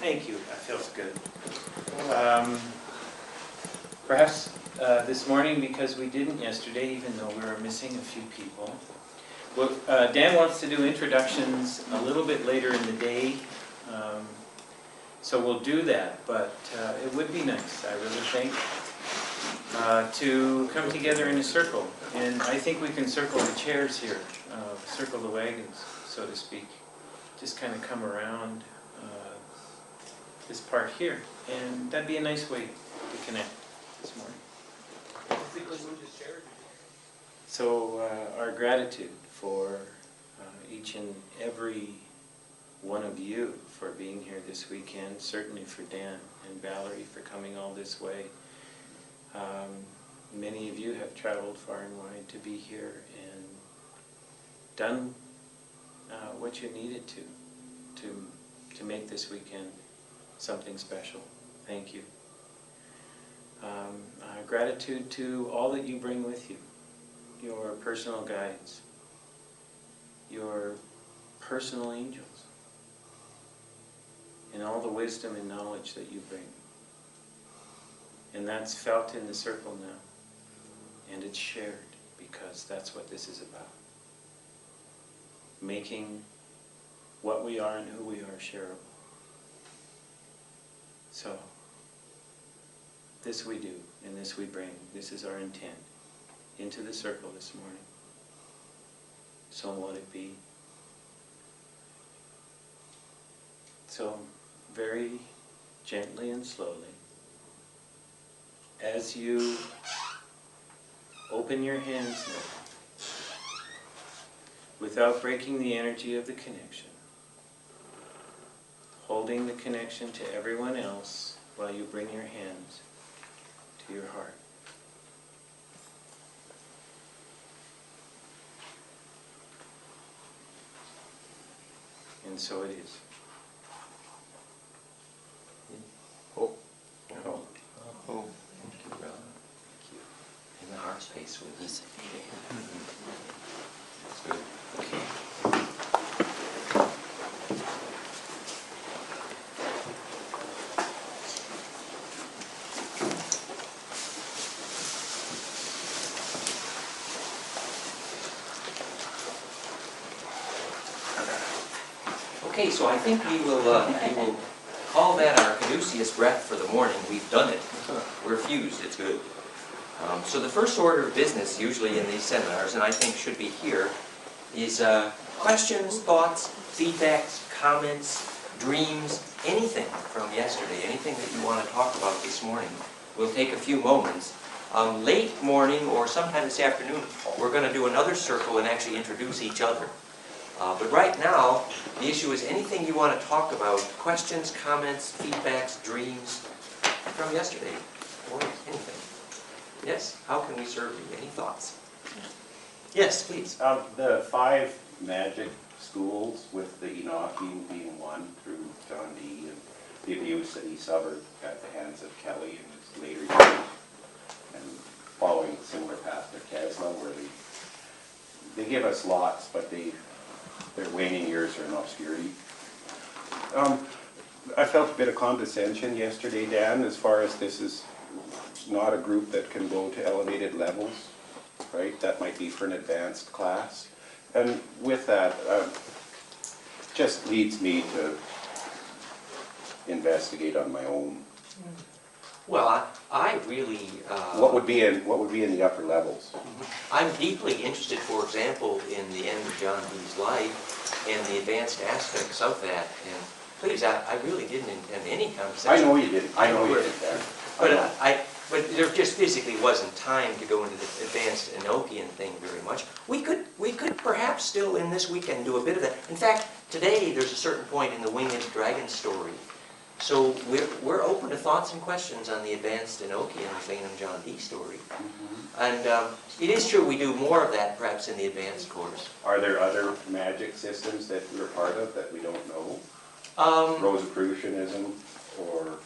Thank you. That feels good. Perhaps this morning, because we didn't yesterday, even though we were missing a few people. Well, Dan wants to do introductions a little bit later in the day, so we'll do that. But it would be nice, I really think, to come together in a circle. And I think we can circle the chairs here, circle the wagons, so to speak. Just kind of come around this part here, and that'd be a nice way to connect this morning. So our gratitude for each and every one of you for being here this weekend, certainly for Dan and Valerie for coming all this way. Many of you have traveled far and wide to be here and done what you needed to make this weekend something special. Thank you. Gratitude to all that you bring with you, your personal guides, your personal angels, and all the wisdom and knowledge that you bring. And that's felt in the circle now, and it's shared, because that's what this is about. Making what we are and who we are shareable. So, this we do, and this we bring. This is our intent into the circle this morning. So let it be. So, very gently and slowly, as you open your hands now, without breaking the energy of the connection, holding the connection to everyone else while you bring your hands to your heart. And so it is. Oh. Oh. Oh. Thank you, brother. Thank you. In the heart space with us. That's good. Okay. Okay, so I think we will call that our caduceus breath for the morning. We've done it. We're fused. It's good. So the first order of business, usually in these seminars, and I think should be here, is questions, thoughts, feedbacks, comments, dreams, anything from yesterday, anything that you want to talk about this morning. We'll take a few moments. Late morning or sometime this afternoon, we're going to do another circle and actually introduce each other. But right now, the issue is anything you want to talk about, questions, comments, feedbacks, dreams from yesterday, or anything. Yes, how can we serve you? Any thoughts? Yes, please. The 5 magic schools, with the Enochian being one through John Dee, and the abuse that he suffered at the hands of Kelly in his later years, and following a similar path to Kesla, where they give us lots, but their waning years are in obscurity. I felt a bit of condescension yesterday, Dan, as far as this is not a group that can go to elevated levels, right? That might be for an advanced class. And with that, just leads me to investigate on my own. Well, I really... what would be in the upper levels? I'm deeply interested, for example, in the end of John Dee's life and the advanced aspects of that. And please, I really didn't intend any conversation. I know you didn't. I know you didn't, Dan. But there just physically wasn't time to go into the advanced Enochian thing very much. We could perhaps still in this weekend do a bit of that. In fact, today there's a certain point in the Winged Dragon story. So we're open to thoughts and questions on the advanced Enochian Phanom John Dee story. And it is true we do more of that perhaps in the advanced course. Are there other magic systems that we're part of that we don't know? Rosicrucianism, or...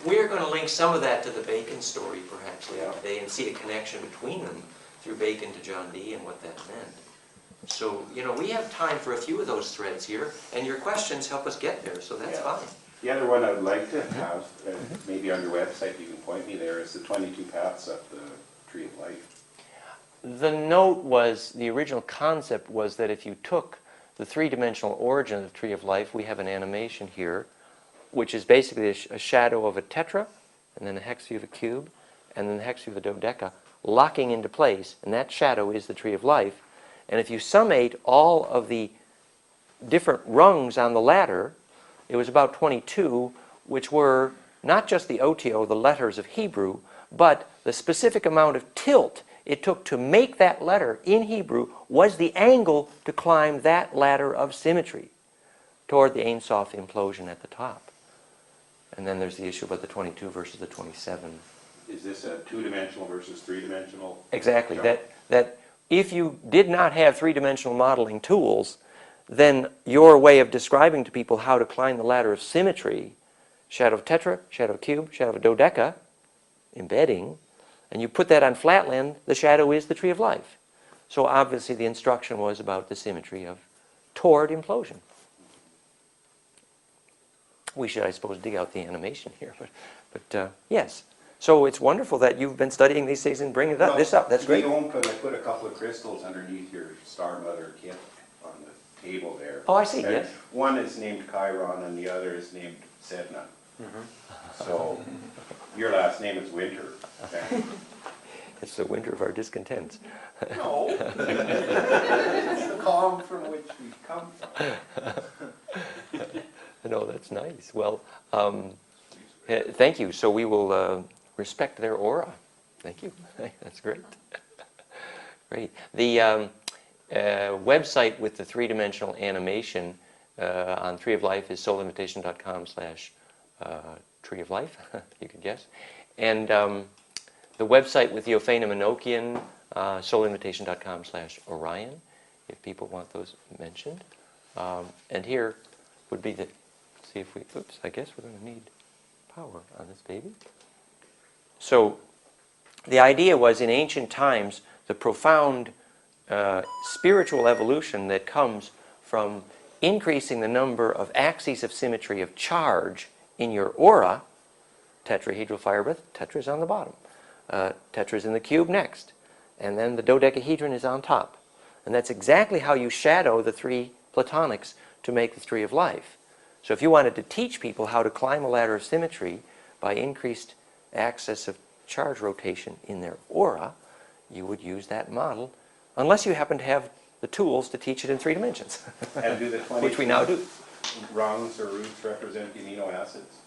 We're going to link some of that to the Bacon story perhaps later today and see a connection between them through Bacon to John Dee and what that meant. So, you know, we have time for a few of those threads here, and your questions help us get there, so that's fine. The other one I'd like to have, maybe on your website you can point me there, is the 22 paths of the Tree of Life. The note was, the original concept was that if you took the three-dimensional origin of the Tree of Life, we have an animation here, which is basically a shadow of a tetra, and then a hexaview of a cube, and then the hexaview of a dodeca, locking into place, and that shadow is the Tree of Life. And if you summate all of the different rungs on the ladder, it was about 22, which were not just the OTO, the letters of Hebrew, but the specific amount of tilt it took to make that letter in Hebrew was the angle to climb that ladder of symmetry toward the Ein Sof implosion at the top. And then there's the issue about the 22 versus the 27. Is this a two-dimensional versus three-dimensional? Exactly. jump? That if you did not have three-dimensional modeling tools, then your way of describing to people how to climb the ladder of symmetry, shadow of tetra, shadow of cube, shadow of dodeca, embedding, and you put that on flatland, the shadow is the Tree of Life. So obviously the instruction was about the symmetry of toward implosion. We should, I suppose, dig out the animation here, but yes. So it's wonderful that you've been studying these things and bringing this up. That's great. I put a couple of crystals underneath your Star Mother kit on the table there. Oh, I see, And yes. one is named Chiron and the other is named Sedna. So your last name is Winter. Okay? It's the winter of our discontents. No. It's the calm from which we've come from. No, that's nice. Well, thank you. So we will respect their aura. Thank you. That's great. Great. The website with the three-dimensional animation on Tree of Life is soulimitation.com/Tree of Life, you could guess. And the website with the Ophanim Enochian, soulimitation.com/Orion, if people want those mentioned. And here would be the, see if we, oops, I guess we're going to need power on this baby. So the idea was in ancient times, the profound spiritual evolution that comes from increasing the number of axes of symmetry of charge in your aura, tetrahedral fire breath, tetra is on the bottom. Tetra is in the cube next. And then the dodecahedron is on top. And that's exactly how you shadow the three platonics to make the Tree of Life. So if you wanted to teach people how to climb a ladder of symmetry by increased axis of charge rotation in their aura, you would use that model, unless you happen to have the tools to teach it in 3 dimensions, And do the 22 which we now do. rungs or roots represent the amino acids?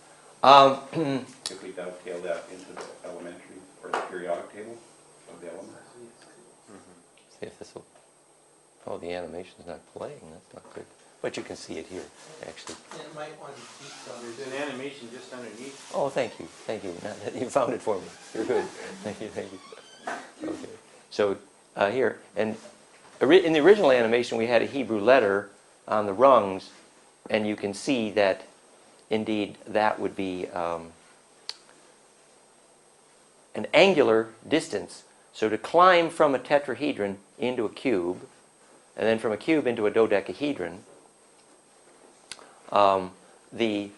If we dovetail that into the elementary or the periodic table of the elements? See if this will, oh, the animation's not playing, that's not good. But you can see it here, actually. It might want to keep some. There's an animation just underneath. Oh, thank you. You found it for me. You're good. Thank you. Okay. So here, and in the original animation, we had a Hebrew letter on the rungs, and you can see that, indeed, that would be an angular distance. So to climb from a tetrahedron into a cube, and then from a cube into a dodecahedron, the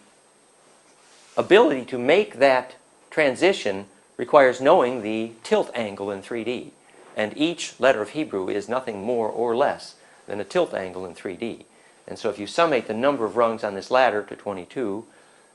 ability to make that transition requires knowing the tilt angle in 3D. And each letter of Hebrew is nothing more or less than a tilt angle in 3D. And so if you summate the number of rungs on this ladder to 22,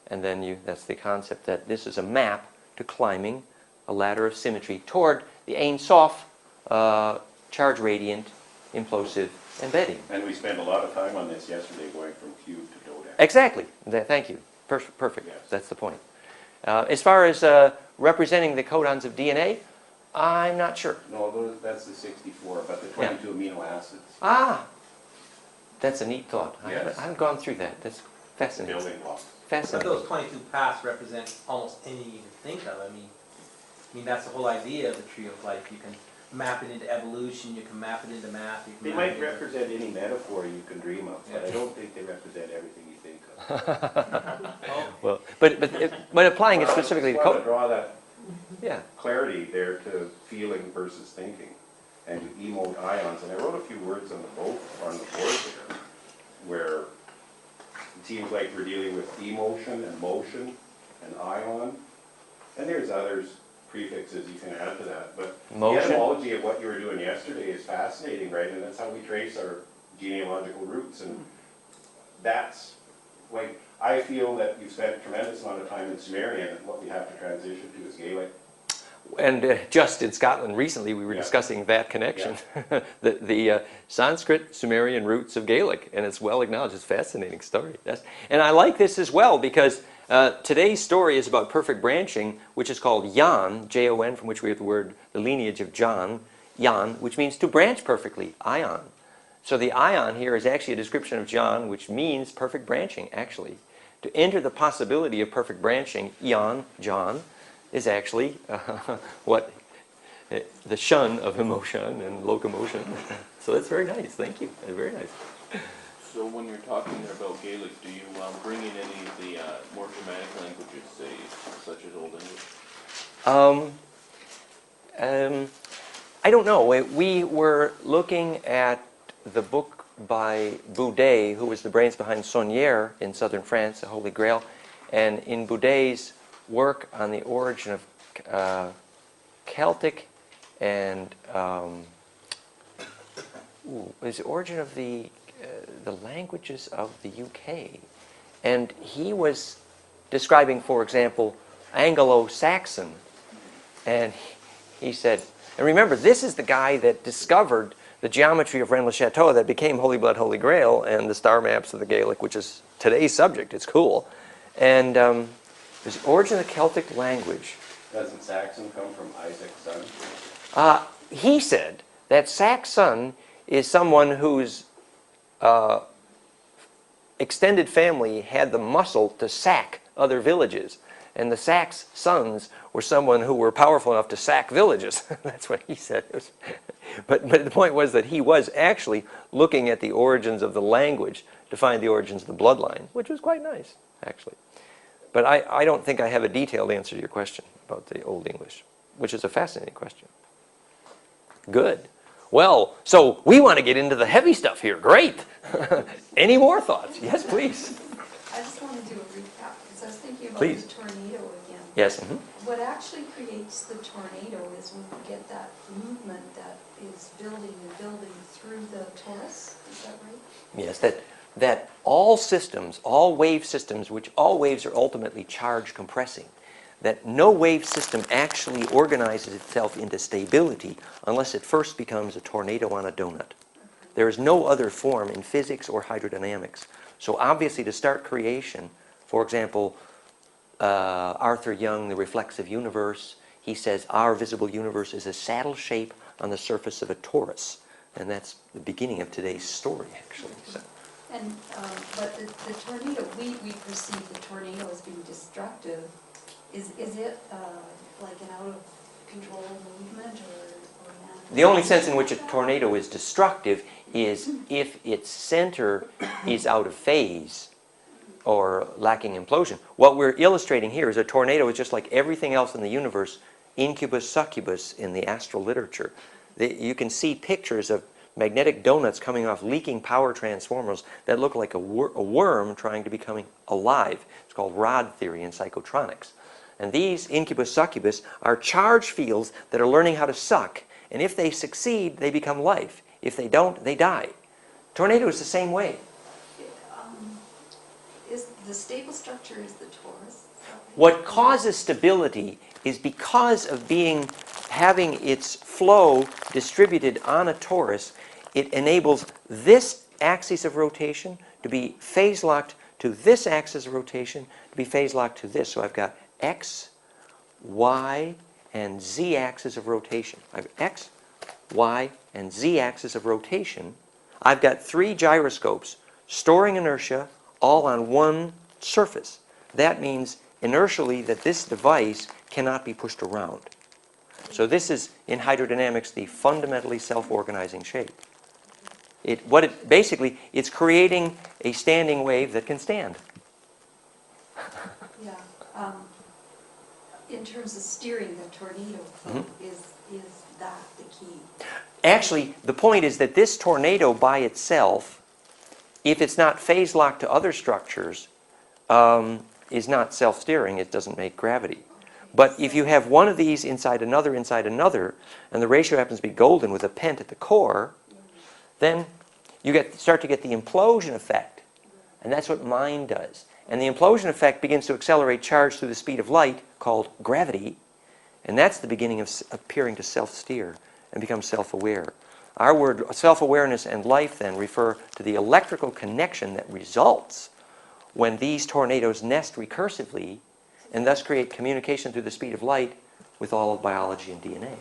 and then that's the concept that this is a map to climbing a ladder of symmetry toward the Ein Sof charge radiant implosive embedding. And we spent a lot of time on this yesterday, going from cube to dodec. Exactly. Thank you. Perfect. Yes. That's the point. As far as representing the codons of DNA, I'm not sure. No, that's the 64, but the 22 amino acids, Ah, that's a neat thought. Yes. I haven't gone through that. That's the fascinating. building blocks. But Fascinating. those 22 paths represent almost any you can think of. I mean, that's the whole idea of the Tree of Life. You can map it into evolution, you can map it into math. You can They map might it into- represent any metaphor you can dream of, but I Yeah. don't think they represent everything you think of. Oh, Well, but applying it specifically to I just want to code. draw that Yeah. clarity there to feeling versus thinking, and you emote ions. And I wrote a few words on the board there, where it seems like we're dealing with emotion and motion and ion. And there's others, prefixes you can add to that, but Motion. the etymology of what you were doing yesterday is fascinating, right? And that's how we trace our genealogical roots. And that's, like, I feel that you've spent a tremendous amount of time in Sumerian, and what we have to transition to is Gaelic. And just in Scotland recently, we were discussing that connection. The Sanskrit Sumerian roots of Gaelic, and it's well acknowledged. It's a fascinating story. And I like this as well because today's story is about perfect branching, which is called Jan, J-O-N, from which we have the word, the lineage of John, Jan, which means to branch perfectly, ion. So the ion here is actually a description of John, which means perfect branching, actually. To enter the possibility of perfect branching, Jan, John, is actually what the shun of emotion and locomotion. So that's very nice. Thank you. Very nice. So when you're talking there about Gaelic, do you bring in any of the more Germanic languages, say, such as Old English? I don't know. We were looking at the book by Boudet, who was the brains behind Saunière in southern France, the Holy Grail, and in Boudet's work on the origin of Celtic and the origin of the languages of the UK, and he was describing, for example, Anglo-Saxon, and he said, and remember, this is the guy that discovered the geometry of Rennes-le-Château that became Holy Blood, Holy Grail, and the star maps of the Gaelic, which is today's subject. It's cool, and there's the origin of the Celtic language. Doesn't Saxon come from Isaac's son? He said that Saxon is someone whose extended family had the muscle to sack other villages. And the Sacs sons were someone who were powerful enough to sack villages. That's what he said. But the point was that he was actually looking at the origins of the language to find the origins of the bloodline, which was quite nice, actually. But I don't think I have a detailed answer to your question about the Old English, which is a fascinating question. Good. Well, so we want to get into the heavy stuff here. Great. Any more thoughts? Yes, please. I just want to do a recap, because I was thinking about Please. the tornado again. Yes. What actually creates the tornado is when we get that movement that is building and building through the torus. Is that right? Yes, that all systems, all wave systems, which all waves are ultimately charge compressing, that no wave system actually organizes itself into stability unless it first becomes a tornado on a donut. There is no other form in physics or hydrodynamics. So obviously to start creation, for example, Arthur Young, The Reflexive Universe, he says our visible universe is a saddle shape on the surface of a torus. And that's the beginning of today's story, actually. So. And, but the tornado, we perceive the tornado as being destructive. Is it like an out-of-control movement or not? The only sense in which a tornado is destructive is if its center is out of phase or lacking implosion. What we're illustrating here is a tornado is just like everything else in the universe, incubus succubus in the astral literature. You can see pictures of magnetic donuts coming off leaking power transformers that look like a worm trying to become alive. It's called rod theory in psychotronics. And these incubus succubus are charge fields that are learning how to suck. And if they succeed, they become life. If they don't, they die. Tornado is the same way. Is the stable structure is the torus? What causes stability is because of having its flow distributed on a torus, it enables this axis of rotation to be phase locked to this axis of rotation to be phase locked to this. So I've got X, Y, and Z axis of rotation. I have X, Y, and Z axis of rotation. I've got 3 gyroscopes storing inertia all on one surface. That means inertially that this device cannot be pushed around. So this is, in hydrodynamics, the fundamentally self-organizing shape. Basically, it's creating a standing wave that can stand. Yeah. In terms of steering the tornado flow, is that the key? Actually, the point is that this tornado by itself if it's not phase locked to other structures, is not self-steering. It doesn't make gravity. But if you have one of these inside another, and the ratio happens to be golden with a pent at the core, then you start to get the implosion effect. And that's what mind does. And the implosion effect begins to accelerate charge through the speed of light, called gravity. And that's the beginning of appearing to self-steer and become self-aware. Our word self-awareness and life then refer to the electrical connection that results when these tornadoes nest recursively and thus create communication through the speed of light with all of biology and DNA.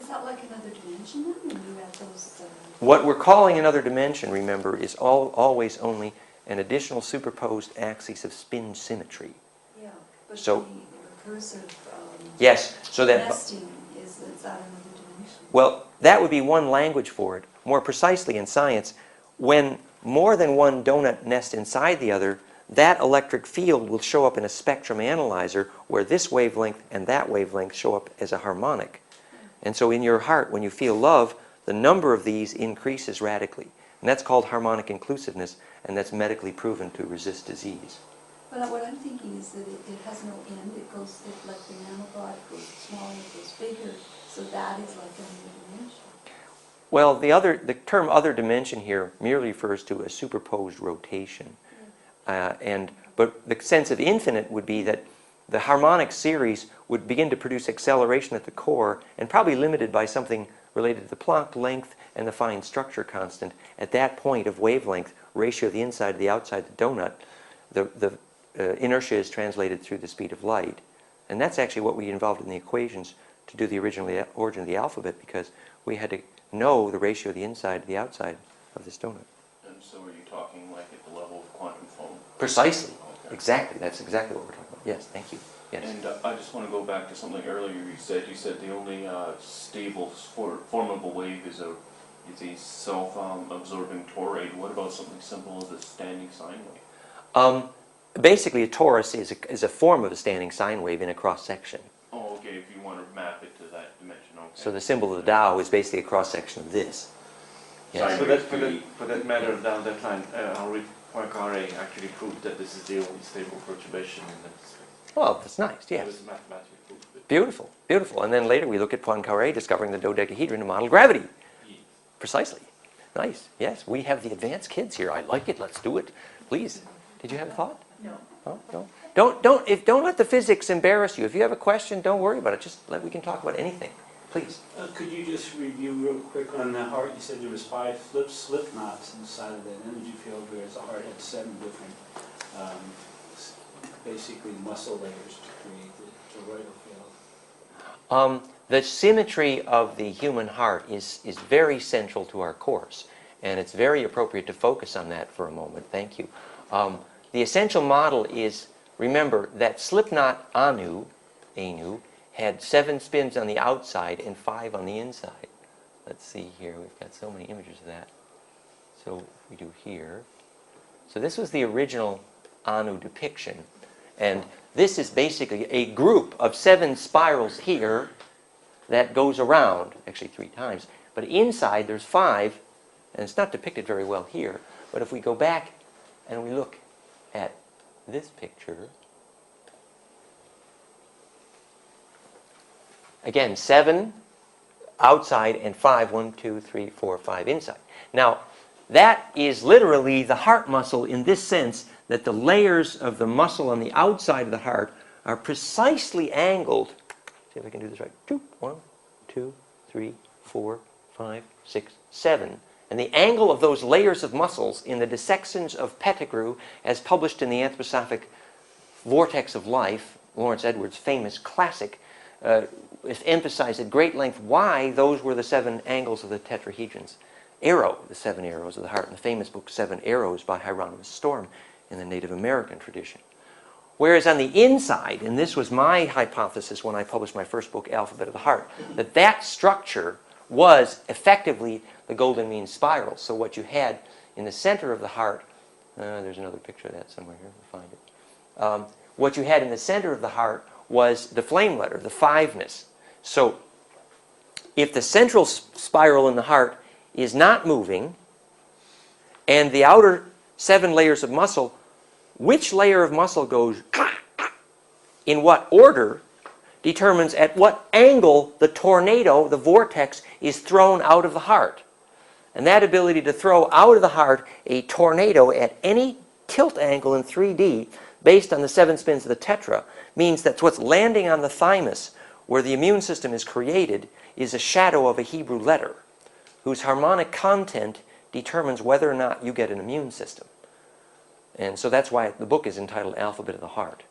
Is that like another dimension then, when you add those? What we're calling another dimension, remember, is always only an additional superposed axis of spin symmetry. Yeah, but So- the recursive Yes, so that... nesting is that another dimension? Well, that would be one language for it. More precisely in science, when more than one donut nest inside the other, that electric field will show up in a spectrum analyzer where this wavelength and that wavelength show up as a harmonic. And so in your heart, when you feel love, the number of these increases radically. And that's called harmonic inclusiveness, and that's medically proven to resist disease. But what I'm thinking is that it has no end. It goes, like the nanobot, it goes smaller, it goes bigger. So that is like another dimension. Well, the term other dimension here merely refers to a superposed rotation. But the sense of infinite would be that the harmonic series would begin to produce acceleration at the core, and probably limited by something related to the Planck length and the fine structure constant. At that point of wavelength ratio, the inside to the outside the donut, the inertia is translated through the speed of light. And that's actually what we involved in the equations to do the origin of the alphabet, because we had to know the ratio of the inside to the outside of this donut. And so are you talking like at the level of quantum foam? Precisely. Okay. Exactly. That's exactly what we're talking about. Yes, thank you. Yes. And I just want to go back to something earlier you said. You said the only stable form of a wave is a self-absorbing toroid. What about something simple as a standing sine wave? Basically, a torus is a form of a standing sine wave in a cross-section. Oh, okay, if you want to map it to that dimension, okay. So the symbol of the Tao is basically a cross-section of this. Yes. For that matter, down that line, Henri Poincaré actually proved that this is the only stable perturbation in the space. Well, that's nice, It yes. was mathematically proved. Beautiful, beautiful. And then later we look at Poincaré discovering the dodecahedron to model gravity. Precisely. Nice, yes. We have the advanced kids here. I like it. Let's do it. Please. Did you have a thought? No. Oh, no. Don't let the physics embarrass you. If you have a question, don't worry about it. We can talk about anything. Please. Could you just review real quick on the heart? You said there was 5 slip knots inside of that energy field, whereas the heart had 7 different, basically muscle layers to create the toroidal field. The symmetry of the human heart is very central to our course, and it's very appropriate to focus on that for a moment. Thank you. The essential model is, remember, that slip knot Anu, had 7 spins on the outside and 5 on the inside. Let's see here. We've got so many images of that. So if we do here. So this was the original Anu depiction. And this is basically a group of 7 spirals here that goes around, actually 3 times. But inside there's 5, and it's not depicted very well here. But if we go back and we look at this picture, again, 7 outside and 5, 1, 2, 3, 4, 5 inside. Now, that is literally the heart muscle in this sense, that the layers of the muscle on the outside of the heart are precisely angled. See if I can do this right. 1, 2, 3, 4, 5, 6, 7. And the angle of those layers of muscles in the dissections of Pettigrew, as published in the Anthroposophic Vortex of Life, Lawrence Edwards' famous classic, emphasized at great length why those were the 7 angles of the tetrahedrons. Arrow, the 7 arrows of the heart, in the famous book 7 Arrows by Hieronymus Storm in the Native American tradition. Whereas on the inside, and this was my hypothesis when I published my first book, Alphabet of the Heart, that structure was effectively the golden mean spiral. So what you had in the center of the heart, there's another picture of that somewhere here, we'll find it. What you had in the center of the heart was the flame letter, the 5ness. So if the central spiral in the heart is not moving, and the outer 7 layers of muscle, which layer of muscle goes in what order determines at what angle the tornado, the vortex, is thrown out of the heart. And that ability to throw out of the heart a tornado at any tilt angle in 3D based on the 7 spins of the tetra means that what's landing on the thymus, where the immune system is created, is a shadow of a Hebrew letter whose harmonic content determines whether or not you get an immune system. And so that's why the book is entitled Alphabet of the Heart.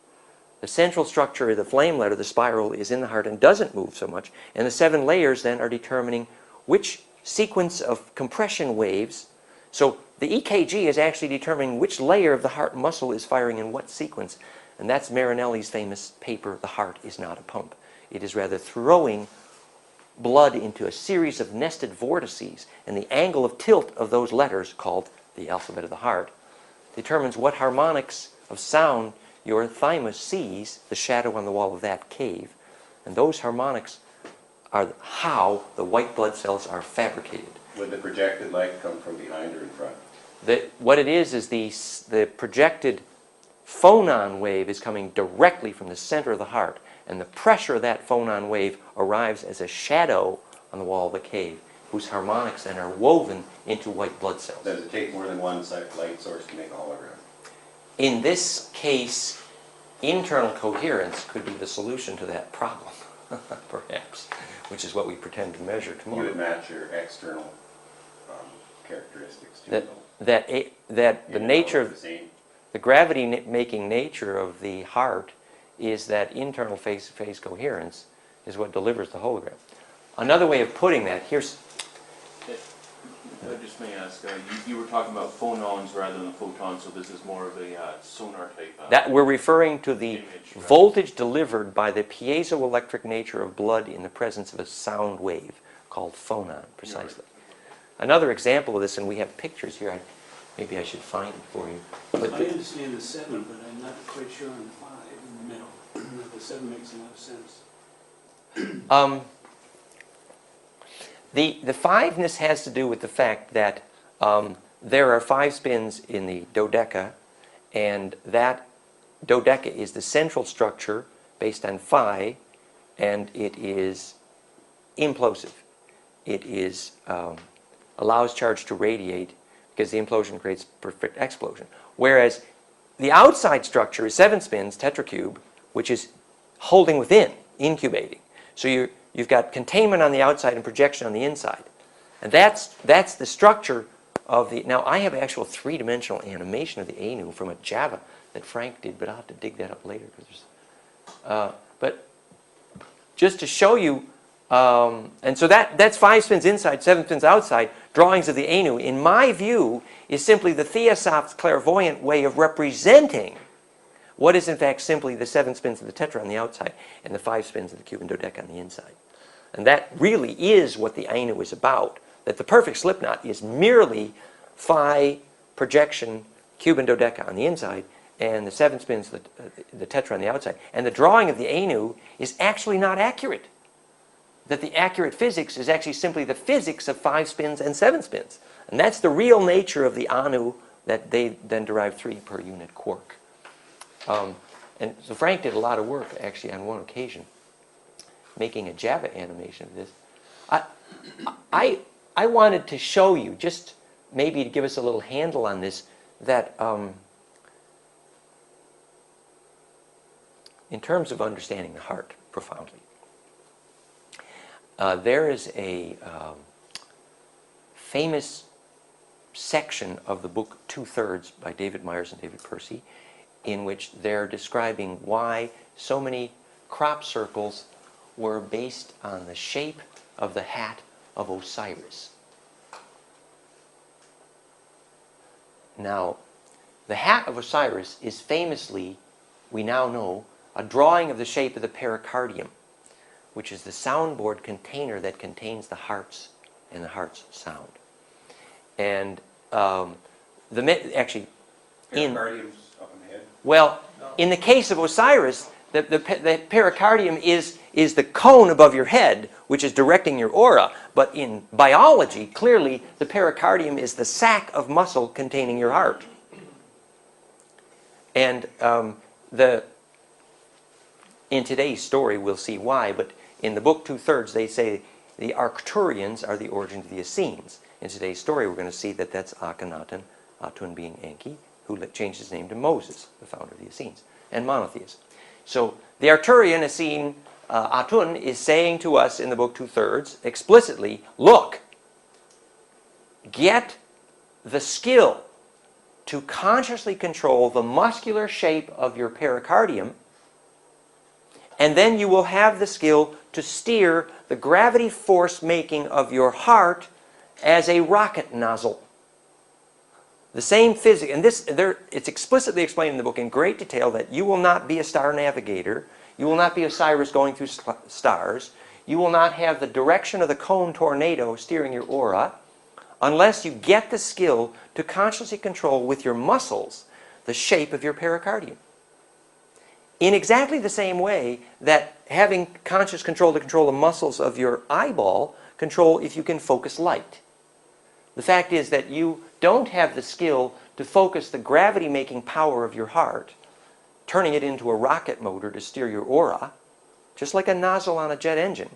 The central structure of the flame letter, the spiral, is in the heart and doesn't move so much. And the 7 layers then are determining which sequence of compression waves. So the EKG is actually determining which layer of the heart muscle is firing in what sequence. And that's Marinelli's famous paper, The Heart is Not a Pump. It is rather throwing blood into a series of nested vortices. And the angle of tilt of those letters, called the alphabet of the heart, determines what harmonics of sound your thymus sees, the shadow on the wall of that cave. And those harmonics are how the white blood cells are fabricated. Would the projected light come from behind or in front? What it is the projected phonon wave is coming directly from the center of the heart. And the pressure of that phonon wave arrives as a shadow on the wall of the cave, whose harmonics then are woven into white blood cells. Does it take more than one light source to make a hologram? In this case, internal coherence could be the solution to that problem, perhaps, which is what we pretend to measure tomorrow. You would match your external characteristics to That the nature of the gravity-making nature of the heart is that internal phase coherence is what delivers the hologram. Another way of putting that, here's... I just may ask, you were talking about phonons rather than photons, so this is more of a sonar type that we're referring to the image, right? voltage delivered by the piezoelectric nature of blood in the presence of a sound wave called phonon, precisely. Another example of this, and we have pictures here, maybe I should find it for you. But I understand the 7, but I'm not quite sure on the 5 in the middle. The 7 makes a lot of sense. The fiveness has to do with the fact that there are 5 spins in the dodeca, and that dodeca is the central structure based on phi, and it is implosive. It is allows charge to radiate because the implosion creates perfect explosion. Whereas the outside structure is 7 spins, tetracube, which is holding within, incubating. So you've got containment on the outside and projection on the inside. And that's the structure of the... Now, I have actual 3-dimensional animation of the Anu from a Java that Frank did, but I'll have to dig that up later. But just to show you... and so that's 5 spins inside, 7 spins outside. Drawings of the Anu, in my view, is simply the Theosoph's clairvoyant way of representing what is in fact simply the 7 spins of the tetra on the outside and the 5 spins of the cube and dodeca on the inside. And that really is what the Anu is about. That the perfect slip knot is merely phi projection, cube and dodeca on the inside, and the 7 spins of the tetra on the outside. And the drawing of the Anu is actually not accurate. That the accurate physics is actually simply the physics of 5 spins and 7 spins. And that's the real nature of the Anu that they then derive 3 per unit quark. And so Frank did a lot of work, actually, on one occasion, making a Java animation of this. I wanted to show you, just maybe to give us a little handle on this, that in terms of understanding the heart profoundly, there is a famous section of the book 2/3 by David Myers and David Percy, in which they're describing why so many crop circles were based on the shape of the hat of Osiris. Now, the hat of Osiris is famously, we now know, a drawing of the shape of the pericardium, which is the soundboard container that contains the hearts and the heart's sound. And actually, Pericardium's up in the head? well, in the case of Osiris, the pericardium is the cone above your head, which is directing your aura. But in biology, clearly, the pericardium is the sac of muscle containing your heart. And in today's story, we'll see why, but in the book Two-Thirds, they say the Arcturians are the origin of the Essenes. In today's story, we're going to see that that's Akhenaten, Atun being Enki, who changed his name to Moses, the founder of the Essenes, and monotheism. So the Arcturian Essene Atun is saying to us in the book Two-Thirds explicitly, look, get the skill to consciously control the muscular shape of your pericardium, and then you will have the skill to steer the gravity force making of your heart as a rocket nozzle. The same physics, and it's explicitly explained in the book in great detail that you will not be a star navigator, you will not be Osiris going through stars, you will not have the direction of the cone tornado steering your aura, unless you get the skill to consciously control with your muscles the shape of your pericardium. In exactly the same way that having conscious control to control the muscles of your eyeball control if you can focus light. The fact is that you don't have the skill to focus the gravity-making power of your heart, turning it into a rocket motor to steer your aura, just like a nozzle on a jet engine.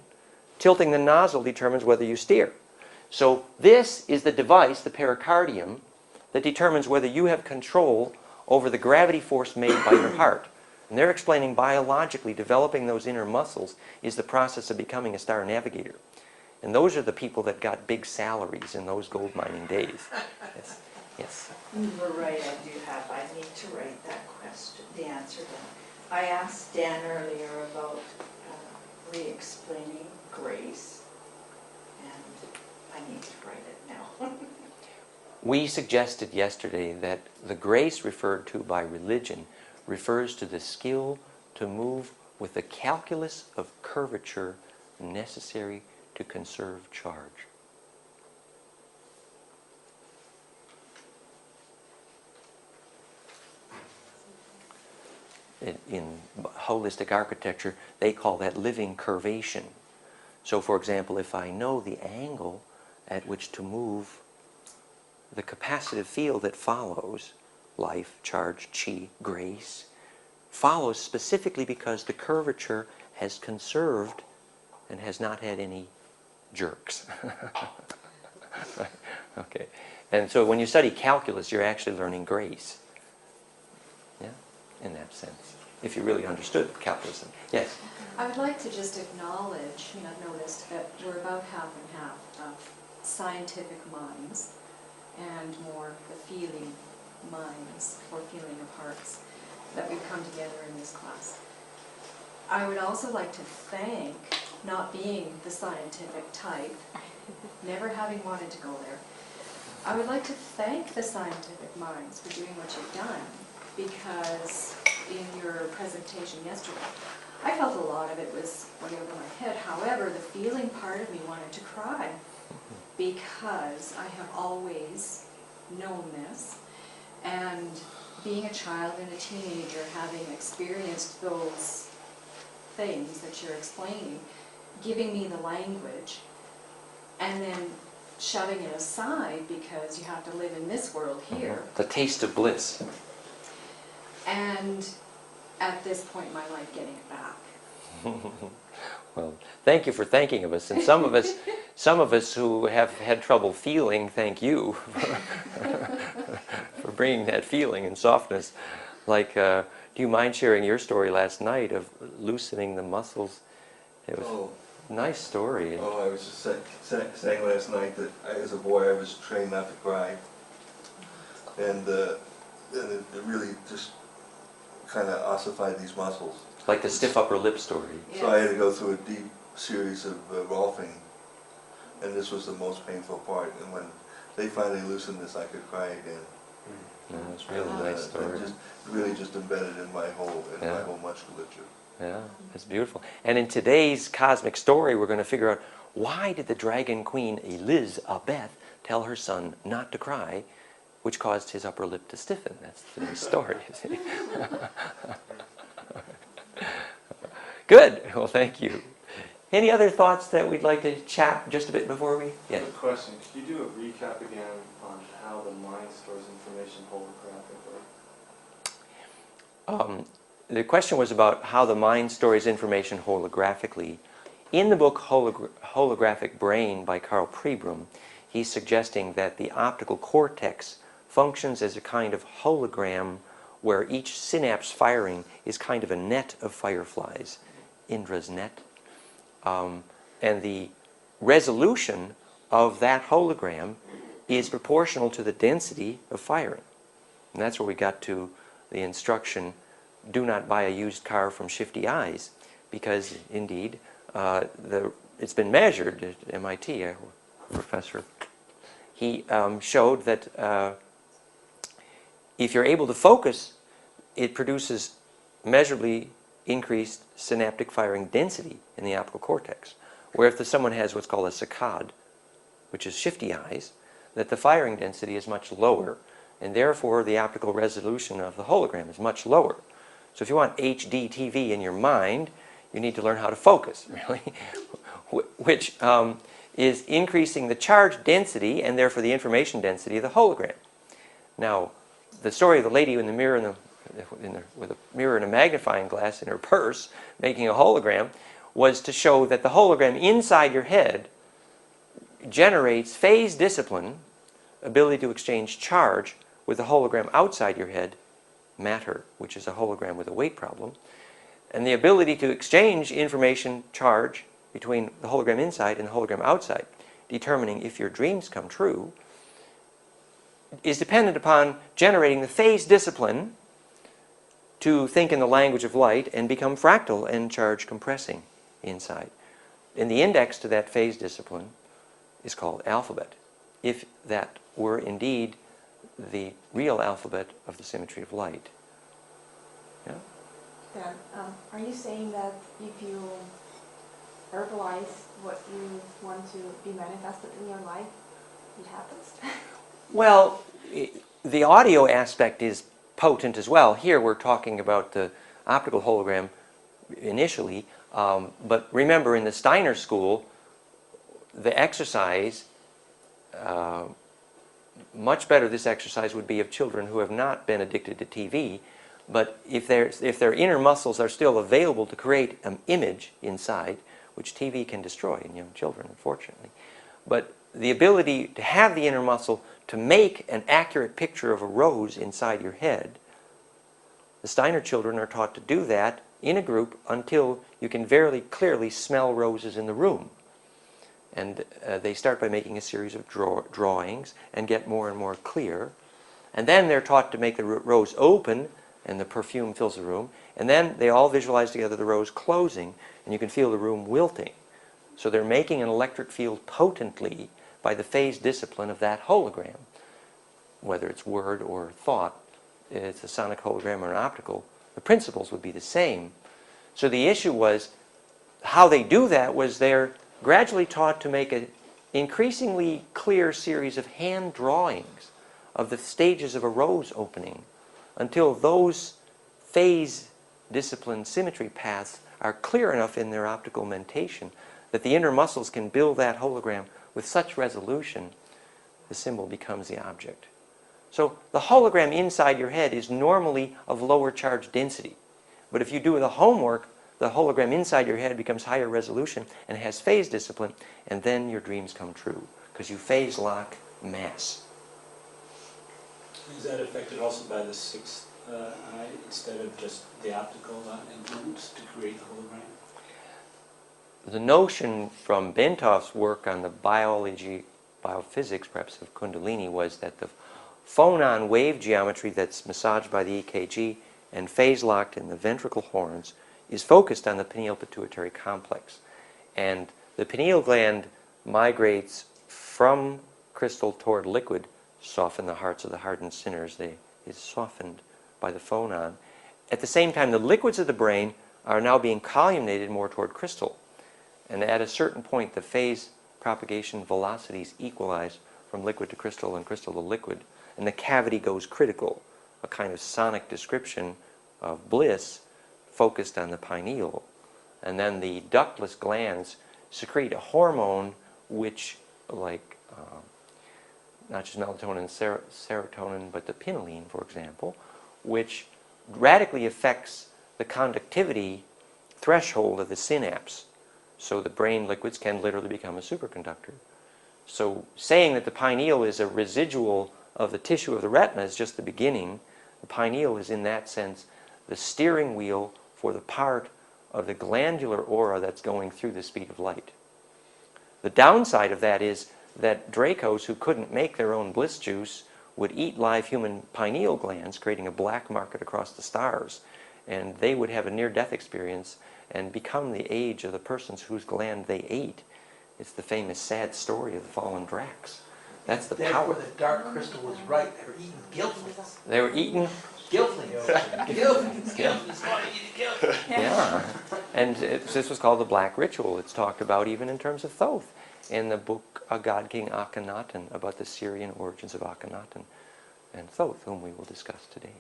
Tilting the nozzle determines whether you steer. So this is the device, the pericardium, that determines whether you have control over the gravity force made by your heart. And they're explaining biologically developing those inner muscles is the process of becoming a star navigator. And those are the people that got big salaries in those gold mining days. Yes. Yes. You were right, I need to write that question, the answer down. I asked Dan earlier about re-explaining grace, and I need to write it now. We suggested yesterday that the grace referred to by religion refers to the skill to move with the calculus of curvature necessary to conserve charge. In holistic architecture, they call that living curvation. So, for example, if I know the angle at which to move the capacitive field that follows life, charge, chi, grace, follows specifically because the curvature has conserved and has not had any jerks. Okay. And so when you study calculus, you're actually learning grace. Yeah, in that sense. If you really understood calculus. Yes? I would like to just acknowledge, I've noticed that we're about half and half of scientific minds and more the feeling minds or feeling of hearts that we've come together in this class. I would also like to thank, not being the scientific type, never having wanted to go there, I would like to thank the scientific minds for doing what you've done, because in your presentation yesterday, I felt a lot of it was way over my head. However, the feeling part of me wanted to cry, because I have always known this, and being a child and a teenager, having experienced those things that you're explaining, giving me the language, and then shoving it aside because you have to live in this world here. The taste of bliss. And at this point in my life, getting it back. Well, thank you for thanking of us. And some of us who have had trouble feeling, thank you for bringing that feeling and softness. Like, do you mind sharing your story last night of loosening the muscles? It was a nice story. Oh, I was just saying last night that as a boy I was trained not to cry. And it really just kind of ossified these muscles. Like the stiff upper lip story. Yes. So I had to go through a deep series of rolfing, and this was the most painful part. And when they finally loosened this, I could cry again. Yeah, it's a really nice story. Just really just embedded in my whole musculature. Yeah, it's beautiful. And in today's cosmic story, we're going to figure out, why did the dragon queen Elizabeth tell her son not to cry, which caused his upper lip to stiffen? That's today's story, you see. Good. Well, thank you. Any other thoughts that we'd like to chat just a bit before we... Yeah. Good question. Could you do a recap again on how the mind stores information holographically? The question was about how the mind stores information holographically. In the book Holographic Brain by Carl Pribram, he's suggesting that the optical cortex functions as a kind of hologram where each synapse firing is kind of a net of fireflies, Indra's net. And the resolution of that hologram is proportional to the density of firing. And that's where we got to the instruction, do not buy a used car from Shifty Eyes, because indeed it's been measured at MIT, a professor. He showed that if you're able to focus, it produces measurably increased synaptic firing density in the optical cortex. Where if someone has what's called a saccade, which is Shifty Eyes, that the firing density is much lower, and therefore the optical resolution of the hologram is much lower. So if you want HD TV in your mind, you need to learn how to focus, really, which is increasing the charge density and therefore the information density of the hologram. Now, the story of the lady in the mirror with a mirror and a magnifying glass in her purse making a hologram was to show that the hologram inside your head generates phase discipline, ability to exchange charge, with the hologram outside your head, matter, which is a hologram with a weight problem, and the ability to exchange information charge between the hologram inside and the hologram outside, determining if your dreams come true, is dependent upon generating the phase discipline to think in the language of light and become fractal and charge compressing inside. And the index to that phase discipline is called alphabet, if that were indeed the real alphabet of the symmetry of light. Yeah? Dan, are you saying that if you verbalize what you want to be manifested in your life, it happens? Well, the audio aspect is potent as well. Here we're talking about the optical hologram initially, but remember in the Steiner school, the exercise, much better this exercise would be of children who have not been addicted to TV, but if their inner muscles are still available to create an image inside, which TV can destroy in young children, unfortunately, but the ability to have the inner muscle to make an accurate picture of a rose inside your head, the Steiner children are taught to do that in a group until you can very clearly smell roses in the room. And they start by making a series of drawings and get more and more clear. And then they're taught to make the rose open and the perfume fills the room. And then they all visualize together the rose closing and you can feel the room wilting. So they're making an electric field potently by the phase discipline of that hologram. Whether it's word or thought, it's a sonic hologram or an optical, the principles would be the same. So the issue was how they do that was they're gradually taught to make an increasingly clear series of hand drawings of the stages of a rose opening until those phase discipline symmetry paths are clear enough in their optical mentation that the inner muscles can build that hologram with such resolution the symbol becomes the object. So the hologram inside your head is normally of lower charge density, but if you do the homework, the hologram inside your head becomes higher resolution and has phase discipline, and then your dreams come true, because you phase lock mass. Is that affected also by the sixth eye instead of just the optical influence to create the hologram? The notion from Bentoff's work on the biophysics, perhaps, of Kundalini was that the phonon wave geometry that's massaged by the EKG and phase locked in the ventricle horns is focused on the pineal pituitary complex. And the pineal gland migrates from crystal toward liquid, soften the hearts of the hardened sinners. They is softened by the phonon. At the same time, the liquids of the brain are now being columnated more toward crystal. And at a certain point, the phase propagation velocities equalize from liquid to crystal and crystal to liquid. And the cavity goes critical, a kind of sonic description of bliss focused on the pineal. And then the ductless glands secrete a hormone which, like not just melatonin and serotonin, but the pinylene, for example, which radically affects the conductivity threshold of the synapse. So the brain liquids can literally become a superconductor. So saying that the pineal is a residual of the tissue of the retina is just the beginning. The pineal is, in that sense, the steering wheel for the part of the glandular aura that's going through the speed of light. The downside of that is that Dracos who couldn't make their own bliss juice would eat live human pineal glands, creating a black market across the stars. And they would have a near-death experience and become the age of the persons whose gland they ate. It's the famous sad story of the fallen Dracs. That's the power. Therefore, the dark crystal was right. They were eating guiltlings. They were eaten. Guiltlings. Guiltlings. Guiltlings. Yeah. And this was called the Black Ritual. It's talked about even in terms of Thoth in the book A God King Akhenaten, about the Syrian origins of Akhenaten and Thoth, whom we will discuss today.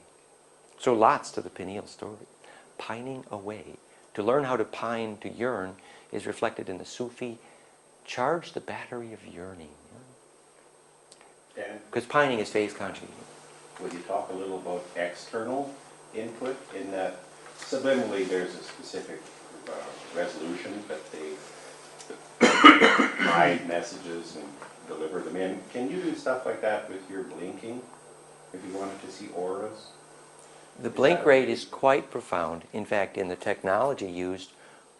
So lots to the pineal story. Pining away. To learn how to pine, to yearn, is reflected in the Sufi, charge the battery of yearning. Because pining is phase conjugating. Would you talk a little about external input in that subliminally there's a specific resolution that they hide messages and deliver them in. Can you do stuff like that with your blinking if you wanted to see auras? The blink rate is quite profound. In fact, in the technology used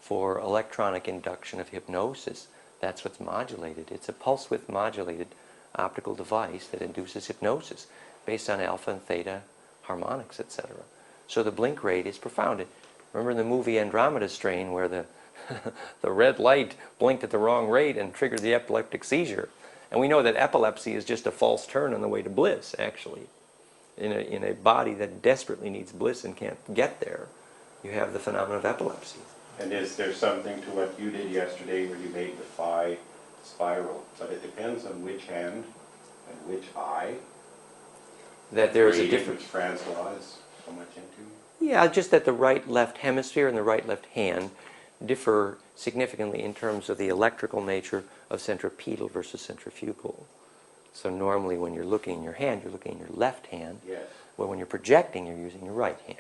for electronic induction of hypnosis, that's what's modulated. It's a pulse width modulated optical device that induces hypnosis based on alpha and theta harmonics, etc. So the blink rate is profound. Remember in the movie Andromeda Strain where the the red light blinked at the wrong rate and triggered the epileptic seizure. And we know that epilepsy is just a false turn on the way to bliss, actually. In a body that desperately needs bliss and can't get there, you have the phenomenon of epilepsy. And is there something to what you did yesterday where you made the phi spiral? But it depends on which hand and which eye. That there is a difference. Which Francois is so much into. Yeah, just that the right-left hemisphere and the right-left hand differ significantly in terms of the electrical nature of centripetal versus centrifugal. So normally when you're looking in your hand, you're looking in your left hand. Yes. Well, when you're projecting, you're using your right hand.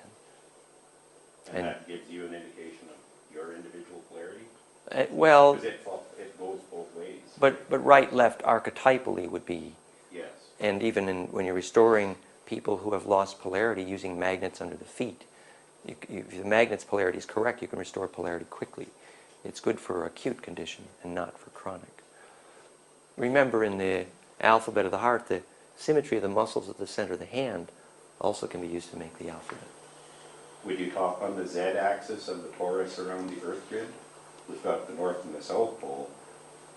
And that gives you an indication of your individual polarity? Well, because it goes both ways. But right-left archetypally would be. Yes. And even when you're restoring people who have lost polarity using magnets under the feet, if the magnet's polarity is correct, you can restore polarity quickly. It's good for acute condition and not for chronic. Remember in the alphabet of the heart, the symmetry of the muscles at the center of the hand also can be used to make the alphabet. Would you talk on the z-axis of the torus around the Earth grid? We've got the North and the South Pole.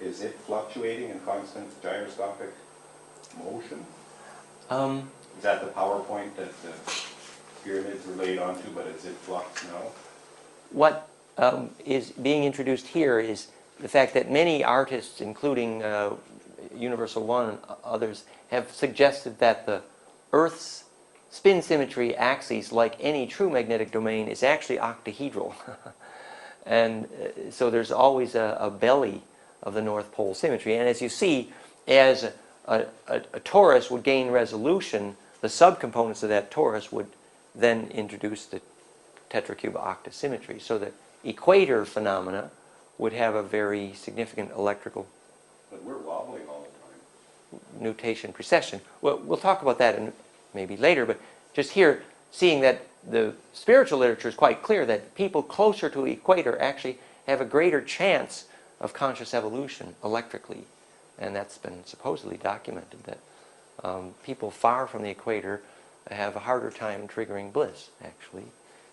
Is it fluctuating in constant gyroscopic motion? Is that the PowerPoint that the pyramids were laid onto, but is it flux now? What is being introduced here is the fact that many artists, including Universal One and others, have suggested that the Earth's spin symmetry axis, like any true magnetic domain, is actually octahedral. And so there's always a belly of the North Pole symmetry. And as you see, as a torus would gain resolution, the subcomponents of that torus would then introduce the tetracube octasymmetry. So the equator phenomena would have a very significant electrical. But we're wobbling all the time. Nutation precession. Well, we'll talk about that maybe later, but just here, seeing that the spiritual literature is quite clear that people closer to the equator actually have a greater chance of conscious evolution electrically. And that's been supposedly documented, that people far from the equator have a harder time triggering bliss, actually,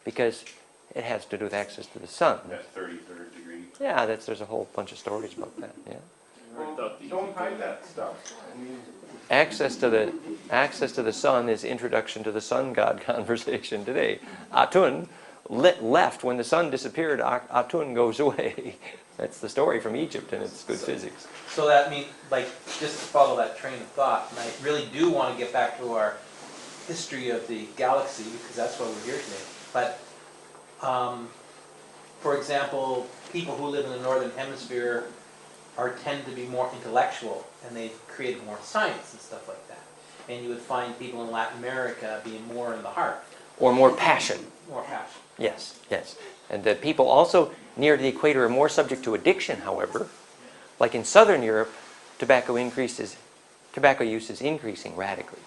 because it has to do with access to the sun. That 33rd degree. Yeah, there's a whole bunch of stories about that, yeah. Well, don't hide that stuff. I mean, Access to the sun is introduction to the sun god conversation today. Atun left when the sun disappeared. Atun goes away. That's the story from Egypt, and it's good physics. So that means, like, just to follow that train of thought, and I really do want to get back to our history of the galaxy, because that's why we're here today. But, for example, people who live in the northern hemisphere tend to be more intellectual, and they've created more science and stuff like that. And you would find people in Latin America being more in the heart. or more passion. More passion. Yes, yes. And the people also near the equator are more subject to addiction, however. Like in Southern Europe, tobacco use is increasing radically.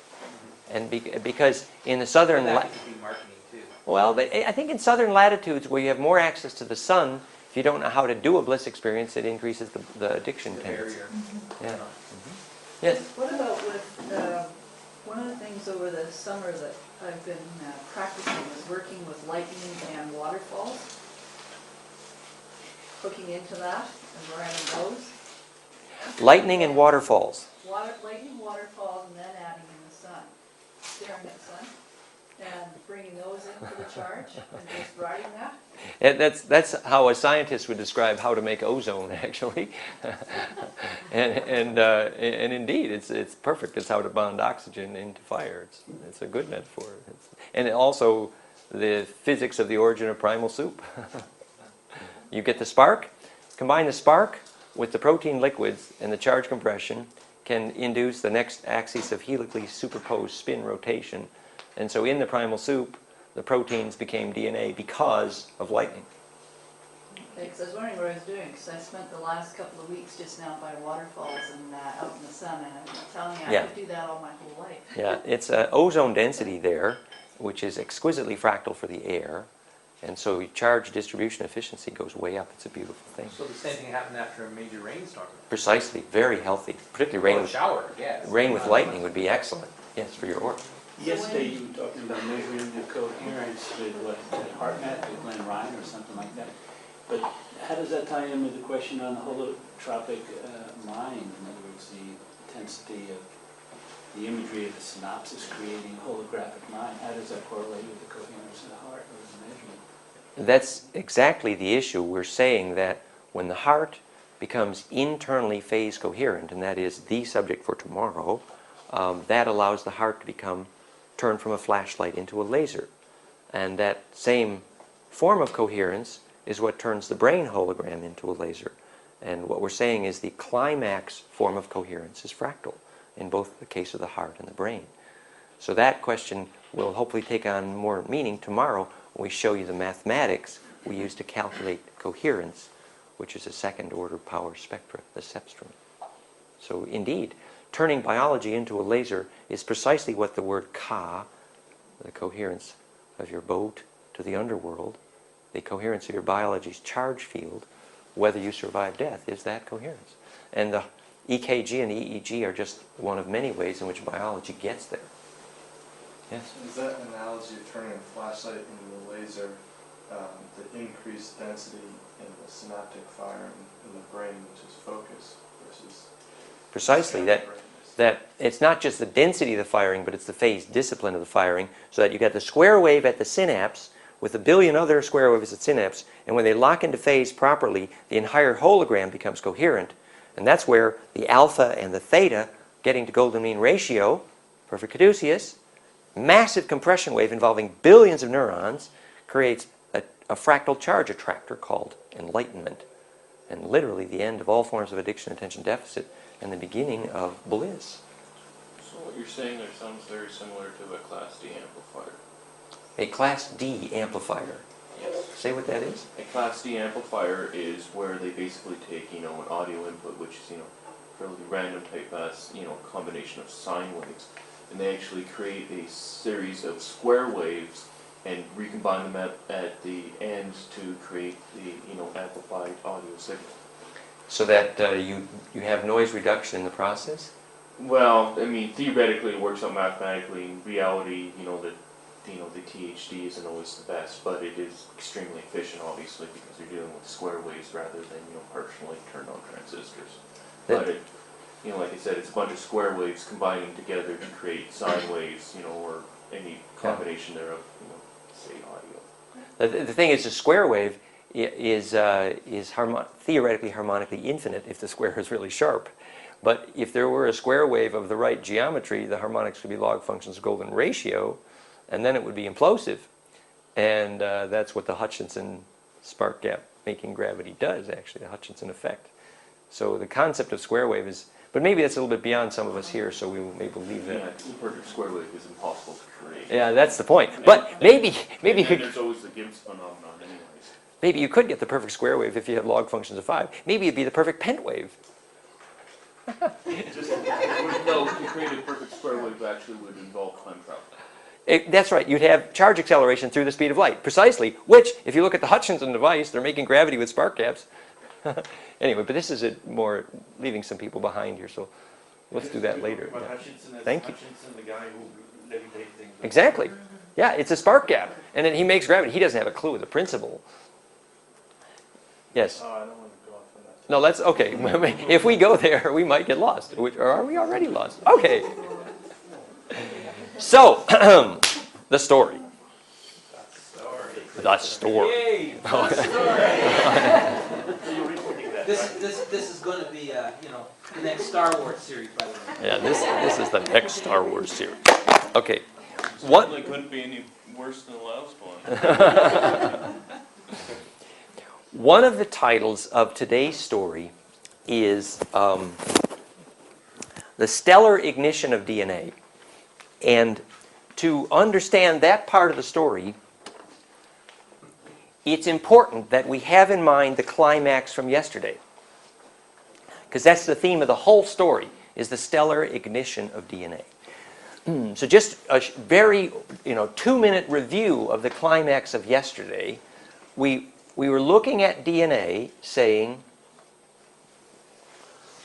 And because in the southern... But that could be marketing too. Well, but I think in southern latitudes where you have more access to the sun, if you don't know how to do a bliss experience, it increases the addiction tendency. Yeah. Yes? What about with, one of the things over the summer that I've been practicing is working with lightning and waterfalls. Hooking into that and riding those. Lightning and waterfalls. Lightning, waterfalls, and then adding in the sun. Staring at the sun. And bringing those into the charge and just riding that. And that's how a scientist would describe how to make ozone, actually. and indeed, it's perfect. It's how to bond oxygen into fire. It's a good metaphor. And also the physics of the origin of primal soup. You get the spark, combine the spark with the protein liquids, and the charge compression can induce the next axis of helically superposed spin rotation. And so in the primal soup, the proteins became DNA because of lightning. Okay, because I was wondering what I was doing, because I spent the last couple of weeks just now by waterfalls and out in the sun, and I'm telling you, I could do that all my whole life. Yeah, it's ozone density there, which is exquisitely fractal for the air. And so charge distribution efficiency goes way up. It's a beautiful thing. So the same thing happened after a major rainstorm. Precisely. Very healthy. Particularly Or a shower, yes. rain with lightning would be excellent. Yes, for your aura. Yesterday you were talking about measuring the coherence with what, HeartMath with Glenn Ryan or something like that. But how does that tie in with the question on the holotropic mind? In other words, the intensity of the imagery of the synapses creating a holographic mind. How does that correlate with the coherence of the heart or the measurement? That's exactly the issue. We're saying that when the heart becomes internally phase coherent, and that is the subject for tomorrow, that allows the heart to become turned from a flashlight into a laser. And that same form of coherence is what turns the brain hologram into a laser. And what we're saying is the climax form of coherence is fractal in both the case of the heart and the brain. So that question will hopefully take on more meaning tomorrow when we show you the mathematics we use to calculate coherence, which is a second order power spectra, the cepstrum. So indeed, turning biology into a laser is precisely what the word ka, the coherence of your boat to the underworld, the coherence of your biology's charge field, whether you survive death, is that coherence. And the EKG and EEG are just one of many ways in which biology gets there. Yes? Is that analogy of turning a flashlight into a laser, the increased density in the synaptic firing in the brain, which is focus, versus... Precisely. That it's not just the density of the firing, but it's the phase discipline of the firing, so that you get the square wave at the synapse with a billion other square waves at synapse, and when they lock into phase properly, the entire hologram becomes coherent. And that's where the alpha and the theta getting to golden mean ratio, perfect caduceus, massive compression wave involving billions of neurons, creates a fractal charge attractor called enlightenment. And literally the end of all forms of addiction and attention deficit and the beginning of bliss. So what you're saying there sounds very similar to a Class D amplifier. A Class D amplifier. Yes. Say what that is. A Class D amplifier is where they basically take, an audio input, which is, fairly random type as, combination of sine waves, and they actually create a series of square waves and recombine them at the ends to create the, amplified audio signal. So that you have noise reduction in the process? Well, theoretically it works out mathematically. In reality, the THD isn't always the best, but it is extremely efficient, obviously, because you're dealing with square waves rather than, partially turned on transistors. But it, like I said, it's a bunch of square waves combining together to create sine waves, or any combination thereof, say audio. The thing is, a square wave is theoretically harmonically infinite if the square is really sharp. But if there were a square wave of the right geometry, the harmonics would be log functions of golden ratio, and then it would be implosive. And that's what the Hutchinson spark gap making gravity does, actually, the Hutchinson effect. So the concept of square wave is But maybe that's a little bit beyond some of us here, so we will maybe leave Yeah, that. the perfect square wave is impossible to create. Yeah, that's the point. But maybe you And then could, there's always the Gibbs phenomenon anyways. maybe you could get the perfect square wave if you have log functions of 5. Maybe it'd be the perfect pent wave. No, to create a perfect square wave actually would involve time travel. That's right. You'd have charge acceleration through the speed of light, precisely. Which, if you look at the Hutchinson device, they're making gravity with spark gaps. Anyway, but this is more leaving some people behind here, so let's do that later. But Yeah. Hutchinson is Thank you. Hutchinson, the guy who levitate things. Exactly. Yeah, it's a spark gap, and then he makes gravity. He doesn't have a clue of the principle. Yes. Oh, I don't want to go off on that. No, let's okay. If we go there, we might get lost. Or are we already lost? Okay. So, the story. The story. Yay! This is going to be the next Star Wars series, by the way. Yeah, this is the next Star Wars series. Okay. What? Certainly couldn't be any worse than the last one. One of the titles of today's story is The Stellar Ignition of DNA. And to understand that part of the story, it's important that we have in mind the climax from yesterday. Because that's the theme of the whole story, is the stellar ignition of DNA. So just a very 2-minute review of the climax of yesterday. We were looking at DNA saying,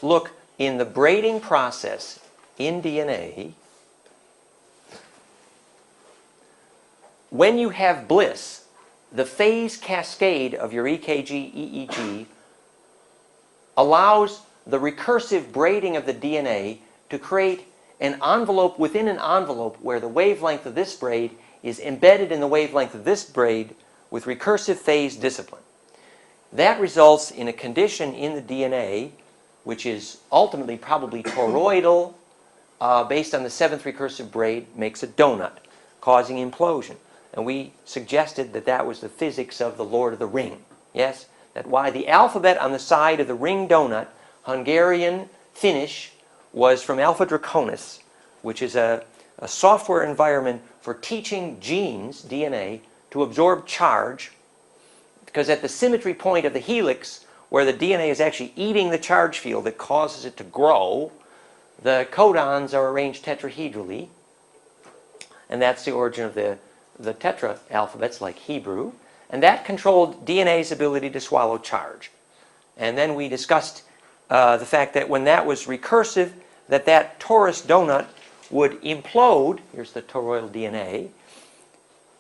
look, in the braiding process in DNA, when you have bliss, the phase cascade of your EKG, EEG allows the recursive braiding of the DNA to create an envelope within an envelope where the wavelength of this braid is embedded in the wavelength of this braid with recursive phase discipline. That results in a condition in the DNA which is ultimately probably toroidal, based on the 7th recursive braid, makes a donut, causing implosion. And we suggested that that was the physics of the Lord of the Ring. Yes? That why the alphabet on the side of the ring donut, Hungarian Finnish, was from Alpha Draconis, which is a software environment for teaching genes, DNA, to absorb charge, because at the symmetry point of the helix, where the DNA is actually eating the charge field that causes it to grow, the codons are arranged tetrahedrally, and that's the origin of the tetra alphabets, like Hebrew, and that controlled DNA's ability to swallow charge. And then we discussed the fact that when that was recursive, that torus donut would implode, here's the toroidal DNA,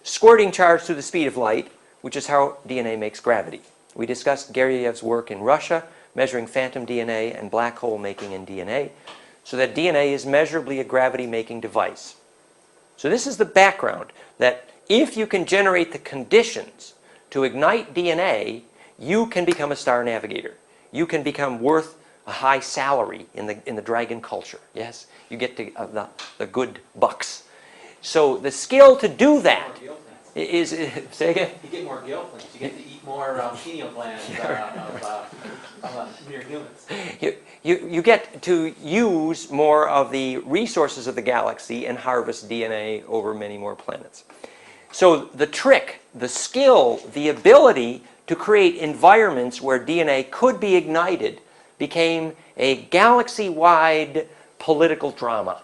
squirting charge through the speed of light, which is how DNA makes gravity. We discussed Gergelyev's work in Russia, measuring phantom DNA and black hole making in DNA, so that DNA is measurably a gravity-making device. So this is the background, that if you can generate the conditions to ignite DNA, you can become a star navigator. You can become worth a high salary in the dragon culture. Yes, you get the good bucks. So the skill to do that is say again. You get more gill plants. You get to eat more pineal glands of mere humans. You get to use more of the resources of the galaxy and harvest DNA over many more planets. So the trick, the skill, the ability to create environments where DNA could be ignited became a galaxy-wide political drama.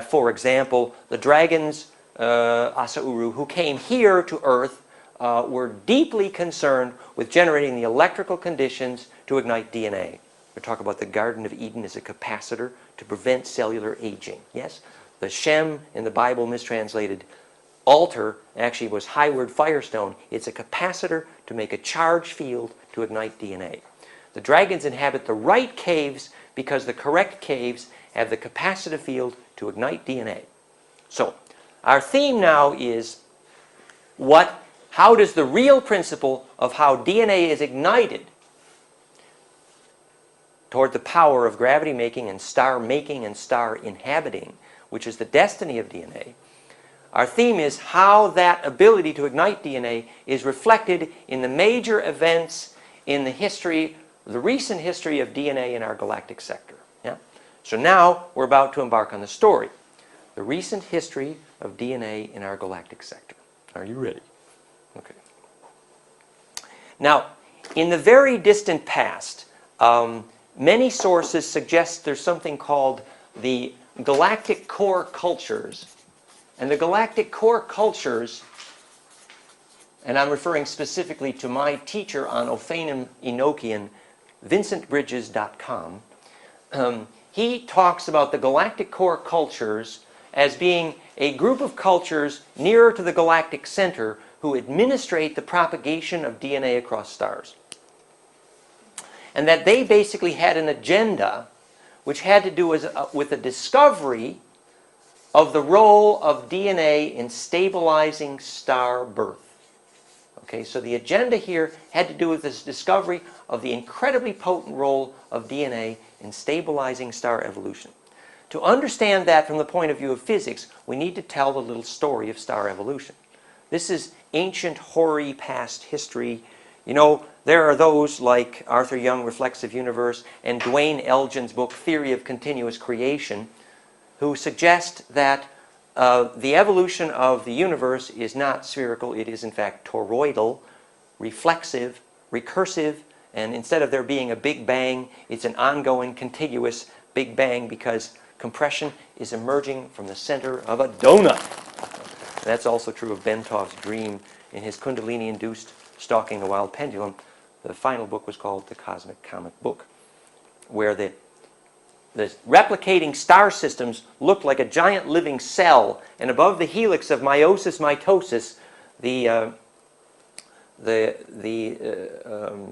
For example, the dragons, Asauru, who came here to Earth, were deeply concerned with generating the electrical conditions to ignite DNA. We talk about the Garden of Eden as a capacitor to prevent cellular aging. Yes? The Shem in the Bible, mistranslated, altar actually was Highward Firestone. It's a capacitor to make a charge field to ignite DNA. The dragons inhabit the right caves because the correct caves have the capacitive field to ignite DNA. So, our theme now is how does the real principle of how DNA is ignited toward the power of gravity making and star inhabiting, which is the destiny of DNA. Our theme is how that ability to ignite DNA is reflected in the major events in the history the recent history of DNA in our galactic sector. Yeah? So now we're about to embark on the story. The recent history of DNA in our galactic sector. Are you ready? Okay. Now, in the very distant past, many sources suggest there's something called the galactic core cultures. And the galactic core cultures, and I'm referring specifically to my teacher on Ophanim Enochian, vincentbridges.com, he talks about the galactic core cultures as being a group of cultures nearer to the galactic center who administrate the propagation of DNA across stars. And that they basically had an agenda which had to do with a discovery of the role of DNA in stabilizing star birth. Okay, so the agenda here had to do with this discovery of the incredibly potent role of DNA in stabilizing star evolution. To understand that from the point of view of physics, we need to tell the little story of star evolution. This is ancient, hoary past history. You know, there are those like Arthur Young, Reflexive Universe, and Dwayne Elgin's book, Theory of Continuous Creation, who suggest that the evolution of the universe is not spherical, it is in fact toroidal, reflexive, recursive, and instead of there being a Big Bang, it's an ongoing, contiguous Big Bang because compression is emerging from the center of a donut. That's also true of Bentov's dream in his Kundalini-induced Stalking the Wild Pendulum. The final book was called The Cosmic Comic Book, where the replicating star systems looked like a giant living cell, and above the helix of meiosis, mitosis, the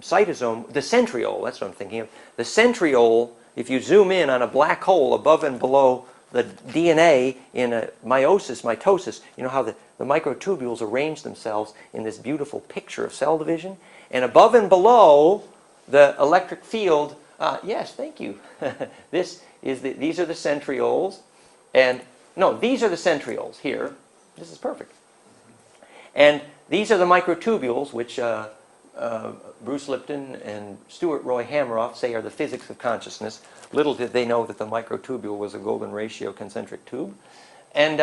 cytosome, the centriole, that's what I'm thinking of, the centriole, if you zoom in on a black hole above and below the DNA in a meiosis, mitosis, you know how the microtubules arrange themselves in this beautiful picture of cell division, and above and below the electric field. Yes, thank you. These are the centrioles, and no, these are the centrioles here. This is perfect. And these are the microtubules, which Bruce Lipton and Stuart Roy Hameroff say are the physics of consciousness. Little did they know that the microtubule was a golden ratio concentric tube. And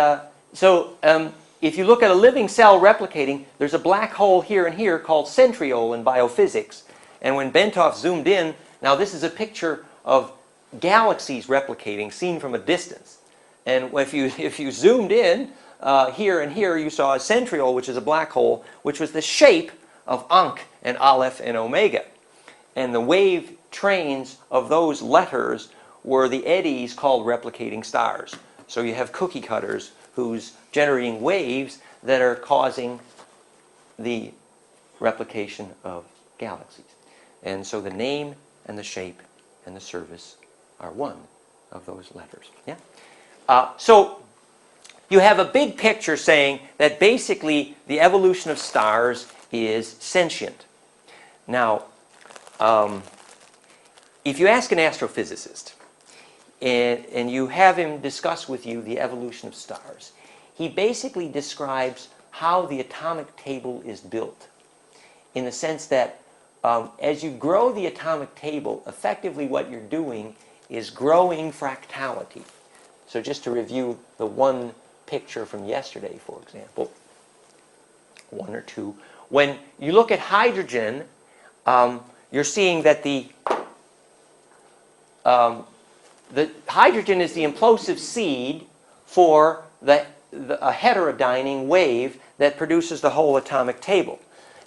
if you look at a living cell replicating, there's a black hole here and here called centriole in biophysics. And when Bentov zoomed in, now this is a picture of galaxies replicating seen from a distance. And if you zoomed in here and here, you saw a centriole, which is a black hole, which was the shape of Ankh and Aleph and Omega. And the wave trains of those letters were the eddies called replicating stars. So you have cookie cutters who's generating waves that are causing the replication of galaxies. And so the name and the shape and the service are one of those letters. Yeah. So you have a big picture saying that basically the evolution of stars is sentient. Now, if you ask an astrophysicist and you have him discuss with you the evolution of stars, he basically describes how the atomic table is built, in the sense that as you grow the atomic table, effectively what you're doing is growing fractality. So just to review the one picture from yesterday, for example, one or two. When you look at hydrogen, you're seeing that the hydrogen is the implosive seed for a heterodyning wave that produces the whole atomic table.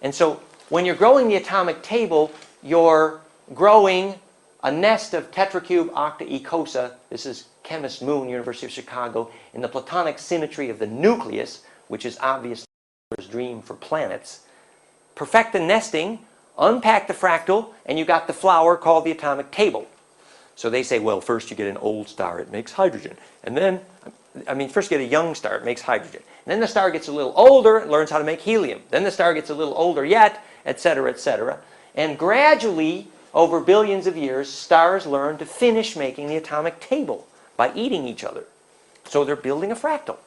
And so when you're growing the atomic table, you're growing a nest of tetracube octaecosa. This is chemist Moon, University of Chicago, in the Platonic symmetry of the nucleus, which is obviously a dream for planets. Perfect the nesting, unpack the fractal, and you got the flower called the atomic table. So they say, well, first you get an old star, it makes hydrogen. And then, first you get a young star, it makes hydrogen. And then the star gets a little older, it learns how to make helium. Then the star gets a little older yet, etc., etc. And gradually, over billions of years, stars learn to finish making the atomic table by eating each other. So they're building a fractal.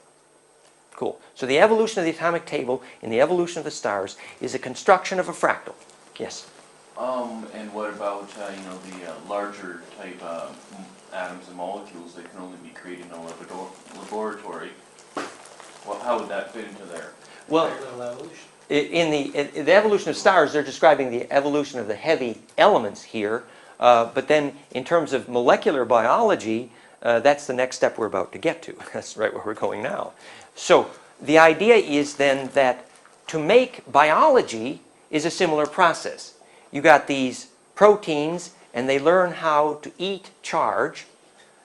Cool. So the evolution of the atomic table in the evolution of the stars is a construction of a fractal. Yes? And what about, the larger type atoms and molecules that can only be created in a laboratory? Well, how would that fit into there? Well, in the evolution of stars, they're describing the evolution of the heavy elements here. But then in terms of molecular biology, that's the next step we're about to get to. That's right where we're going now. So the idea is then that to make biology is a similar process. You got these proteins, and they learn how to eat charge.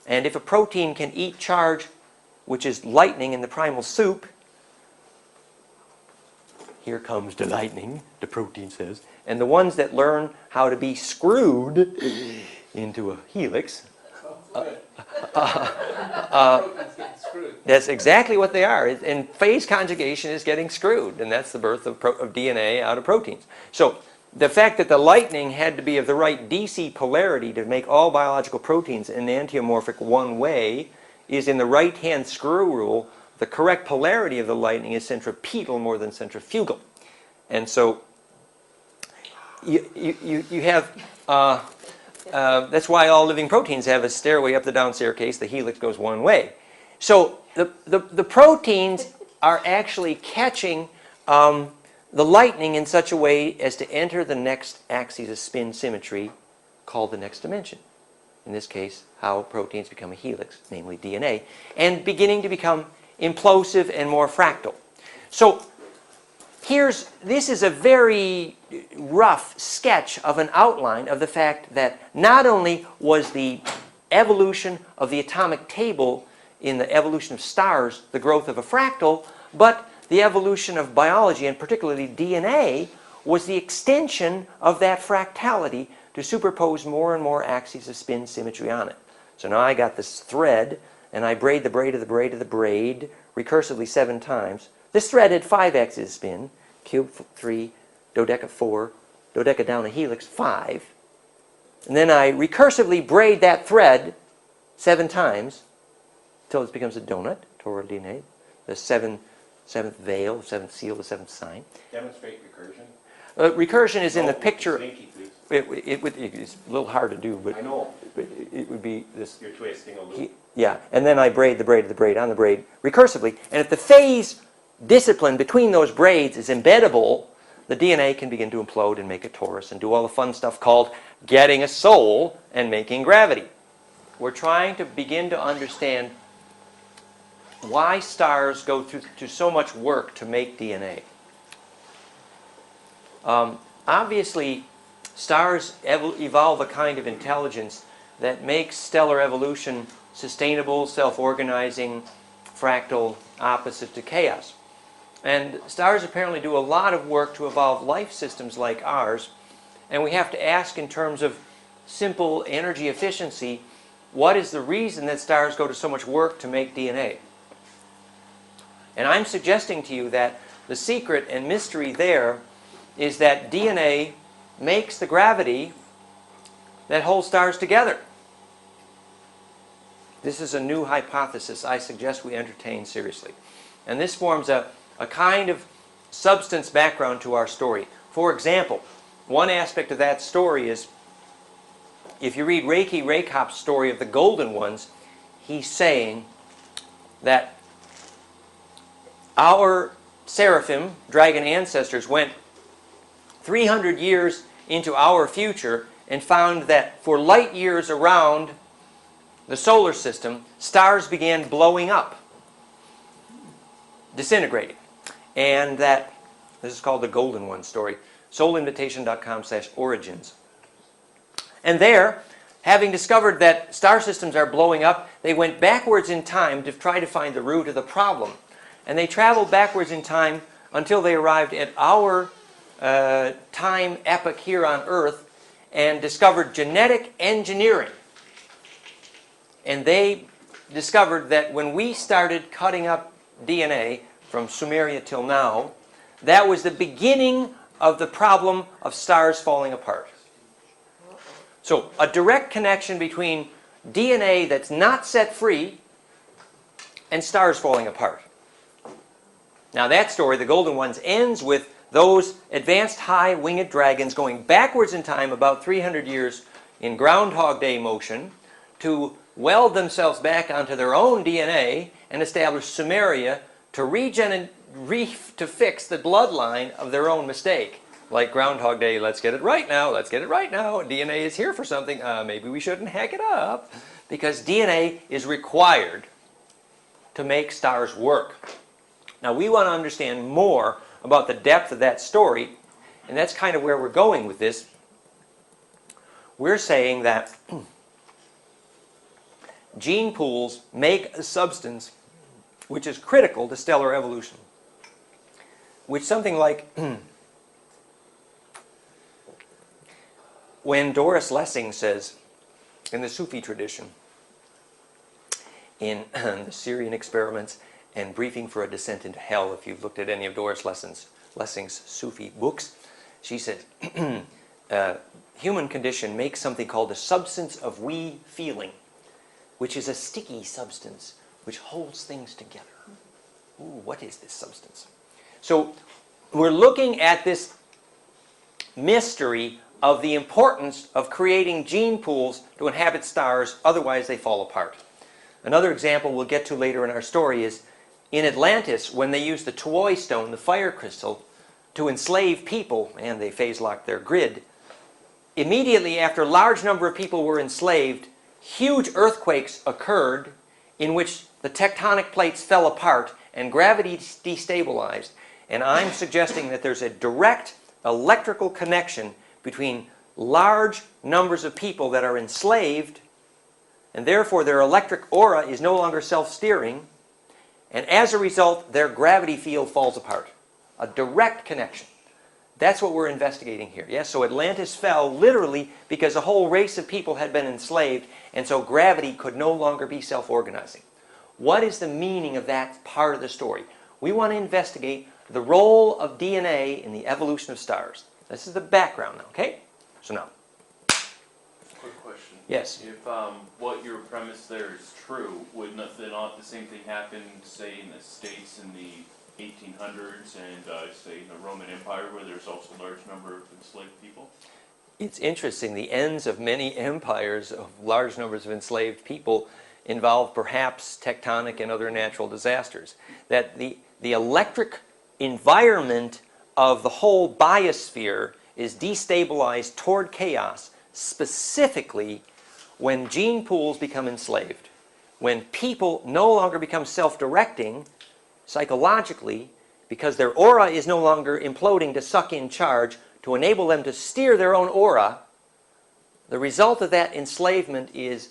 And if a protein can eat charge, which is lightning in the primal soup, here comes the lightning, the protein says. And the ones that learn how to be screwed into a helix, that's exactly what they are. And phase conjugation is getting screwed, and that's the birth of DNA out of proteins. So the fact that the lightning had to be of the right DC polarity to make all biological proteins in enantiomorphic one way is in the right-hand screw rule. The correct polarity of the lightning is centripetal more than centrifugal. And so you have, that's why all living proteins have a stairway up the down staircase. The helix goes one way. So the proteins are actually catching the lightning in such a way as to enter the next axis of spin symmetry called the next dimension. In this case, how proteins become a helix, namely DNA, and beginning to become implosive and more fractal. So this is a very rough sketch of an outline of the fact that not only was the evolution of the atomic table in the evolution of stars the growth of a fractal, but the evolution of biology, and particularly DNA, was the extension of that fractality to superpose more and more axes of spin symmetry on it. So now I got this thread, and I braid the braid of the braid of the braid recursively 7 times. This thread had 5 axes of spin, cube 3, dodeca 4, dodeca down a helix 5. And then I recursively braid that thread 7 times until it becomes a donut, toroidal DNA, the seventh veil, the 7th seal, the 7th sign. Demonstrate recursion. Recursion is in the picture. Sneaky, please. It's a little hard to do, but I know. it would be this. You're twisting a loop. Yeah, and then I braid the braid of the braid on the braid recursively. And if the phase discipline between those braids is embeddable, the DNA can begin to implode and make a torus and do all the fun stuff called getting a soul and making gravity. We're trying to begin to understand why stars go through so much work to make DNA. Obviously, stars evolve a kind of intelligence that makes stellar evolution sustainable, self-organizing, fractal, opposite to chaos. And stars apparently do a lot of work to evolve life systems like ours, and we have to ask in terms of simple energy efficiency, what is the reason that stars go to so much work to make DNA? And I'm suggesting to you that the secret and mystery there is that DNA makes the gravity that holds stars together. This is a new hypothesis I suggest we entertain seriously. And this forms a kind of substance background to our story. For example, one aspect of that story is, if you read Reiki Reikop's story of the Golden Ones, he's saying that our seraphim, dragon ancestors, went 300 years into our future and found that for light years around the solar system, stars began blowing up, disintegrating. And that, this is called the Golden One story, soulinvitation.com/origins. And there, having discovered that star systems are blowing up, they went backwards in time to try to find the root of the problem. And they traveled backwards in time until they arrived at our time epoch here on Earth and discovered genetic engineering. And they discovered that when we started cutting up DNA from Sumeria till now, that was the beginning of the problem of stars falling apart. So a direct connection between DNA that's not set free and stars falling apart. Now that story, the Golden Ones, ends with those advanced high winged dragons going backwards in time about 300 years in Groundhog Day motion to weld themselves back onto their own DNA and establish Sumeria to to fix the bloodline of their own mistake. Like Groundhog Day, let's get it right now, let's get it right now. DNA is here for something. Maybe we shouldn't hack it up. Because DNA is required to make stars work. Now we want to understand more about the depth of that story, and that's kind of where we're going with this. We're saying that gene pools make a substance which is critical to stellar evolution. Which something like when Doris Lessing says, in the Sufi tradition, in the Syrian Experiments and Briefing for a Descent into Hell, if you've looked at any of Doris Lessing's Sufi books, she said, human condition makes something called the substance of we feeling, which is a sticky substance which holds things together. Ooh, what is this substance? So we're looking at this mystery of the importance of creating gene pools to inhabit stars, otherwise they fall apart. Another example we'll get to later in our story is in Atlantis, when they used the Tuoi stone, the fire crystal, to enslave people, and they phase-locked their grid, immediately after a large number of people were enslaved, huge earthquakes occurred in which the tectonic plates fell apart and gravity destabilized. And I'm suggesting that there's a direct electrical connection between large numbers of people that are enslaved, and therefore their electric aura is no longer self-steering, and as a result their gravity field falls apart. A direct connection. That's what we're investigating here. Yes, so Atlantis fell literally because a whole race of people had been enslaved, and so gravity could no longer be self-organizing. What is the meaning of that part of the story? We want to investigate the role of DNA in the evolution of stars. This is the background now, okay? So now. Quick question. Yes? If what your premise there is true, would not the same thing happen, say, in the States in the 1800s and, say, in the Roman Empire, where there's also a large number of enslaved people? It's interesting. The ends of many empires of large numbers of enslaved people involve perhaps tectonic and other natural disasters. That the electric environment of the whole biosphere is destabilized toward chaos, specifically when gene pools become enslaved. When people no longer become self-directing psychologically because their aura is no longer imploding to suck in charge to enable them to steer their own aura, the result of that enslavement is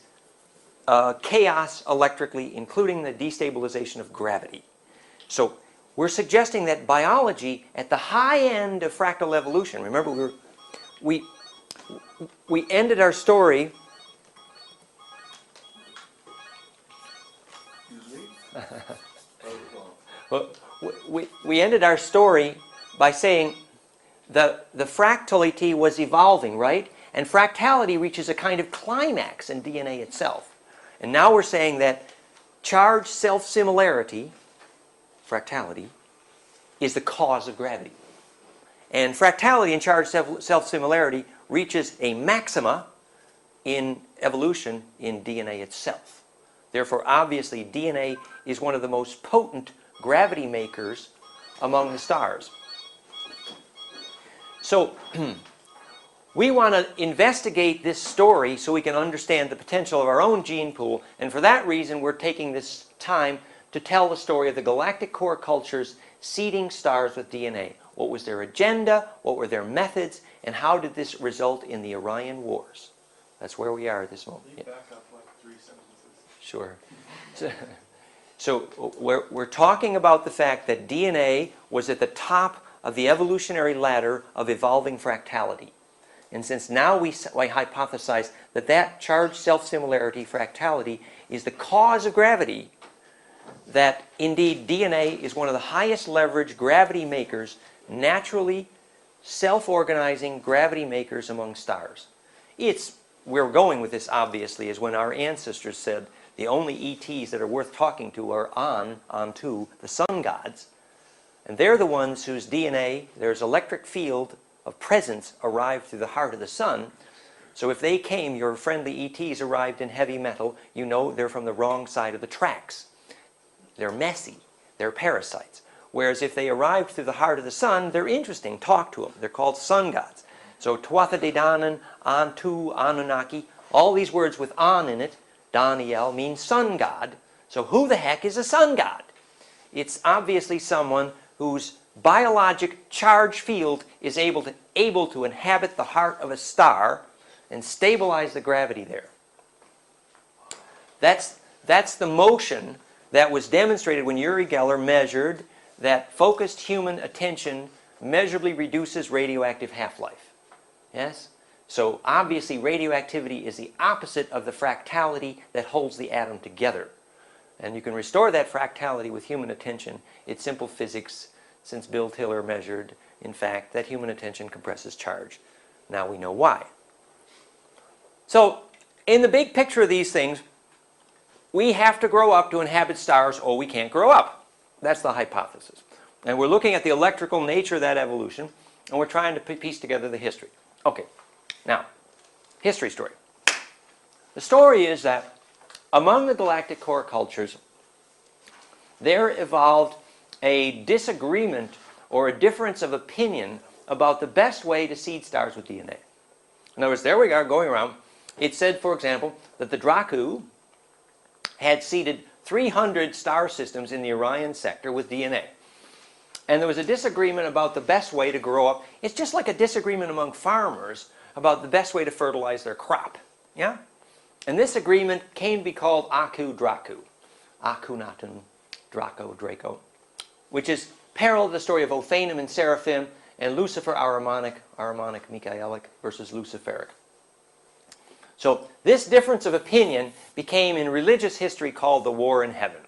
chaos electrically, including the destabilization of gravity. So we're suggesting that biology at the high end of fractal evolution, remember we ended our story well, we ended our story by saying the fractality was evolving, right? And fractality reaches a kind of climax in DNA itself. And now we're saying that charge self-similarity, fractality, is the cause of gravity. And fractality and charge self-similarity reaches a maxima in evolution in DNA itself. Therefore, obviously, DNA is one of the most potent gravity makers among the stars. So, we want to investigate this story so we can understand the potential of our own gene pool, and for that reason we're taking this time to tell the story of the galactic core cultures seeding stars with DNA. What was their agenda, what were their methods, and how did this result in the Orion Wars? That's where we are at this moment. Leave back up like 3 sentences. Sure. So we're talking about the fact that DNA was at the top of the evolutionary ladder of evolving fractality. And since now we hypothesize that that charged self-similarity, fractality, is the cause of gravity, that indeed DNA is one of the highest leverage gravity makers, naturally self-organizing gravity makers among stars. We're going with this obviously is when our ancestors said the only ETs that are worth talking to are onto the sun gods. And they're the ones whose DNA, there's electric field of presence arrived through the heart of the sun. So if they came, your friendly ETs arrived in heavy metal, you know they're from the wrong side of the tracks. They're messy. They're parasites. Whereas if they arrived through the heart of the sun, they're interesting. Talk to them. They're called sun gods. So Tuatha De Danann, Antu, Anunnaki, all these words with An in it, Daniel, means sun god. So who the heck is a sun god? It's obviously someone whose biologic charge field is able to inhabit the heart of a star and stabilize the gravity there. That's the motion that was demonstrated when Uri Geller measured that focused human attention measurably reduces radioactive half-life. Yes? So obviously radioactivity is the opposite of the fractality that holds the atom together. And you can restore that fractality with human attention. It's simple physics, since Bill Tiller measured, in fact, that human attention compresses charge. Now we know why. So, in the big picture of these things, we have to grow up to inhabit stars or we can't grow up. That's the hypothesis. And we're looking at the electrical nature of that evolution, and we're trying to piece together the history. Okay, now, history story. The story is that among the galactic core cultures, there evolved a disagreement or a difference of opinion about the best way to seed stars with DNA. In other words, there we are going around. It said, for example, that the Dracu had seeded 300 star systems in the Orion sector with DNA. And there was a disagreement about the best way to grow up. It's just like a disagreement among farmers about the best way to fertilize their crop. Yeah? And this agreement came to be called Aku-Dracu. Akhenaten, Draco, Draco. Which is parallel to the story of Othanim and Seraphim and Lucifer, Aramonic, Michaelic versus Luciferic. So this difference of opinion became in religious history called the war in heaven.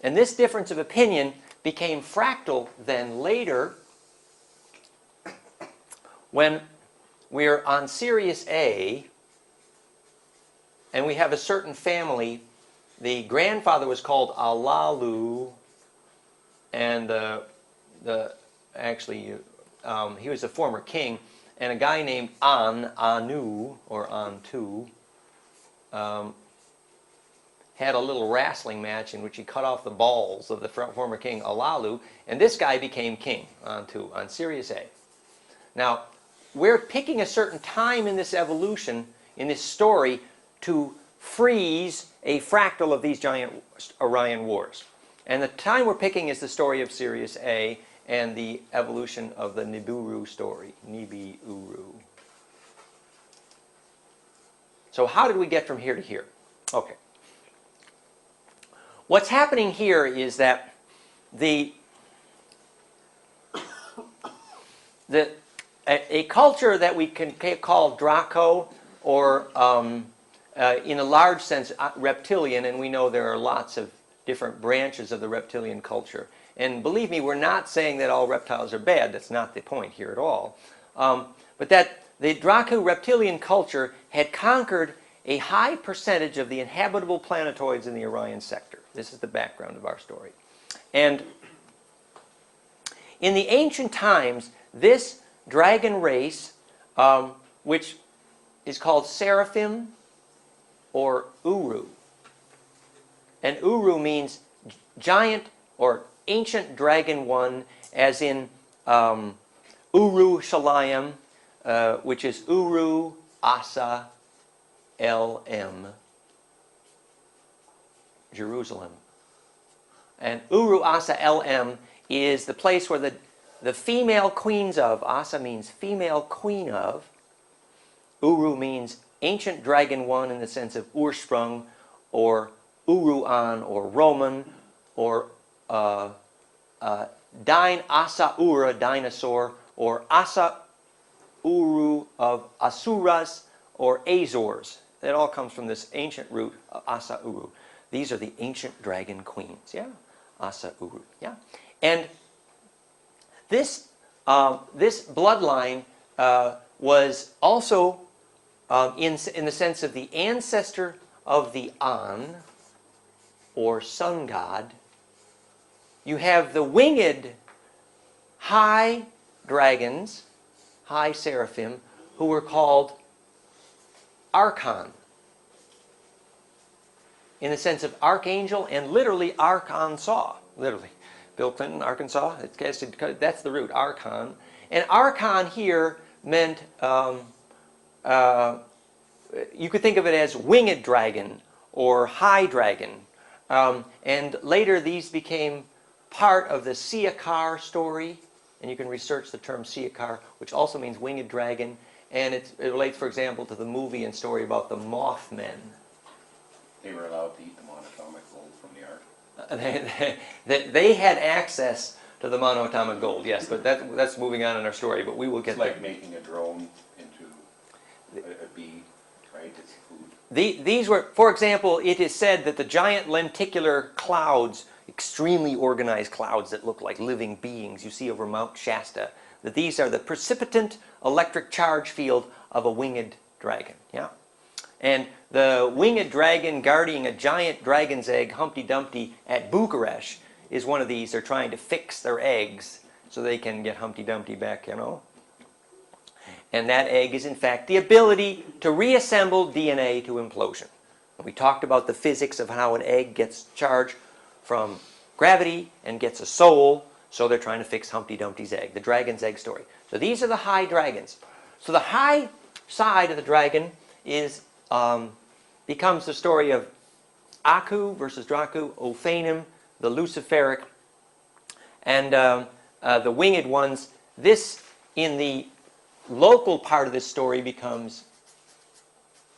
And this difference of opinion became fractal then later when we're on Sirius A and we have a certain family. The grandfather was called Alalu, and he was a former king, and a guy named Anu, or Antu, had a little wrestling match in which he cut off the balls of the former king Alalu, and this guy became king, Antu, on Sirius A. Now, we're picking a certain time in this evolution, in this story, to freeze a fractal of these giant Orion wars. And the time we're picking is the story of Sirius A and the evolution of the Nibiru story, Nibiru. So how did we get from here to here? Okay. What's happening here is that a culture that we can call Draco, or in a large sense reptilian, and we know there are lots of different branches of the reptilian culture. And believe me, we're not saying that all reptiles are bad. That's not the point here at all. But that the Draco reptilian culture had conquered a high percentage of the inhabitable planetoids in the Orion sector. This is the background of our story. And in the ancient times, this dragon race, which is called Seraphim or Uru. And Uru means giant or ancient dragon one, as in Uru Shalayim, which is Uru Asa LM, Jerusalem. And Uru Asa LM is the place where the female queens of, Asa means female queen of, Uru means ancient dragon one in the sense of Ursprung, or Uruan, or Roman, or Dine Asa Ura, dinosaur, or Asa Uru of Asuras, or Azores. That all comes from this ancient root, Asa Uru. These are the ancient dragon queens, yeah? Asa Uru, yeah? And this bloodline was also in the sense of the ancestor of the An, or sun god. You have the winged high dragons, high seraphim, who were called archon, in the sense of archangel, and literally archon-saw, literally. Bill Clinton, Arkansas, that's the root, archon. And archon here meant, you could think of it as winged dragon or high dragon. And later these became part of the Siakar story, and you can research the term Siakar, which also means winged dragon, and it relates, for example, to the movie and story about the Mothmen. They were allowed to eat the monatomic gold from the ark. They had access to the monatomic gold, yes, but that's moving on in our story, but we will get It's like making a drone into a bee, right? It's food. These were, for example, it is said that the giant lenticular clouds, extremely organized clouds that look like living beings you see over Mount Shasta, that these are the precipitant electric charge field of a winged dragon. Yeah? And the winged dragon guarding a giant dragon's egg, Humpty Dumpty, at Bucharest is one of these. They're trying to fix their eggs so they can get Humpty Dumpty back, you know. And that egg is, in fact, the ability to reassemble DNA to implosion. And we talked about the physics of how an egg gets charge from gravity and gets a soul, so they're trying to fix Humpty Dumpty's egg, the dragon's egg story. So these are the high dragons. So the high side of the dragon is becomes the story of Aku versus Dracu, Ophanim, the Luciferic, and the winged ones. This, in the local part of this story, becomes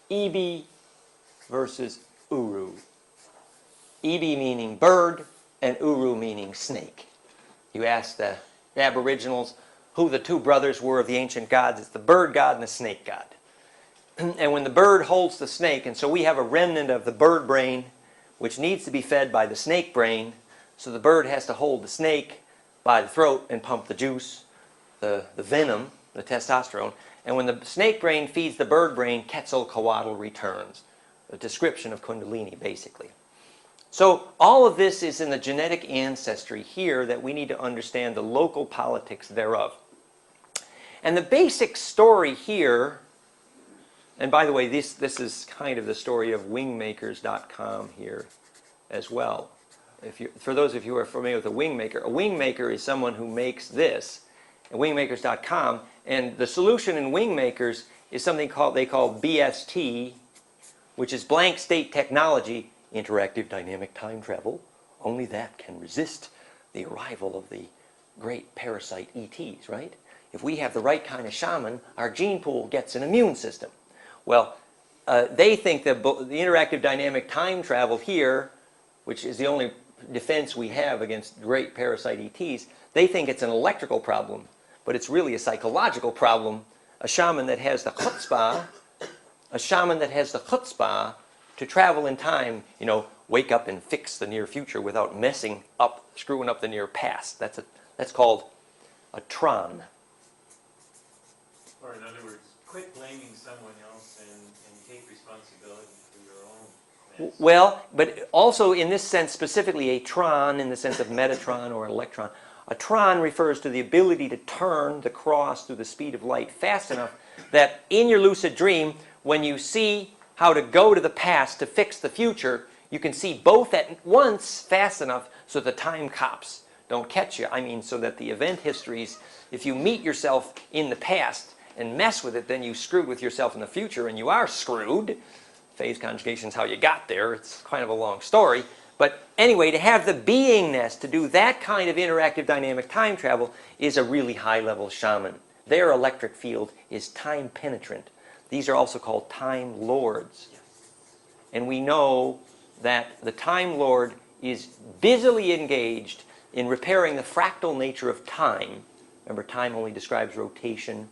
Ibi versus Uru. Ibi meaning bird, and Uru meaning snake. You ask the Aboriginals who the two brothers were of the ancient gods. It's the bird god and the snake god. And when the bird holds the snake, and so we have a remnant of the bird brain which needs to be fed by the snake brain, so the bird has to hold the snake by the throat and pump the juice, the venom, the testosterone. And when the snake brain feeds the bird brain, Quetzalcoatl returns. A description of Kundalini, basically. So all of this is in the genetic ancestry here that we need to understand the local politics thereof. And the basic story here, and by the way, this is kind of the story of wingmakers.com here as well. For those of you who are familiar with a wingmaker is someone who makes this, at wingmakers.com, and the solution in Wingmakers is something they call BST, which is blank state technology, interactive dynamic time travel. Only that can resist the arrival of the great parasite ETs, right? If we have the right kind of shaman, our gene pool gets an immune system. Well, they think that the interactive dynamic time travel here, which is the only defense we have against great parasite ETs, they think it's an electrical problem, but it's really a psychological problem. A shaman that has the chutzpah, to travel in time, you know, wake up and fix the near future without messing up, screwing up the near past. That's called a tron. Or in other words, quit blaming someone else and take responsibility for your own mess. Well, but also in this sense, specifically a tron, in the sense of Metatron or electron. A tron refers to the ability to turn the cross through the speed of light fast enough that in your lucid dream, when you see how to go to the past to fix the future, you can see both at once fast enough so the time cops don't catch you. I mean, so that the event histories, if you meet yourself in the past and mess with it, then you screwed with yourself in the future, and you are screwed. Phase conjugation is how you got there. It's kind of a long story. But anyway, to have the beingness to do that kind of interactive dynamic time travel is a really high-level shaman. Their electric field is time penetrant. These are also called time lords. And we know that the time lord is busily engaged in repairing the fractal nature of time. Remember, time only describes rotation,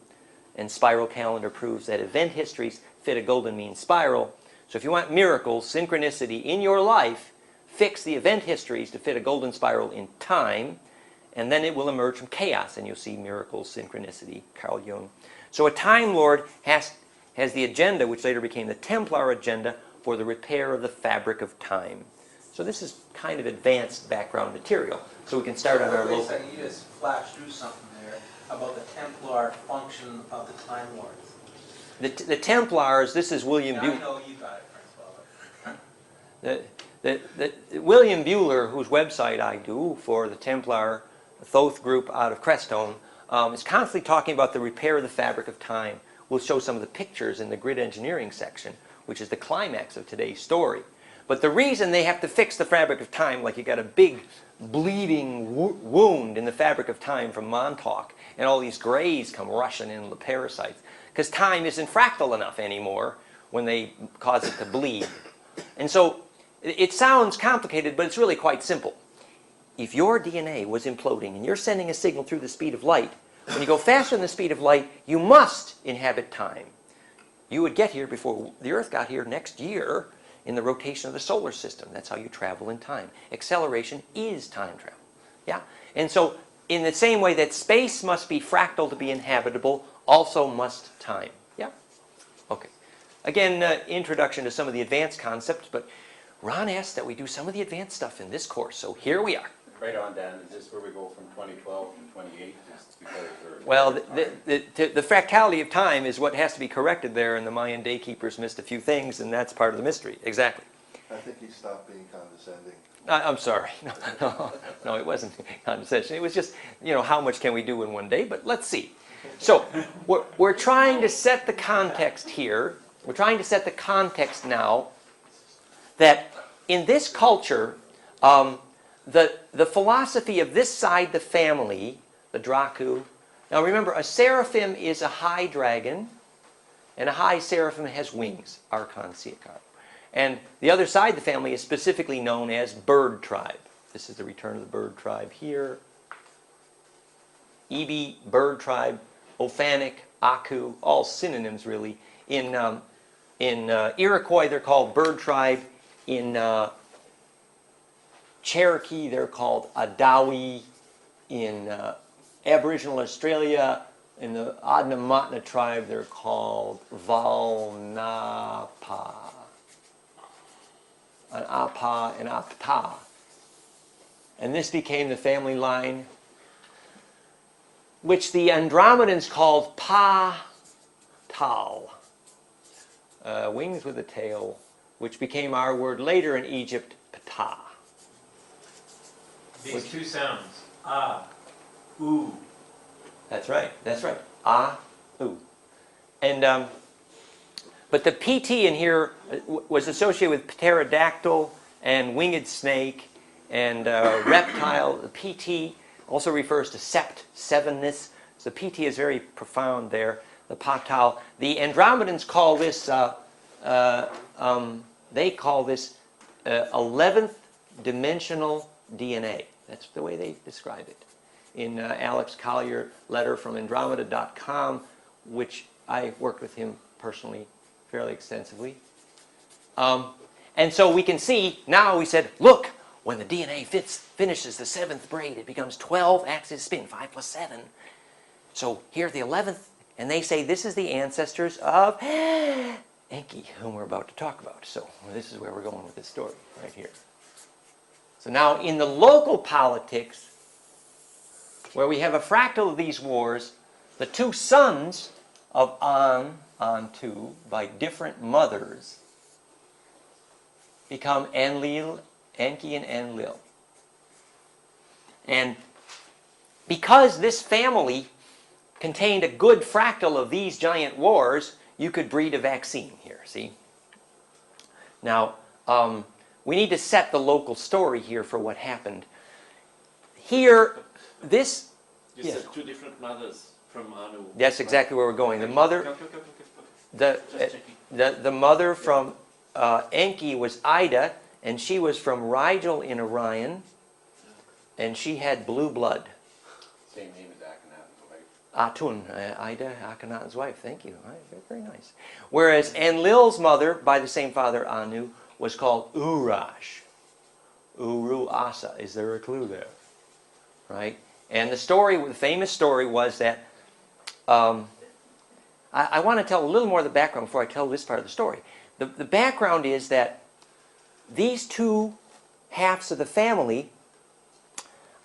and spiral calendar proves that event histories fit a golden mean spiral. So if you want miracles, synchronicity in your life, fix the event histories to fit a golden spiral in time, and then it will emerge from chaos, and you'll see miracles, synchronicity, Carl Jung. So a Time Lord has the agenda, which later became the Templar agenda, for the repair of the fabric of time. So this is kind of advanced background material. So we can start on our Wait a local. second, you just flashed through something there about the Templar function of the Time Lords. The Templars, this is William Now Buell. I know you got it, Francois. William Bueller, whose website I do for the Templar Thoth group out of Crestone, is constantly talking about the repair of the fabric of time. We'll show some of the pictures in the grid engineering section, which is the climax of today's story. But the reason they have to fix the fabric of time, like you got a big bleeding wound in the fabric of time from Montauk, and all these grays come rushing in, the parasites, because time isn't fractal enough anymore when they cause it to bleed. And so it sounds complicated, but it's really quite simple. If your DNA was imploding and you're sending a signal through the speed of light, when you go faster than the speed of light, you must inhabit time. You would get here before the Earth got here next year in the rotation of the solar system. That's how you travel in time. Acceleration is time travel. Yeah? And so in the same way that space must be fractal to be inhabitable, also must time. Yeah? Okay. Again, introduction to some of the advanced concepts, but Ron asked that we do some of the advanced stuff in this course, so here we are. Right on, Dan. Is this where we go from 2012 to 28? Just because Well, the fractality of time is what has to be corrected there, and the Mayan daykeepers missed a few things, and that's part of the mystery. Exactly. I think he stopped being condescending. I'm sorry. No, it wasn't condescension. It was just, how much can we do in one day? But let's see. So we're trying to set the context here. We're trying to set the context now that in this culture, the philosophy of this side, the family, the Dracu. Now remember, a seraphim is a high dragon, and a high seraphim has wings, Archon Siakar. And the other side, the family, is specifically known as bird tribe. This is the return of the bird tribe here. Ebi, bird tribe, Ophanic, Aku, all synonyms really. In Iroquois, they're called bird tribe. In Cherokee, they're called Adawi. In Aboriginal Australia, in the Adnyamatna tribe, they're called Valnapa. An Apa and Apta. And this became the family line, which the Andromedans called Pa-Tal. Wings with a tail, which became our word later in Egypt, Ptah. These two sounds, ah, ooh. That's right, that's right. Ah, ooh. And, but the PT in here was associated with pterodactyl and winged snake and reptile. The PT also refers to sept, sevenness. So the PT is very profound there. The Patal. The Andromedans call this, they call this 11th dimensional DNA. That's the way they describe it. In Alex Collier's letter from Andromeda.com, which I worked with him personally fairly extensively. And so we can see, now we said, look, when the DNA finishes the 7th braid, it becomes 12 axis spin, 5 plus 7. So here's the 11th, and they say this is the ancestors of Enki, whom we're about to talk about. So this is where we're going with this story, right here. So now in the local politics, where we have a fractal of these wars, the two sons of Antu, by different mothers, become Enlil, Enki and Enlil. And because this family contained a good fractal of these giant wars, you could breed a vaccine here, see? Now, we need to set the local story here for what happened. Here, this... You said two different mothers from Anu. That's exactly where we're going. The mother... The mother from Enki was Ida, and she was from Rigel in Orion, and she had blue blood. Same name as Akhenaten's wife. Atun, Ida, Akhenaten's wife. Thank you. Very nice. Whereas Enlil's mother, by the same father Anu, was called Urash. Uru Asa. Is there a clue there? Right? And the story, the famous story was that I want to tell a little more of the background before I tell this part of the story. The background is that these two halves of the family,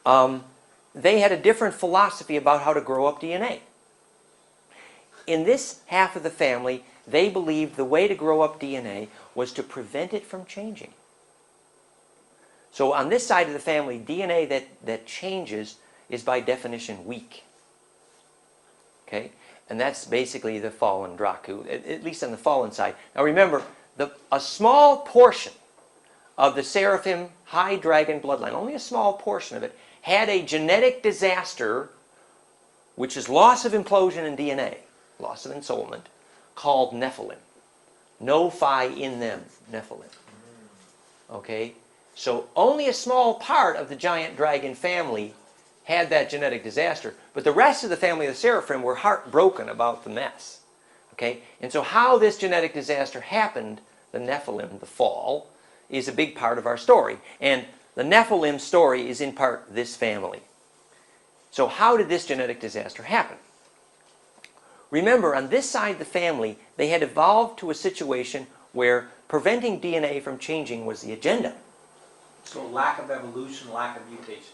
they had a different philosophy about how to grow up DNA. In this half of the family, they believed the way to grow up DNA was to prevent it from changing. So on this side of the family, DNA that changes is by definition weak. Okay? And that's basically the fallen Dracu, at least on the fallen side. Now remember, a small portion of the Seraphim High Dragon bloodline, only a small portion of it, had a genetic disaster, which is loss of implosion in DNA, loss of ensoulment, called Nephilim. No phi in them, Nephilim. Okay? So only a small part of the giant dragon family had that genetic disaster, but the rest of the family of the Seraphim were heartbroken about the mess. Okay? And so how this genetic disaster happened, the Nephilim, the fall, is a big part of our story. And the Nephilim story is in part this family. So how did this genetic disaster happen? Remember, on this side of the family, they had evolved to a situation where preventing DNA from changing was the agenda. So lack of evolution, lack of mutation.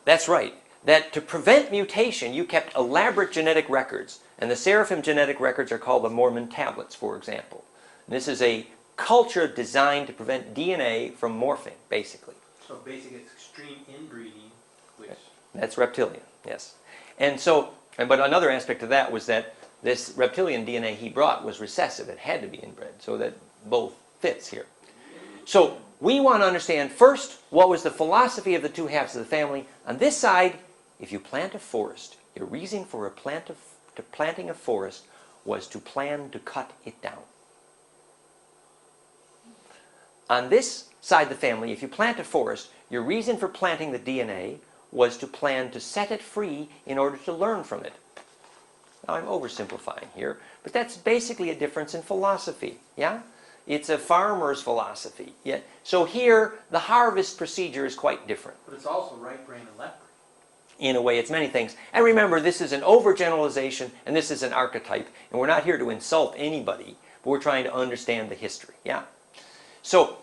That's right. That to prevent mutation, you kept elaborate genetic records. And the Seraphim genetic records are called the Mormon tablets, for example. And this is a culture designed to prevent DNA from morphing, basically. So basically it's extreme inbreeding, which... That's reptilian, yes. And so, but another aspect of that was that this reptilian DNA he brought was recessive. It had to be inbred, so that both fits here. So we want to understand first what was the philosophy of the two halves of the family. On this side, if you plant a forest, your reason for planting a forest was to plan to cut it down. On this side of the family, if you plant a forest, your reason for planting the DNA was to plan to set it free in order to learn from it. Now I'm oversimplifying here, but that's basically a difference in philosophy, yeah? It's a farmer's philosophy. Yeah? So here, the harvest procedure is quite different. But it's also right brain and left brain. In a way, it's many things. And remember, this is an overgeneralization, and this is an archetype. And we're not here to insult anybody, but we're trying to understand the history. Yeah. So,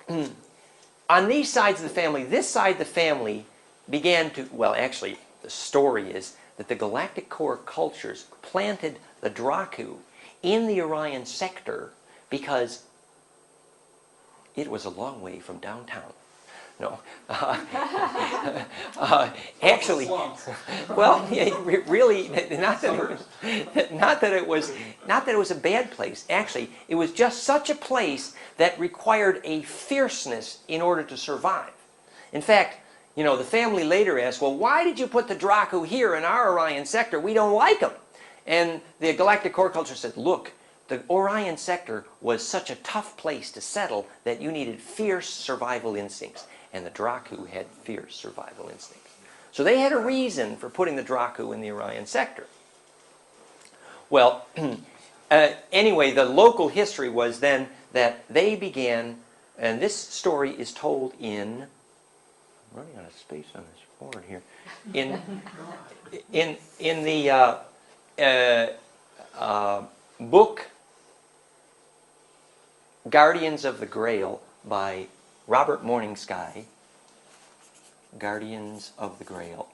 on these sides of the family, this side of the family began to, well, actually, the story is that the galactic core cultures planted the Dracu in the Orion sector because it was a long way from downtown. No. Actually, well, yeah, really, not that it was a bad place. Actually, it was just such a place that required a fierceness in order to survive. In fact, you know, the family later asked, well, why did you put the Dracu here in our Orion sector? We don't like them. And the galactic core culture said, look, the Orion sector was such a tough place to settle that you needed fierce survival instincts. And the Dracu had fierce survival instincts. So they had a reason for putting the Dracu in the Orion sector. Well, anyway, the local history was then that they began, and this story is told in, I'm running out of space on this board here, in the book Guardians of the Grail by Robert Morningsky. Guardians of the Grail.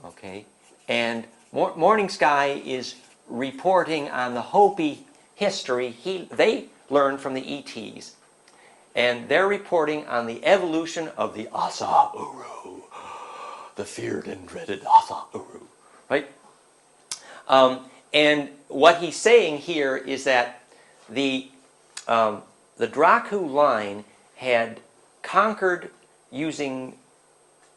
Okay? And Morningsky is reporting on the Hopi history they learned from the ETs. And they're reporting on the evolution of the Asa Uru. The feared and dreaded Asa Uru. Right? And what he's saying here is that the Dracu line had conquered, using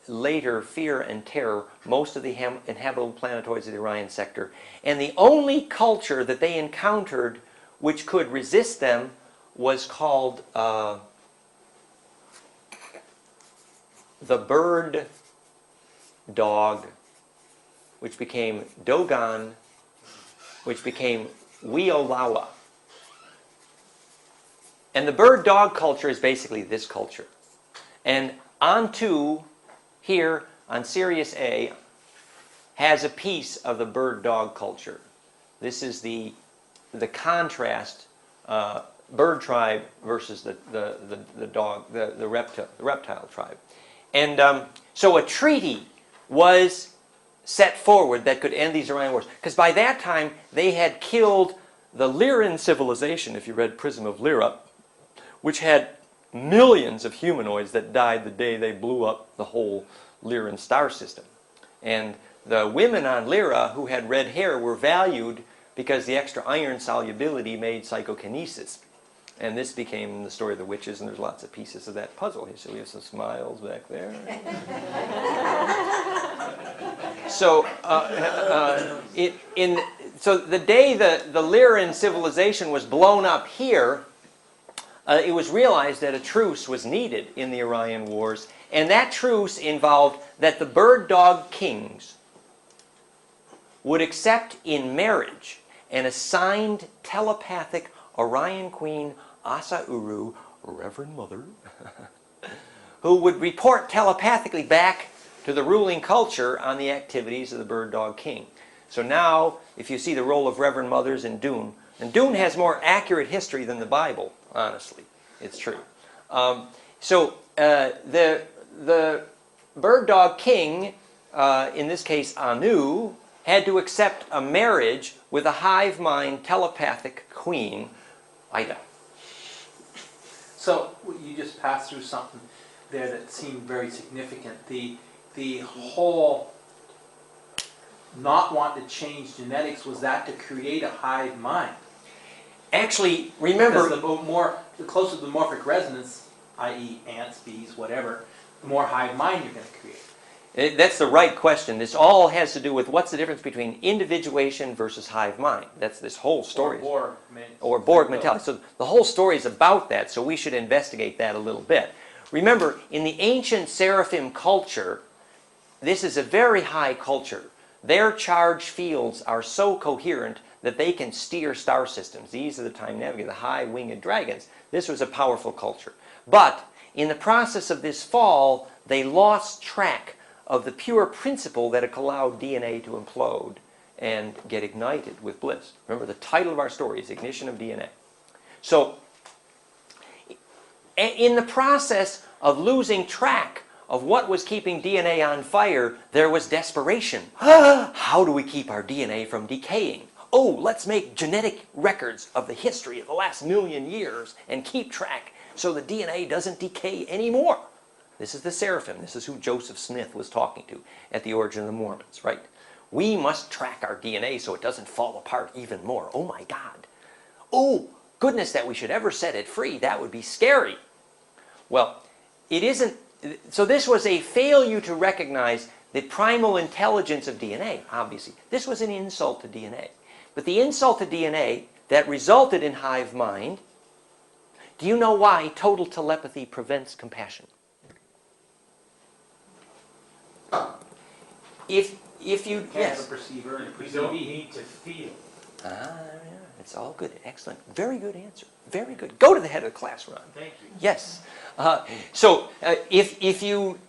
later fear and terror, most of the inhabitable planetoids of the Orion sector. And the only culture that they encountered which could resist them was called the bird dog, which became Dogon, which became Weolawa. And the bird-dog culture is basically this culture. And Antu, here on Sirius A, has a piece of the bird-dog culture. This is the contrast bird tribe versus the dog, the reptile tribe. And so a treaty was set forward that could end these Orion Wars. Because by that time, they had killed the Lyran civilization, if you read Prism of Lyra, which had millions of humanoids that died the day they blew up the whole Lyran star system. And the women on Lyra who had red hair were valued because the extra iron solubility made psychokinesis. And this became the story of the witches, and there's lots of pieces of that puzzle here. So we have some smiles back there. So, so the day the Lyran civilization was blown up here, it was realized that a truce was needed in the Orion Wars, and that truce involved that the bird dog kings would accept in marriage an assigned telepathic Orion Queen Asa Uru, Reverend Mother, who would report telepathically back to the ruling culture on the activities of the bird dog king. So now, if you see the role of Reverend Mothers in Dune, and Dune has more accurate history than the Bible, honestly, it's true. So the bird dog king, in this case Anu, had to accept a marriage with a hive mind telepathic queen, Ida. So you just passed through something there that seemed very significant. The whole not want to change genetics, was that to create a hive mind? Actually, remember, Because the closer the morphic resonance, i.e. ants, bees, whatever, the more hive mind you're going to create. That's the right question. This all has to do with what's the difference between individuation versus hive mind. That's this whole story. Or Borg mentality. So the whole story is about that, so we should investigate that a little bit. Remember, in the ancient Seraphim culture, this is a very high culture. Their charged fields are so coherent that they can steer star systems. These are the time navigators, the high-winged dragons. This was a powerful culture. But in the process of this fall, they lost track of the pure principle that allowed DNA to implode and get ignited with bliss. Remember, the title of our story is Ignition of DNA. So, in the process of losing track of what was keeping DNA on fire, there was desperation. How do we keep our DNA from decaying? Oh, let's make genetic records of the history of the last 1,000,000 years and keep track so the DNA doesn't decay anymore. This is the Seraphim. This is who Joseph Smith was talking to at the origin of the Mormons, right? We must track our DNA so it doesn't fall apart even more. Oh my God. Oh, goodness that we should ever set it free. That would be scary. Well, it isn't. So this was a failure to recognize the primal intelligence of DNA, obviously. This was an insult to DNA. But the insult to DNA that resulted in hive mind, do you know why total telepathy prevents compassion? If you yes, Perceiver and We don't need to feel. yeah, it's all good, excellent, very good answer, very good. Go to the head of the class, Ron. Thank you. Yes. So if you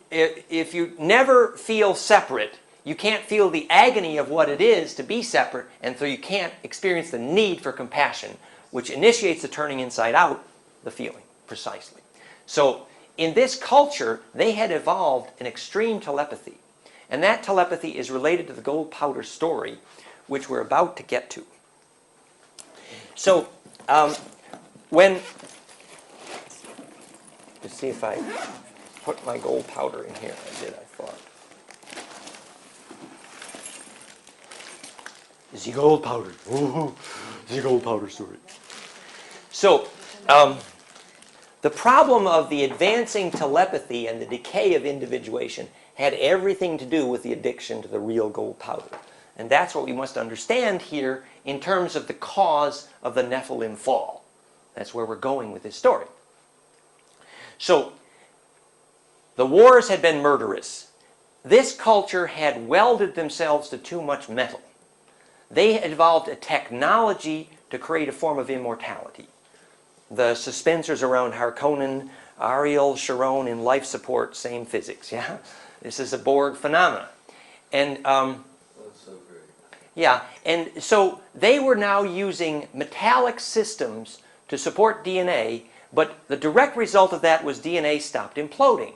never feel separate, you can't feel the agony of what it is to be separate, and so you can't experience the need for compassion, which initiates the turning inside out, the feeling, precisely. So in this culture, they had evolved an extreme telepathy, and that telepathy is related to the gold powder story, which we're about to get to. So let's see if I put my gold powder in here. I did, I thought. The gold powder. Ooh, the gold powder story. So, the problem of the advancing telepathy and the decay of individuation had everything to do with the addiction to the real gold powder. And that's what we must understand here in terms of the cause of the Nephilim fall. That's where we're going with this story. So, the wars had been murderous. This culture had welded themselves to too much metal. They had evolved a technology to create a form of immortality. The suspensors around Harkonnen, Ariel, Sharon in life support, same physics, yeah? This is a Borg phenomenon. And That's so great. yeah, and so they were now using metallic systems to support DNA, but the direct result of that was DNA stopped imploding.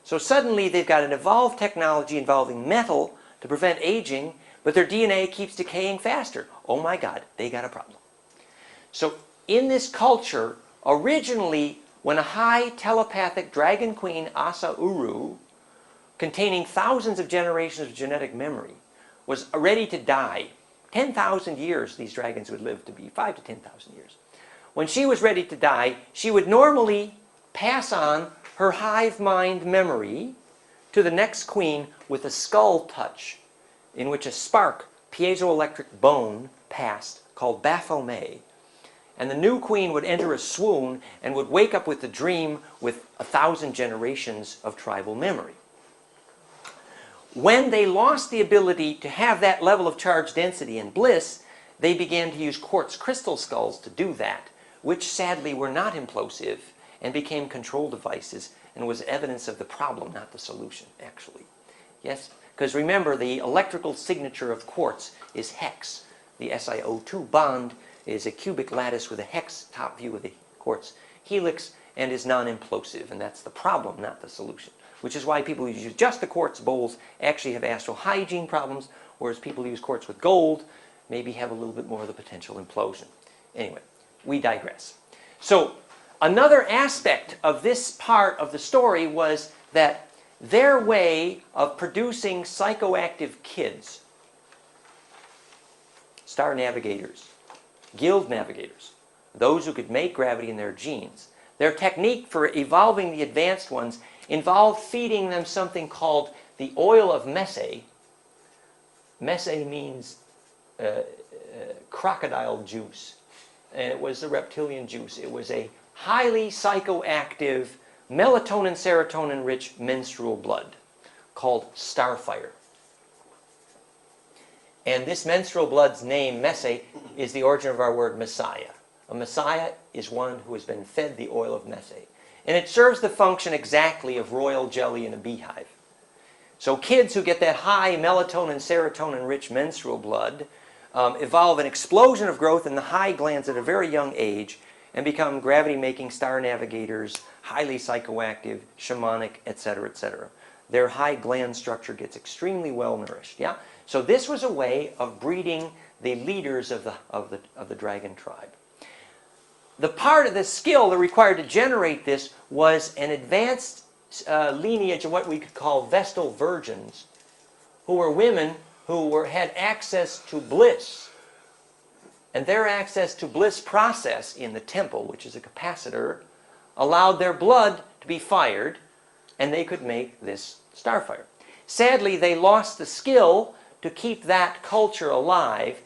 So suddenly they've got an evolved technology involving metal to prevent aging, but their DNA keeps decaying faster. Oh my God, they got a problem. So in this culture, originally, when a high telepathic dragon queen, Asa Uru, containing thousands of generations of genetic memory, was ready to die, 10,000 years these dragons would live to be, 5 to 10,000 years. When she was ready to die, she would normally pass on her hive mind memory to the next queen with a skull touch, in which a spark, piezoelectric bone, passed, called Baphomet. And the new queen would enter a swoon and would wake up with the dream with 1,000 generations of tribal memory. When they lost the ability to have that level of charge density and bliss, they began to use quartz crystal skulls to do that, which sadly were not implosive and became control devices and was evidence of the problem, not the solution, actually. Yes? Because remember, the electrical signature of quartz is hex. The SiO2 bond is a cubic lattice with a hex top view of the quartz helix and is non-implosive, and that's the problem, not the solution. Which is why people who use just the quartz bowls actually have astral hygiene problems, whereas people who use quartz with gold maybe have a little bit more of the potential implosion. Anyway, we digress. So another aspect of this part of the story was that their way of producing psychoactive kids, star navigators, guild navigators, those who could make gravity in their genes, their technique for evolving the advanced ones involved feeding them something called the oil of Messe. Messe means crocodile juice, and it was the reptilian juice. It was a highly psychoactive, melatonin, serotonin-rich menstrual blood called starfire. And this menstrual blood's name, Messe, is the origin of our word Messiah. A Messiah is one who has been fed the oil of Messe. And it serves the function exactly of royal jelly in a beehive. So kids who get that high melatonin, serotonin-rich menstrual blood evolve an explosion of growth in the high glands at a very young age and become gravity-making star navigators, highly psychoactive, shamanic, etc., etc. Their high gland structure gets extremely well nourished. Yeah? So this was a way of breeding the leaders of the dragon tribe. The part of the skill that required to generate this was an advanced lineage of what we could call Vestal virgins, who were women who had access to bliss. And their access to bliss process in the temple, which is a capacitor, allowed their blood to be fired, and they could make this starfire. Sadly, they lost the skill to keep that culture alive,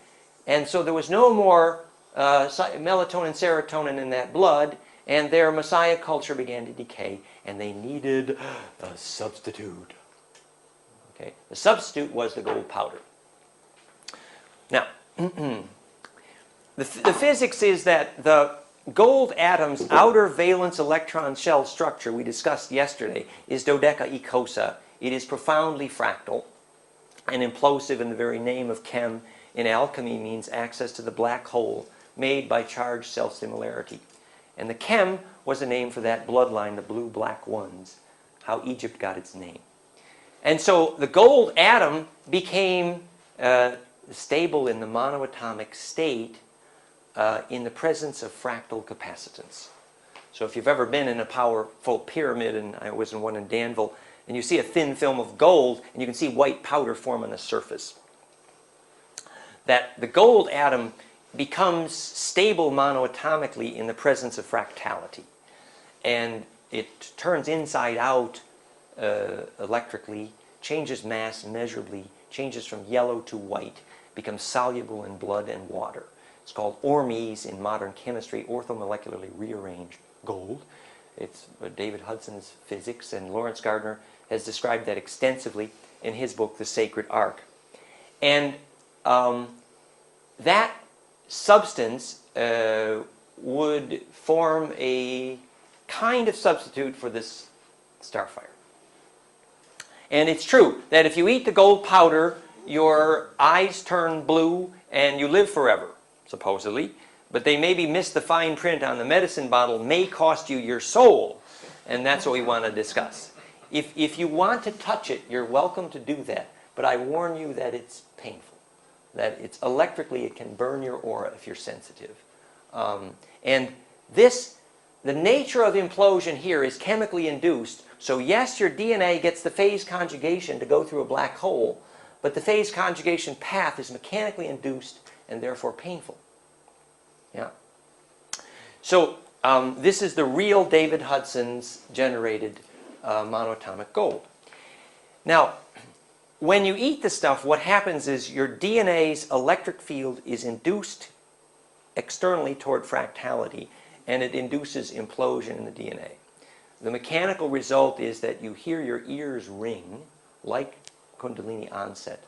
and so there was no more melatonin, serotonin in that blood, and their Messiah culture began to decay, and they needed a substitute. Okay? The substitute was the gold powder. Now, the physics is that the gold atom's outer valence electron shell structure we discussed yesterday is dodecaecosa. It is profoundly fractal and implosive, in the very name of chem in alchemy means access to the black hole made by charged self-similarity. And the chem was a name for that bloodline, the blue-black ones, how Egypt got its name. And so the gold atom became stable in the monoatomic state in the presence of fractal capacitance. So if you've ever been in a powerful pyramid, and I was in one in Danville, and you see a thin film of gold, and you can see white powder form on the surface, that the gold atom becomes stable monoatomically in the presence of fractality. And it turns inside out electrically, changes mass measurably, changes from yellow to white, becomes soluble in blood and water. It's called ormes in modern chemistry, orthomolecularly rearranged gold. It's David Hudson's physics, and Lawrence Gardner has described that extensively in his book, The Sacred Ark. And that substance would form a kind of substitute for this starfire. And it's true that if you eat the gold powder, your eyes turn blue and you live forever, supposedly. but they maybe missed the fine print on the medicine bottle, may cost you your soul. And that's what we want to discuss. If you want to touch it, you're welcome to do that. But I warn you that it's painful. That it's electrically, it can burn your aura if you're sensitive. And the nature of implosion here is chemically induced. So yes, your DNA gets the phase conjugation to go through a black hole, but the phase conjugation path is mechanically induced and therefore painful. Yeah. So this is the real David Hudson's generated monatomic gold. Now, when you eat the stuff, what happens is your DNA's electric field is induced externally toward fractality, and it induces implosion in the DNA. The mechanical result is that you hear your ears ring, like Kundalini onset,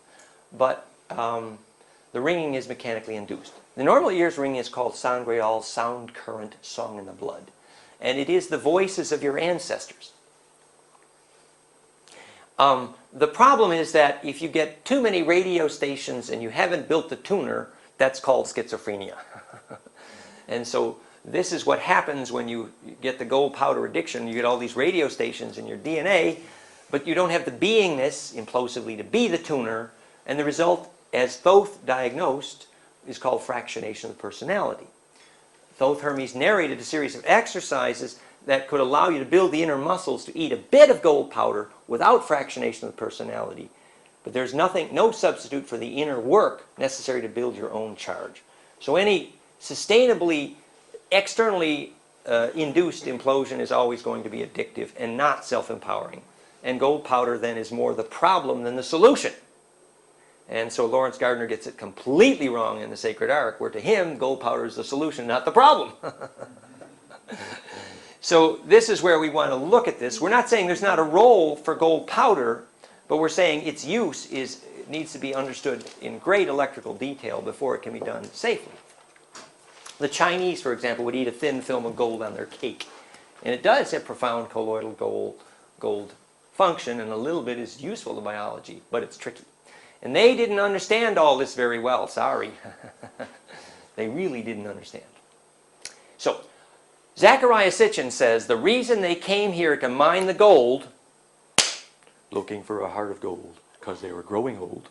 but the ringing is mechanically induced. The normal ears ringing is called Sangreal, sound current, song in the blood, and it is the voices of your ancestors. The problem is that if you get too many radio stations and you haven't built the tuner, that's called schizophrenia. And so this is what happens when you get the gold powder addiction. You get all these radio stations in your DNA, but you don't have the beingness implosively to be the tuner, and the result, as Thoth diagnosed, is called fractionation of the personality. Thoth Hermes narrated a series of exercises that could allow you to build the inner muscles to eat a bit of gold powder without fractionation of the personality. But there's no substitute for the inner work necessary to build your own charge. So any sustainably, externally induced implosion is always going to be addictive and not self-empowering. And gold powder then is more the problem than the solution. And so Lawrence Gardner gets it completely wrong in The Sacred Ark, where to him, gold powder is the solution, not the problem. So this is where we want to look at this. We're not saying there's not a role for gold powder, but we're saying its use needs to be understood in great electrical detail before it can be done safely. The Chinese, for example, would eat a thin film of gold on their cake. And it does have profound colloidal gold function, and a little bit is useful to biology, but it's tricky. And they didn't understand all this very well, sorry. They really didn't understand. So, Zechariah Sitchin says, the reason they came here to mine the gold, looking for a heart of gold, because they were growing old.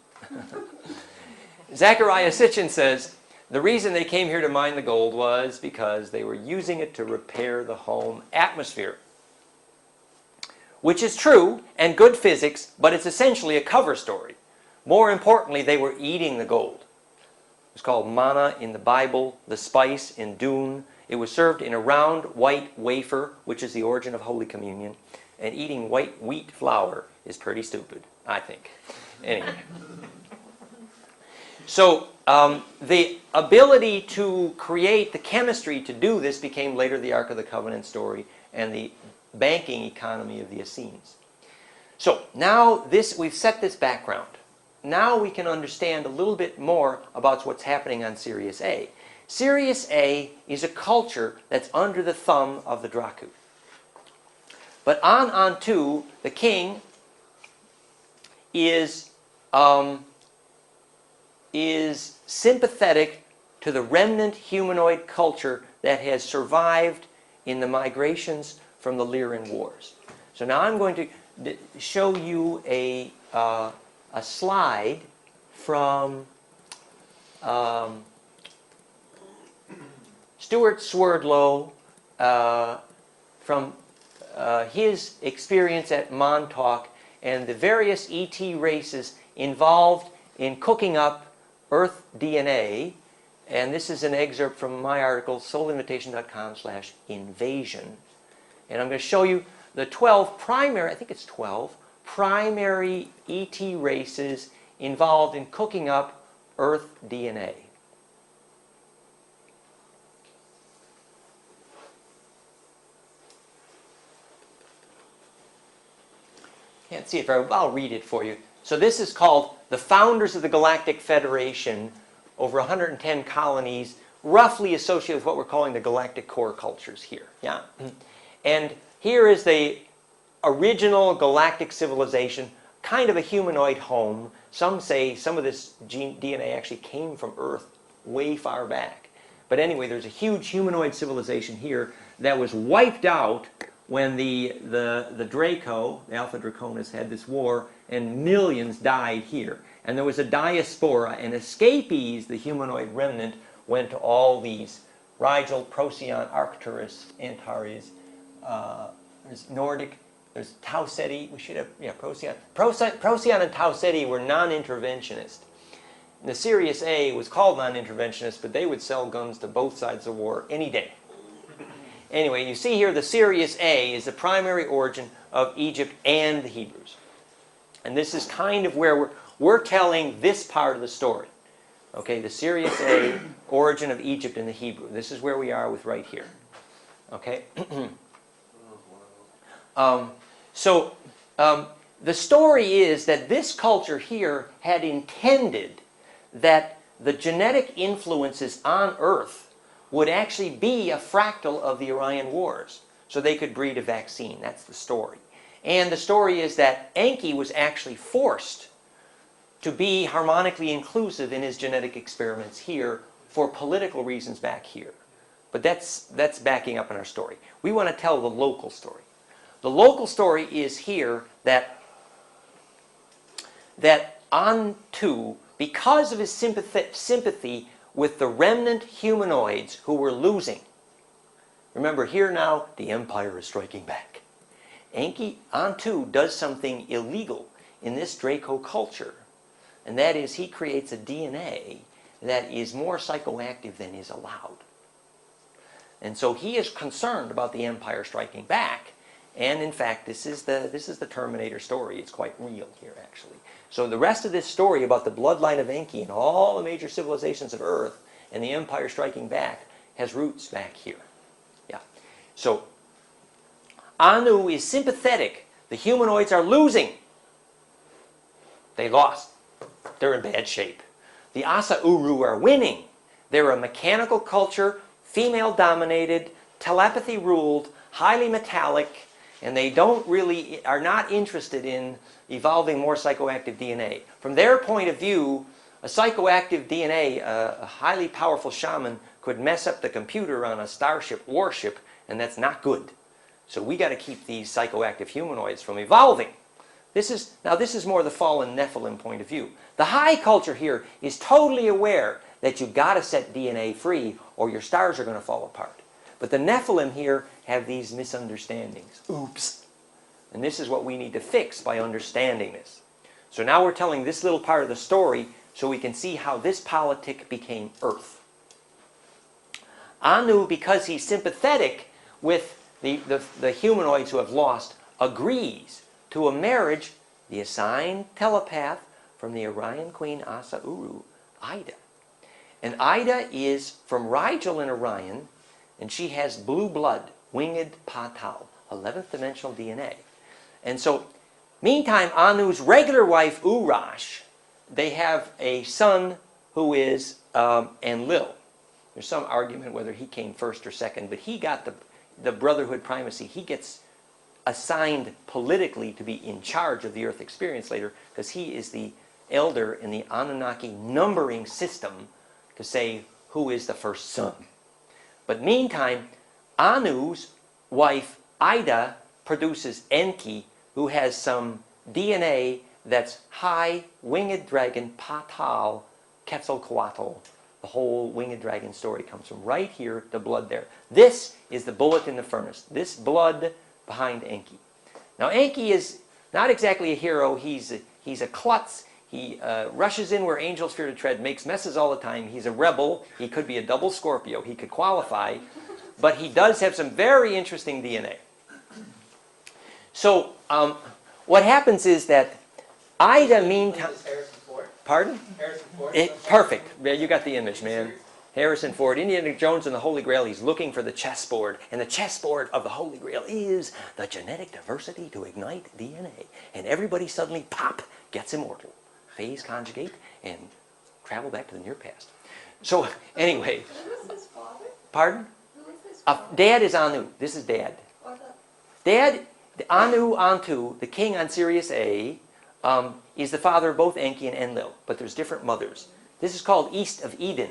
Zechariah Sitchin says, the reason they came here to mine the gold was because they were using it to repair the home atmosphere. Which is true, and good physics, but it's essentially a cover story. More importantly, they were eating the gold. It's called manna in the Bible, the spice in Dune. It was served in a round white wafer, which is the origin of Holy Communion. And eating white wheat flour is pretty stupid, I think. Anyway. So the ability to create the chemistry to do this became later the Ark of the Covenant story and the banking economy of the Essenes. So now we've set this background. Now we can understand a little bit more about what's happening on Sirius A. Sirius A is a culture that's under the thumb of the Dracu. But on Antu, the king is sympathetic to the remnant humanoid culture that has survived in the migrations from the Lyran Wars. So now I'm going to show you a slide from Stuart Swerdlow from his experience at Montauk and the various ET races involved in cooking up Earth DNA. And this is an excerpt from my article, soulinvitation.com/invasion. And I'm going to show you the 12 primary, I think it's 12, primary ET races involved in cooking up Earth DNA. Can't see it very well. I'll read it for you. So this is called the Founders of the Galactic Federation, over 110 colonies, roughly associated with what we're calling the galactic core cultures here. Yeah? And here is the original galactic civilization, kind of a humanoid home. Some say some of this DNA actually came from Earth way far back. But anyway, there's a huge humanoid civilization here that was wiped out when the Draco, the Alpha Draconis, had this war, and millions died here. And there was a diaspora, and escapees, the humanoid remnant, went to all these Rigel, Procyon, Arcturus, Antares, there's Nordic, there's Tau Ceti, we should have, yeah, Procyon. Procyon and Tau Ceti were non-interventionist. The Sirius A was called non-interventionist, but they would sell guns to both sides of the war any day. Anyway, you see here the Sirius A is the primary origin of Egypt and the Hebrews. And this is kind of where we're telling this part of the story. Okay, the Sirius A, origin of Egypt and the Hebrew. This is where we are with right here. Okay? The story is that this culture here had intended that the genetic influences on Earth would actually be a fractal of the Orion Wars, so they could breed a vaccine. That's the story. And the story is that Enki was actually forced to be harmonically inclusive in his genetic experiments here for political reasons back here. But that's backing up in our story. We want to tell the local story. The local story is here that Antu, because of his sympathy with the remnant humanoids who were losing. Remember, here now, the Empire is striking back. Antu does something illegal in this Draco culture, and that is he creates a DNA that is more psychoactive than is allowed. And so he is concerned about the Empire striking back, and in fact, this is the Terminator story. It's quite real here, actually. So the rest of this story about the bloodline of Enki and all the major civilizations of Earth and the Empire striking back has roots back here. Yeah. So Anu is sympathetic. The humanoids are losing. They lost. They're in bad shape. The Asa Uru are winning. They're a mechanical culture, female-dominated, telepathy-ruled, highly metallic, and they are not interested in evolving more psychoactive DNA. From their point of view, a psychoactive DNA, a highly powerful shaman, could mess up the computer on a starship warship, and that's not good. So we got to keep these psychoactive humanoids from evolving. This is more the fallen Nephilim point of view. The high culture here is totally aware that you've got to set DNA free or your stars are going to fall apart. But the Nephilim here have these misunderstandings. Oops. And this is what we need to fix by understanding this. So now we're telling this little part of the story so we can see how this politic became Earth. Anu, because he's sympathetic with the humanoids who have lost, agrees to a marriage, the assigned telepath from the Orion Queen Asa Uru, Ida. And Ida is from Rigel in Orion, and she has blue blood, winged Patal, 11th dimensional DNA. And so, meantime, Anu's regular wife, Urash, they have a son who is Enlil. There's some argument whether he came first or second, but he got the brotherhood primacy. He gets assigned politically to be in charge of the Earth experience later, because he is the elder in the Anunnaki numbering system to say who is the first son. But meantime, Anu's wife, Ida, produces Enki, who has some DNA that's high winged dragon, Patal, Quetzalcoatl. The whole winged dragon story comes from right here, the blood there. This is the bullet in the furnace. This blood behind Enki. Now Enki is not exactly a hero. He's a klutz. He rushes in where angels fear to tread, makes messes all the time. He's a rebel. He could be a double Scorpio. He could qualify. But he does have some very interesting DNA. So what happens is that Ida, meantime... Pardon? Harrison Ford. Perfect. Yeah, you got the image, man. Harrison Ford, Indiana Jones and the Holy Grail. He's looking for the chessboard. And the chessboard of the Holy Grail is the genetic diversity to ignite DNA. And everybody suddenly, pop, gets immortal. Phase conjugate and travel back to the near past. So, anyway. Who is his father? Pardon? Who is his father? Dad is Anu. This is Dad. Dad, Antu, the king on Sirius A, is the father of both Enki and Enlil, but there's different mothers. This is called East of Eden.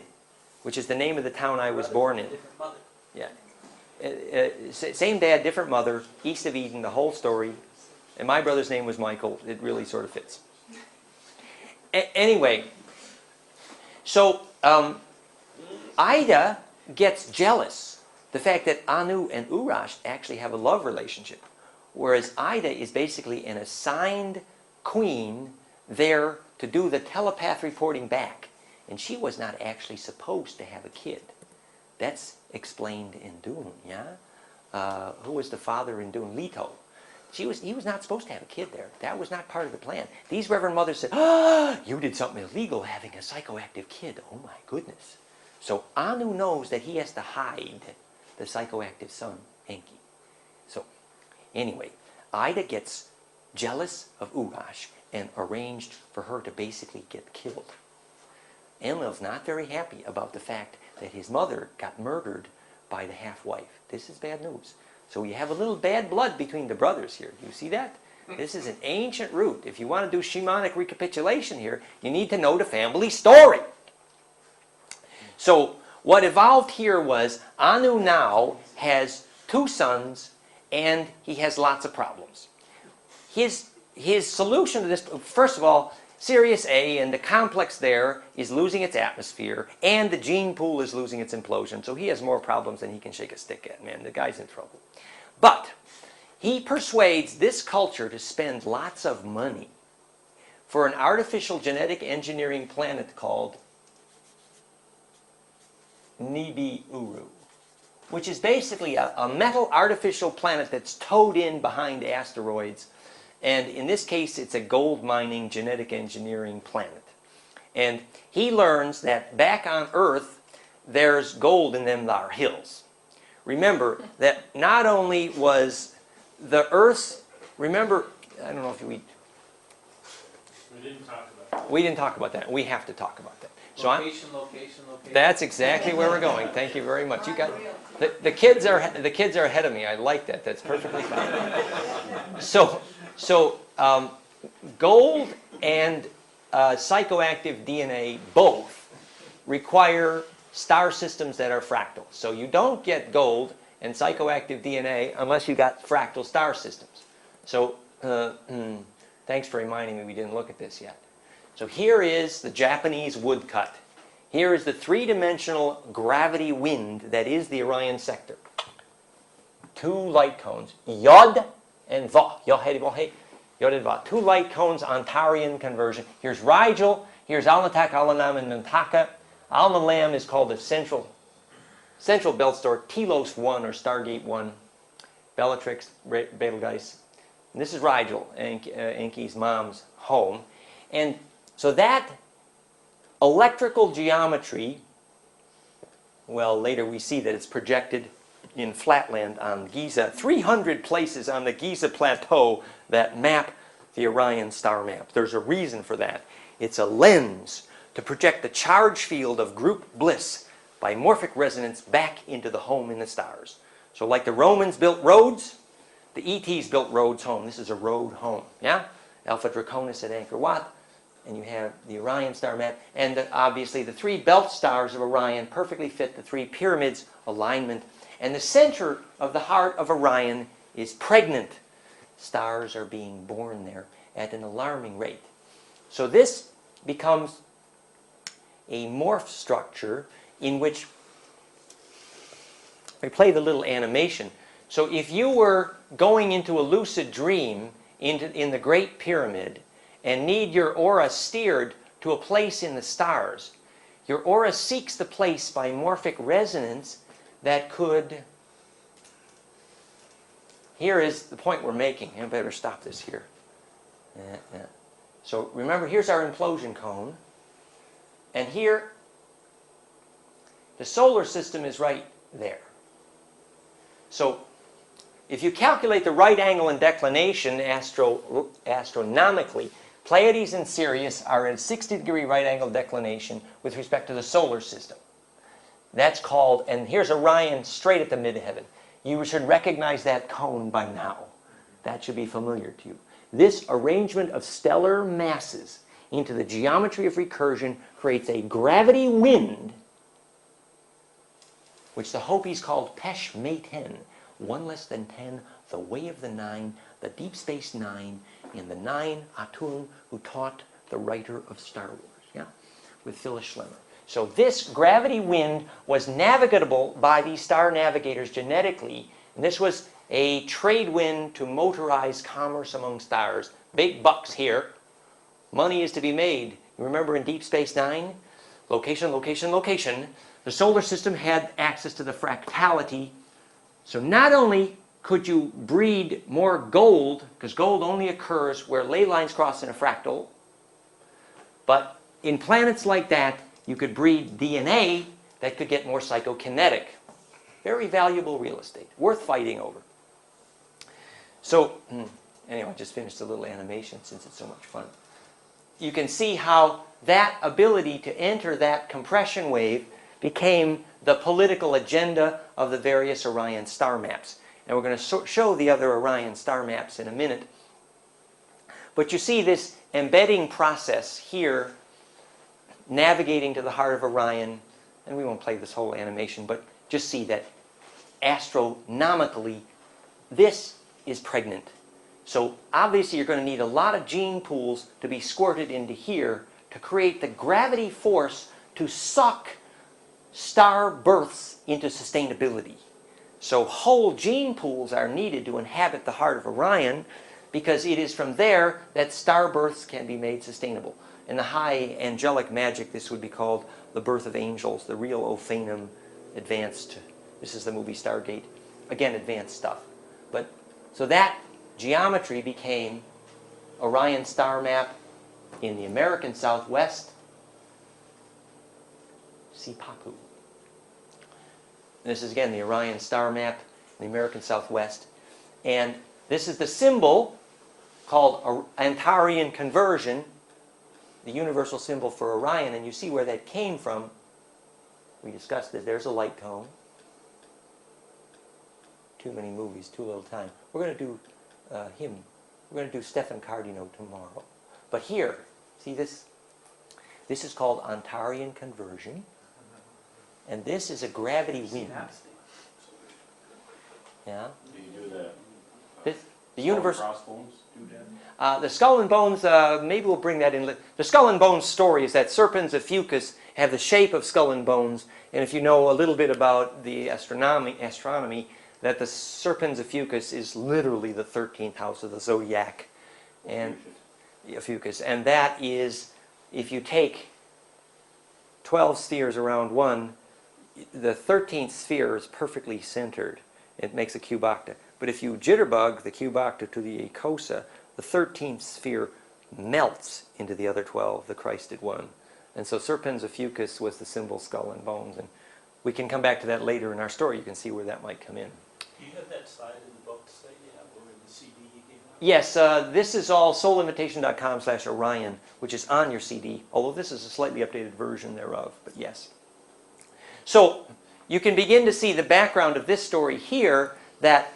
which is the name of the town I was born in. Different mother. Yeah. Same dad, different mother, east of Eden, the whole story. And my brother's name was Michael. It really sort of fits. Anyway, so Ida gets jealous. The fact that Anu and Urash actually have a love relationship. Whereas Ida is basically an assigned queen there to do the telepath reporting back. And she was not actually supposed to have a kid. That's explained in Dune, yeah? Who was the father in Dune? Leto. He was not supposed to have a kid there. That was not part of the plan. These Reverend Mothers said, "Ah, you did something illegal having a psychoactive kid. Oh my goodness." So Anu knows that he has to hide the psychoactive son, Enki. So anyway, Ida gets jealous of Urash and arranged for her to basically get killed. Enlil's not very happy about the fact that his mother got murdered by the half-wife. This is bad news. So you have a little bad blood between the brothers here. You see that? This is an ancient root. If you want to do shamanic recapitulation here, you need to know the family story. So what evolved here was Anu now has 2 sons and he has lots of problems. His solution to this, first of all, Sirius A and the complex there is losing its atmosphere, and the gene pool is losing its implosion, so he has more problems than he can shake a stick at, man. The guy's in trouble. But he persuades this culture to spend lots of money for an artificial genetic engineering planet called Nibiru, which is basically a metal artificial planet that's towed in behind asteroids. And in this case, it's a gold mining genetic engineering planet. And he learns that back on Earth, there's gold in them thar hills. Remember that not only was the Earth's, remember, I don't know if we didn't talk about that. We didn't talk about that. We have to talk about that. So Location. that's exactly where we're going. Thank you very much. You got the kids are ahead of me. I like that. That's perfectly fine. So gold and psychoactive DNA both require star systems that are fractal. So you don't get gold and psychoactive DNA unless you got fractal star systems. So thanks for reminding me we didn't look at this yet. So here is the Japanese woodcut. Here is the 3-dimensional gravity wind that is the Orion sector. 2 light cones, Yod and Va. Yod and Va. 2 light cones, Ontarian conversion. Here's Rigel, here's Alnitak, Alanam, and Mintaka. Alnilam is called the central belt star, Telos 1 or Stargate 1, Bellatrix, Betelgeuse. And this is Rigel, Enki's mom's home. And so that electrical geometry, well, later we see that it's projected in flatland on Giza, 300 places on the Giza Plateau that map the Orion star map. There's a reason for that. It's a lens to project the charge field of group bliss by morphic resonance back into the home in the stars. So like the Romans built roads, the ETs built roads home. This is a road home, yeah? Alpha Draconis at Angkor Wat. And you have the Orion star map, and obviously the 3 belt stars of Orion perfectly fit the 3 pyramids alignment. And the center of the heart of Orion is pregnant. Stars are being born there at an alarming rate. So this becomes a morph structure in which we play the little animation. So if you were going into a lucid dream in the Great Pyramid, and need your aura steered to a place in the stars, your aura seeks the place by morphic resonance that could... Here is the point we're making. I better stop this here. So remember, here's our implosion cone. And here, the solar system is right there. So if you calculate the right angle and declination astronomically, Pleiades and Sirius are at a 60-degree right angle declination with respect to the solar system. That's called, and here's Orion straight at the midheaven. You should recognize that cone by now. That should be familiar to you. This arrangement of stellar masses into the geometry of recursion creates a gravity wind which the Hopis called Pesh Me 10, 1 less than 10, the way of the 9, the Deep Space 9, and the 9 Atun who taught the writer of Star Wars, yeah, with Phyllis Schlemmer. So this gravity wind was navigable by these star navigators genetically, and this was a trade wind to motorize commerce among stars. Big bucks here. Money is to be made. You remember in Deep Space Nine? Location, location, location. The solar system had access to the fractality. So not only could you breed more gold, because gold only occurs where ley lines cross in a fractal, but in planets like that, you could breed DNA that could get more psychokinetic. Very valuable real estate, worth fighting over. So, anyway, I just finished a little animation since it's so much fun. You can see how that ability to enter that compression wave became the political agenda of the various Orion star maps. And we're going to show the other Orion star maps in a minute. But you see this embedding process here, navigating to the heart of Orion, and we won't play this whole animation, but just see that astronomically, this is pregnant. So obviously you're going to need a lot of gene pools to be squirted into here to create the gravity force to suck star births into sustainability. So whole gene pools are needed to inhabit the heart of Orion, because it is from there that star births can be made sustainable. In the high angelic magic, this would be called the birth of angels, the real Ophanim advanced. This is the movie Stargate. Again, advanced stuff. But so that geometry became Orion star map in the American Southwest. See Papu. This is again the Orion star map in the American Southwest. And this is the symbol called Antarian conversion, the universal symbol for Orion, and you see where that came from. We discussed it. There's a light cone. Too many movies, too little time. We're going to do him. We're going to do Stefan Cardino tomorrow. But here, see this? This is called Ontarian conversion. And this is a gravity wind. Yeah? Do you do the The universe. crossbones do that? The skull and bones, maybe we'll bring that in. The skull and bones story is that serpens of Fucus have the shape of skull and bones. And if you know a little bit about the astronomy, that the serpens of Fucus is literally the 13th house of the zodiac. And Fucus. And that is, if you take 12 spheres around one, the 13th sphere is perfectly centered. It makes a cube octa. But if you jitterbug the cube octa to the acosa, the 13th sphere melts into the other 12, the Christed one. And so Serpens of Fucus was the symbol skull and bones. And we can come back to that later in our story. You can see where that might come in. Do you have that slide in the books that you have, or in the CD you gave out? Yes, this is all soulinvitation.com/Orion, which is on your CD, although this is a slightly updated version thereof, but yes. So you can begin to see the background of this story here, that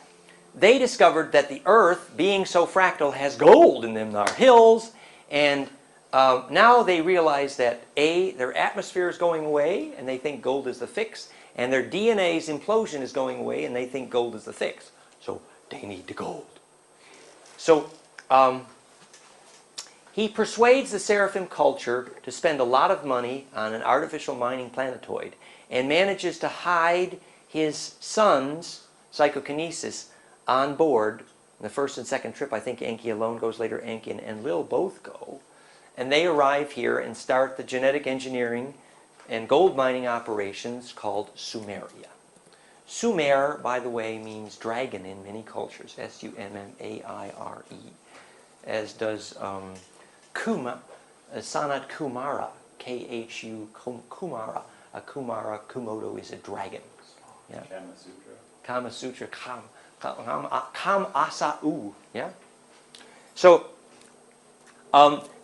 they discovered that the Earth, being so fractal, has gold in them. There are hills, and now they realize that their atmosphere is going away, and they think gold is the fix, and their DNA's implosion is going away, and they think gold is the fix. So they need the gold. So he persuades the Seraphim culture to spend a lot of money on an artificial mining planetoid, and manages to hide his son's psychokinesis on board. In the first and second trip, I think Enki alone goes later. Enki and Lil both go. And they arrive here and start the genetic engineering and gold mining operations called Sumeria. Sumer, by the way, means dragon in many cultures. S-U-M-M-A-I-R-E. As does Sanat Kumara. K-H-U Kumara. A Kumara, Kumodo is a dragon. Yeah. Kama Sutra. Kam Asa-u. Yeah? So,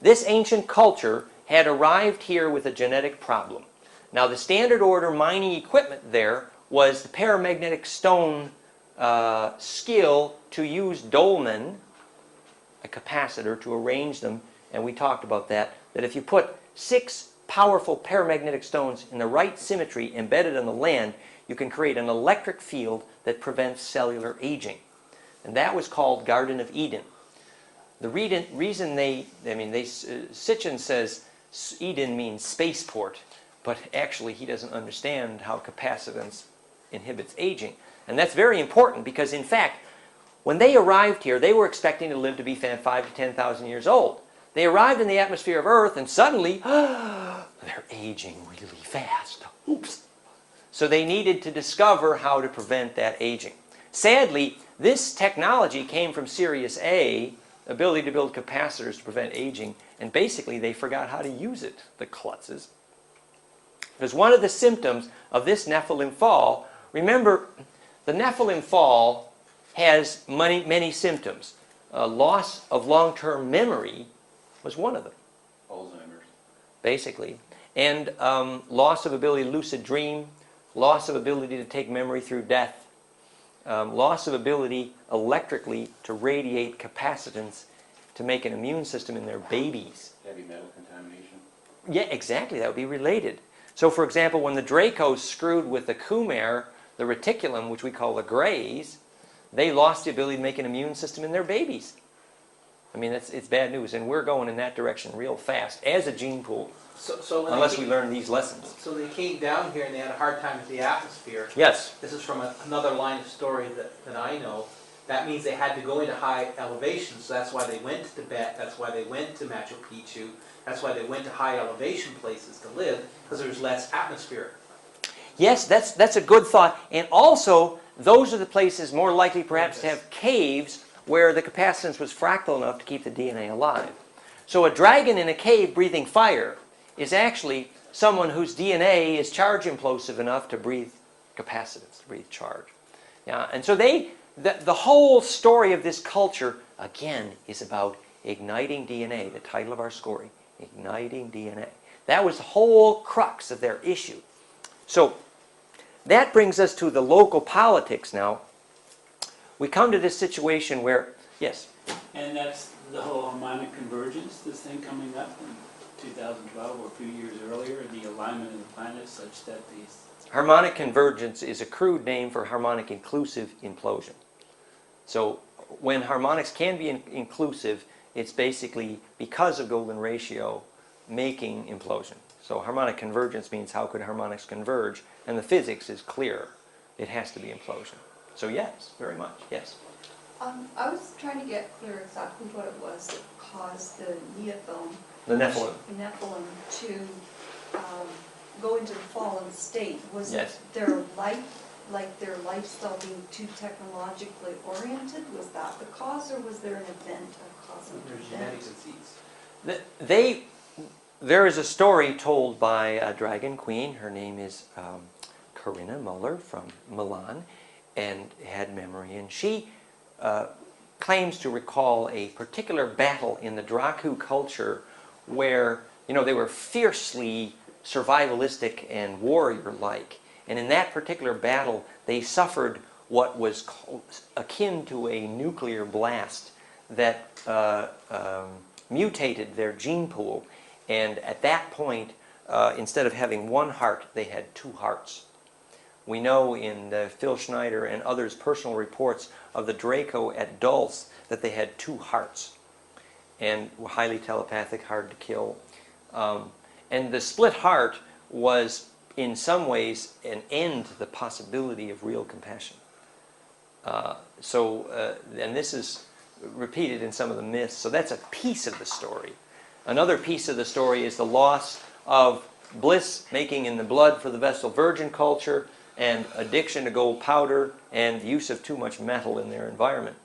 this ancient culture had arrived here with a genetic problem. Now, the standard order mining equipment there was the paramagnetic stone skill to use dolmen, a capacitor, to arrange them. And we talked about that if you put 6 powerful paramagnetic stones in the right symmetry embedded in the land, you can create an electric field that prevents cellular aging. And that was called Garden of Eden. The reason Sitchin says Eden means spaceport, but actually he doesn't understand how capacitance inhibits aging. And that's very important because, in fact, when they arrived here, they were expecting to live to be 5 to 10,000 years old. They arrived in the atmosphere of Earth, and suddenly, they're aging really fast. Oops. So they needed to discover how to prevent that aging. Sadly, this technology came from Sirius A, ability to build capacitors to prevent aging, and basically they forgot how to use it, the klutzes. Because one of the symptoms of this Nephilim fall, remember, the Nephilim fall has many symptoms. Loss of long-term memory was one of them. Alzheimer's. Basically. And loss of ability to lucid dream, loss of ability to take memory through death, loss of ability electrically to radiate capacitance to make an immune system in their babies. Heavy metal contamination. Yeah, exactly. That would be related. So, for example, when the Dracos screwed with the Khmer, the reticulum, which we call the Greys, they lost the ability to make an immune system in their babies. I mean, it's bad news, and we're going in that direction real fast as a gene pool, So when unless they we came, learn these lessons. So they came down here and they had a hard time with the atmosphere. Yes. This is from another line of story that I know. That means they had to go into high elevations, so that's why they went to Tibet, that's why they went to Machu Picchu, that's why they went to high elevation places to live, because there's less atmosphere. Yes, that's a good thought. And also, those are the places more likely perhaps to have caves where the capacitance was fractal enough to keep the DNA alive. So a dragon in a cave breathing fire is actually someone whose DNA is charge implosive enough to breathe capacitance, to breathe charge. Yeah, and so the whole story of this culture, again, is about igniting DNA, the title of our story, igniting DNA. That was the whole crux of their issue. So that brings us to the local politics now. We come to this situation where, yes? And that's the whole harmonic convergence, this thing coming up in 2012 or a few years earlier, the alignment of the planets such that these... Harmonic convergence is a crude name for harmonic inclusive implosion. So when harmonics can be inclusive, it's basically because of golden ratio making implosion. So harmonic convergence means how could harmonics converge, and the physics is clear. It has to be implosion. So yes, very much, yes. I was trying to get clear exactly what it was that caused the Nephilim, The Nephilim. to go into the fallen state. Was Yes. it their lifestyle being too technologically oriented? Was that the cause, or was there an event, a cosmic Their genetic event? disease. There is a story told by a dragon queen. Her name is Corinna Muller from Milan, and had memory. And she claims to recall a particular battle in the Dracu culture where, they were fiercely survivalistic and warrior-like. And in that particular battle, they suffered what was akin to a nuclear blast that mutated their gene pool. And at that point, instead of having one heart, they had two hearts. We know in Phil Schneider and others' personal reports of the Draco at Dulce that they had two hearts and were highly telepathic, hard to kill. And the split heart was, in some ways, an end to the possibility of real compassion. And this is repeated in some of the myths, so that's a piece of the story. Another piece of the story is the loss of bliss making in the blood for the Vestal Virgin culture, and addiction to gold powder, and use of too much metal in their environment.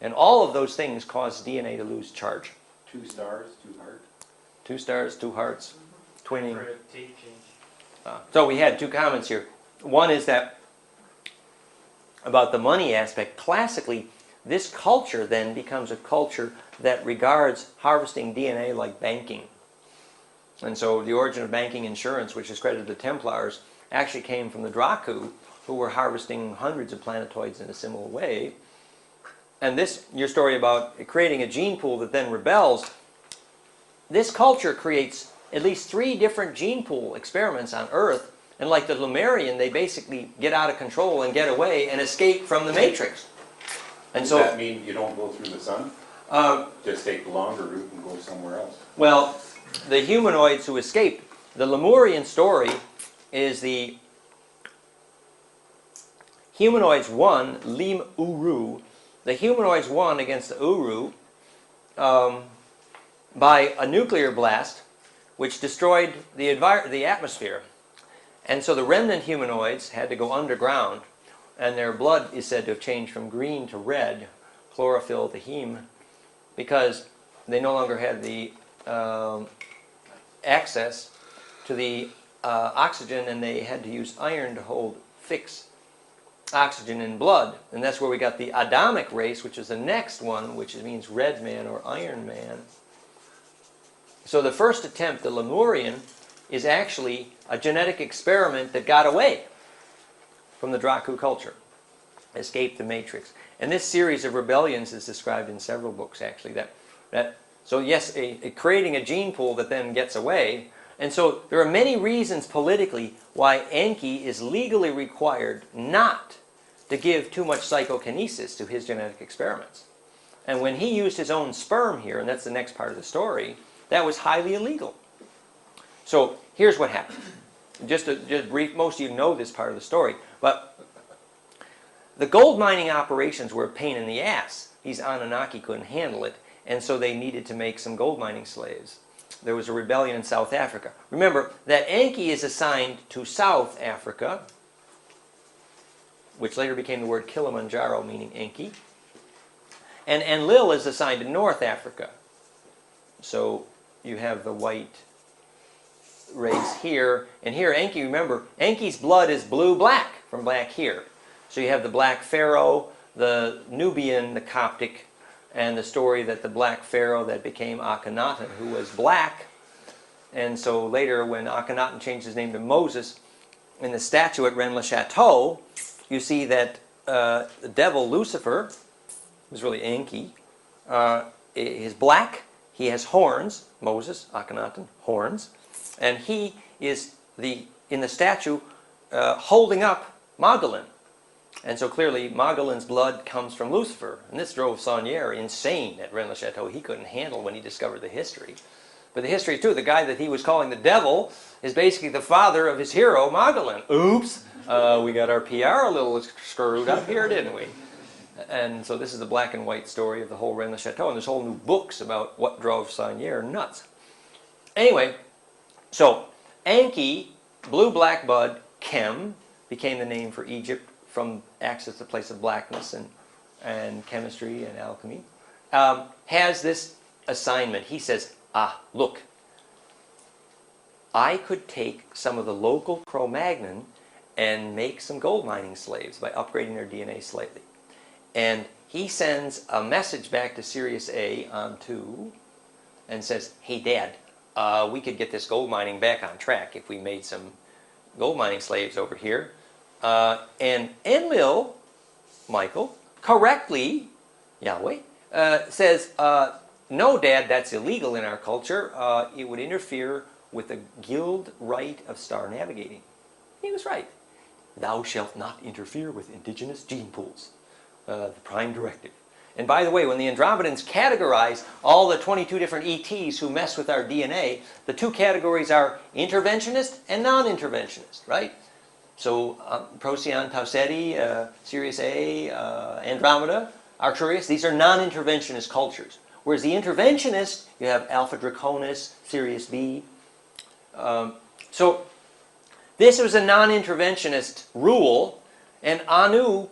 And all of those things cause DNA to lose charge. 2 stars, 2 hearts. 2 stars, 2 hearts, twinning. So we had 2 comments here. One is that about the money aspect. Classically, this culture then becomes a culture that regards harvesting DNA like banking. And so the origin of banking insurance, which is credited to the Templars, actually came from the Dracu, who were harvesting hundreds of planetoids in a similar way. And this, your story about creating a gene pool that then rebels, this culture creates at least 3 different gene pool experiments on Earth And like the Lemurian, they basically get out of control and get away and escape from the matrix. And Does so, that mean you don't go through the sun? Just take the longer route and go somewhere else? well, the humanoids who escaped, the Lemurian story is the humanoids won, Lim Uru. The humanoids won against the Uru by a nuclear blast which destroyed the atmosphere. And so the remnant humanoids had to go underground, and their blood is said to have changed from green to red, chlorophyll to heme, because they no longer had the access to the oxygen, and they had to use iron to fix oxygen in blood. And that's where we got the Adamic race, which is the next one, which means red man or iron man. So the first attempt, the Lemurian, is actually a genetic experiment that got away from the Dracu culture, escaped the matrix. And this series of rebellions is described in several books, actually. So yes, creating a gene pool that then gets away. And so there are many reasons politically why Enki is legally required not to give too much psychokinesis to his genetic experiments. And when he used his own sperm here, and that's the next part of the story, that was highly illegal. So here's what happened. Just brief, most of you know this part of the story, but the gold mining operations were a pain in the ass. These Anunnaki couldn't handle it, and so they needed to make some gold mining slaves. There was a rebellion in South Africa. Remember that Enki is assigned to South Africa, which later became the word Kilimanjaro, meaning Enki. And Enlil is assigned to North Africa. So you have the white race here, and here Enki, remember, Enki's blood is blue-black, from black here. So you have the black pharaoh, the Nubian, the Coptic, and the story that the black pharaoh that became Akhenaten, who was black. And so later when Akhenaten changed his name to Moses, in the statue at Rennes-le-Château, you see that the devil Lucifer, who's really Enki, is black. He has horns, Moses, Akhenaten, horns. And he is, in the statue, holding up Magdalene. And so clearly Magdalene's blood comes from Lucifer. And this drove Saunier insane at Rennes-le-Château. He couldn't handle when he discovered the history. But the history is true. The guy that he was calling the devil is basically the father of his hero, Magdalene. Oops! We got our PR a little screwed up here, didn't we? And so this is the black and white story of the whole Rennes-le-Château. And there's whole new books about what drove Saunier nuts. Anyway, so Enki, blue-black bud, Chem, became the name for Egypt from access to the place of blackness and chemistry and alchemy, has this assignment. He says, look, I could take some of the local Cro-Magnon and make some gold mining slaves by upgrading their DNA slightly. And he sends a message back to Sirius A on 2 and says, hey, Dad, we could get this gold mining back on track if we made some gold mining slaves over here. And Enlil, Michael, correctly, Yahweh, says, no, Dad, that's illegal in our culture. It would interfere with the guild right of star navigating. He was right. Thou shalt not interfere with indigenous gene pools. The prime directive. And by the way, when the Andromedans categorize all the 22 different ETs who mess with our DNA, the two categories are interventionist and non-interventionist, right? So Procyon, Tau Ceti, Sirius A, Andromeda, Arcturus, these are non-interventionist cultures. Whereas the interventionist, you have Alpha Draconis, Sirius B. So this was a non-interventionist rule. And Anu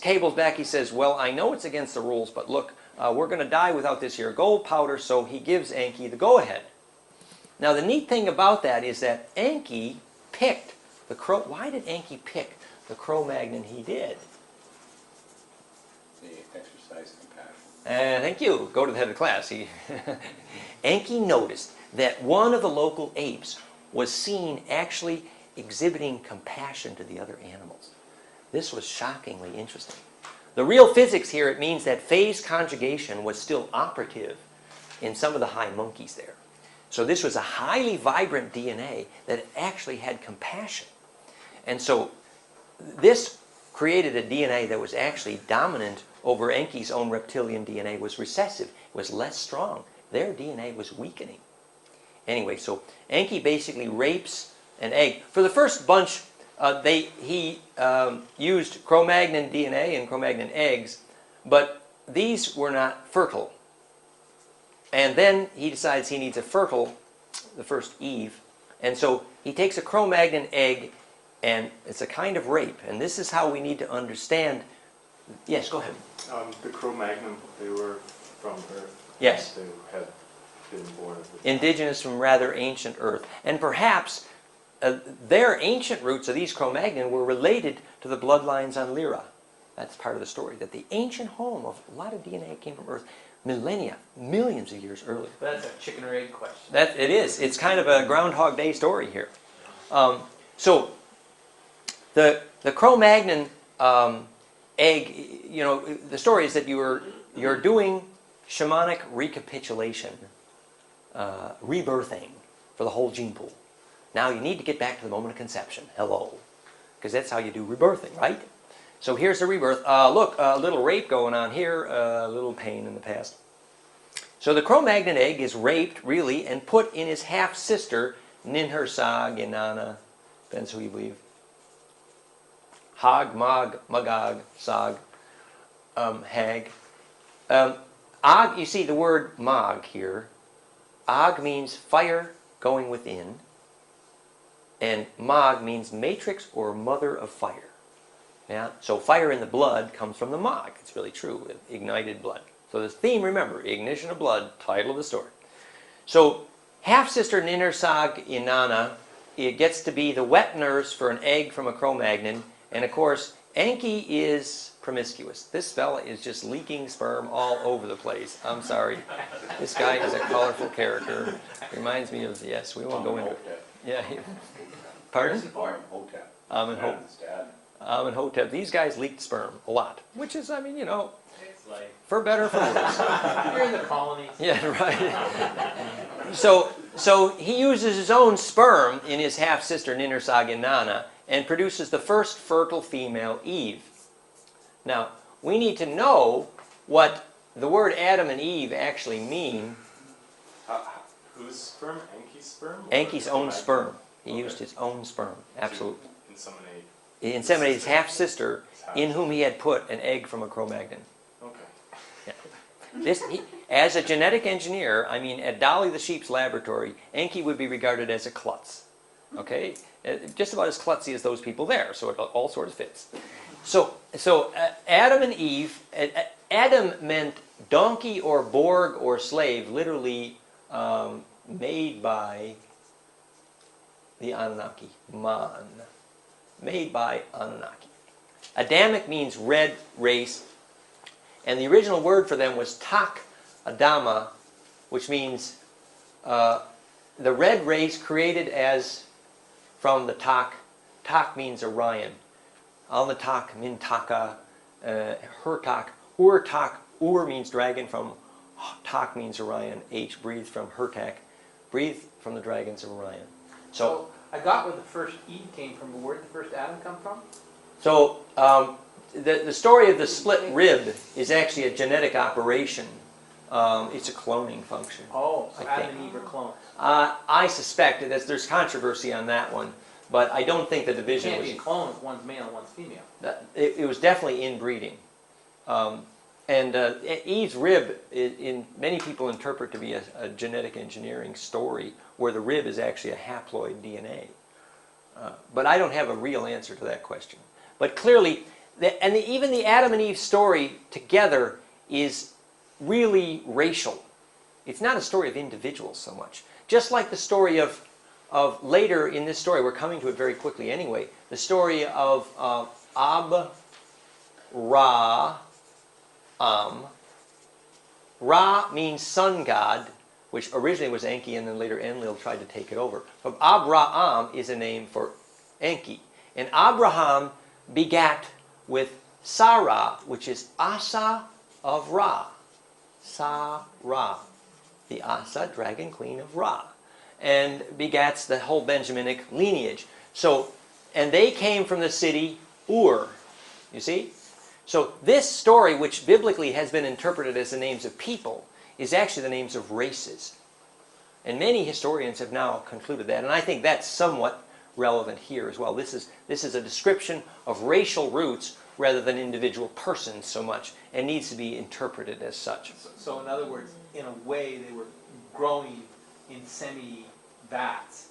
cables back, he says, well, I know it's against the rules, but look, we're going to die without this here gold powder, so he gives Enki the go-ahead. Now, the neat thing about that is that Enki picked the why did Enki pick the Cro-Magnon he did? The exercise compassion. Thank you. Go to the head of the class. Enki noticed that one of the local apes was seen actually exhibiting compassion to the other animals. This was shockingly interesting. The real physics here, it means that phase conjugation was still operative in some of the high monkeys there. So this was a highly vibrant DNA that actually had compassion. And so this created a DNA that was actually dominant over Enki's own reptilian DNA, was recessive, was less strong. Their DNA was weakening. Anyway, so Enki basically rapes an egg. For the first bunch, he used Cro-Magnon DNA and Cro-Magnon eggs, but these were not fertile. And then he decides he needs a fertile, the first Eve, and so he takes a Cro-Magnon egg, and it's a kind of rape. And this is how we need to understand. Yes, go ahead. The Cro-Magnon, they were from Earth. Yes. They had been born of the Indigenous from rather ancient Earth. And perhaps their ancient roots of these Cro-Magnon were related to the bloodlines on Lyra. That's part of the story, that the ancient home of a lot of DNA came from Earth millennia, millions of years earlier. That's a chicken or egg question. It is. It's kind of a Groundhog Day story here. So the Cro-Magnon egg, you know, the story is that you're doing shamanic recapitulation, rebirthing for the whole gene pool. Now you need to get back to the moment of conception. Hello. Because that's how you do rebirthing, right? So here's the rebirth. Look, a little rape going on here, a little pain in the past. So the Cro-Magnon egg is raped, really, and put in his half-sister, Ninhursag, Inanna, depends who you believe. Hag, Mag, Magog, Sag, Hag. Ag, you see the word Mag here. Ag means fire going within, and Mag means matrix or mother of fire. Yeah? So fire in the blood comes from the Mag. It's really true, ignited blood. So the theme, remember, ignition of blood, title of the story. So half-sister Ninhursag Inanna, it gets to be the wet nurse for an egg from a Cro-Magnon, and of course, Enki is promiscuous. This fella is just leaking sperm all over the place. I'm sorry. This guy is a colorful character. Reminds me of, yes, we won't go into it. Yeah. Pardon? Amenhotep. These guys leaked sperm a lot, which is, I mean, you know, for better or for worse. You're in the colonies. Yeah, right. So he uses his own sperm in his half-sister Ninhursag Inanna and produces the first fertile female Eve. Now, we need to know what the word Adam and Eve actually mean. Whose sperm? Enki's sperm? Enki's own sperm. He used his own sperm, absolutely. Inseminate. Inseminated his half-sister, in whom he had put an egg from a Cro-Magnon. Okay. Yeah. As a genetic engineer, I mean, at Dolly the sheep's laboratory, Enki would be regarded as a klutz. Okay? Just about as klutzy as those people there, so it all sort of fits. So Adam and Eve, Adam meant donkey or Borg or slave, literally made by the Anunnaki, Man. Made by Anunnaki. Adamic means red race, and the original word for them was Tak Adama, which means the red race created as from the Tak. Tak means Orion. Al-Natak, Mintaka, Hurtak, Ur-Tak. Ur means dragon from Tak means Orion. H breathed from Hurtak. Breathed from the dragons of Orion. So I got where the first Eve came from, but where did the first Adam come from? So the story of the split rib is actually a genetic operation. It's a cloning function. Oh, so Adam and Eve are clones. I suspect that there's controversy on that one, but I don't think the division It can't was... be a clone if one's male and one's female. It was definitely inbreeding. Eve's rib, many people interpret to be a genetic engineering story where the rib is actually a haploid DNA. But I don't have a real answer to that question. But clearly, even the Adam and Eve story together is really racial. It's not a story of individuals so much. Just like the story of later in this story, we're coming to it very quickly anyway, the story of Ab-Ra-Am. Ra means sun god, which originally was Enki and then later Enlil tried to take it over. But Ab-Ra-Am is a name for Enki. And Abraham begat with Sarah, which is Asa of Ra. Sa-Ra, the Asa, dragon queen of Ra, and begats the whole Benjaminic lineage. So and they came from the city Ur. You see? So this story, which biblically has been interpreted as the names of people, is actually the names of races. And many historians have now concluded that, and I think that's somewhat relevant here as well. This is a description of racial roots rather than individual persons so much, and needs to be interpreted as such. So in other words, in a way, they were growing in semi-vats,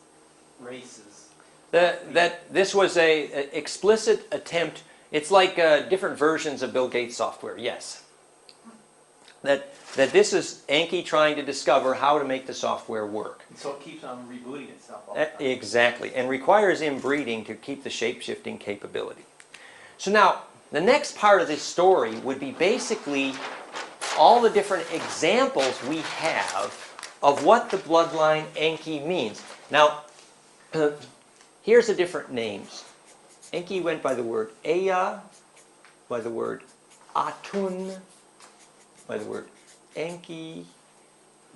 races. That this was a explicit attempt. It's like different versions of Bill Gates software, yes. That this is Enki trying to discover how to make the software work. And so it keeps on rebooting itself all the time. Exactly, and requires inbreeding to keep the shape-shifting capability. So now, the next part of this story would be basically all the different examples we have of what the bloodline Enki means. Now, here's the different names. Enki went by the word Ea, by the word Atun, by the word Enki,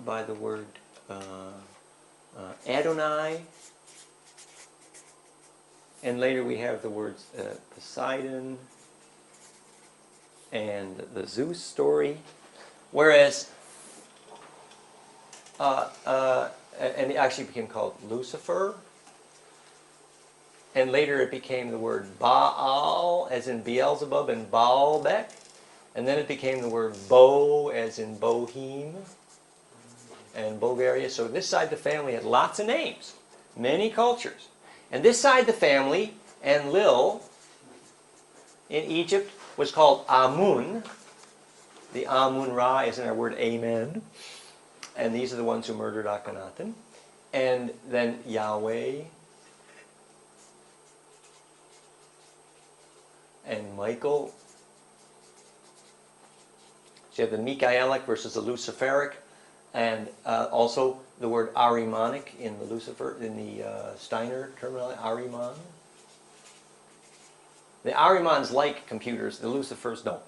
by the word Adonai, and later we have the words Poseidon and the Zeus story, whereas and it actually became called Lucifer, and later it became the word Baal, as in Beelzebub and Baalbek, and then it became the word Bo, as in Boheme and Bulgaria. So this side of the family had lots of names, many cultures. And this side of the family, Enlil, in Egypt, was called Amun. The Amun-Ra is in our word Amen. And these are the ones who murdered Akhenaten. And then Yahweh and Michael. So you have the Michaelic versus the Luciferic, and also the word Ahrimanic in the Steiner terminology, Ahriman. The Ahrimans like computers, the Lucifers don't.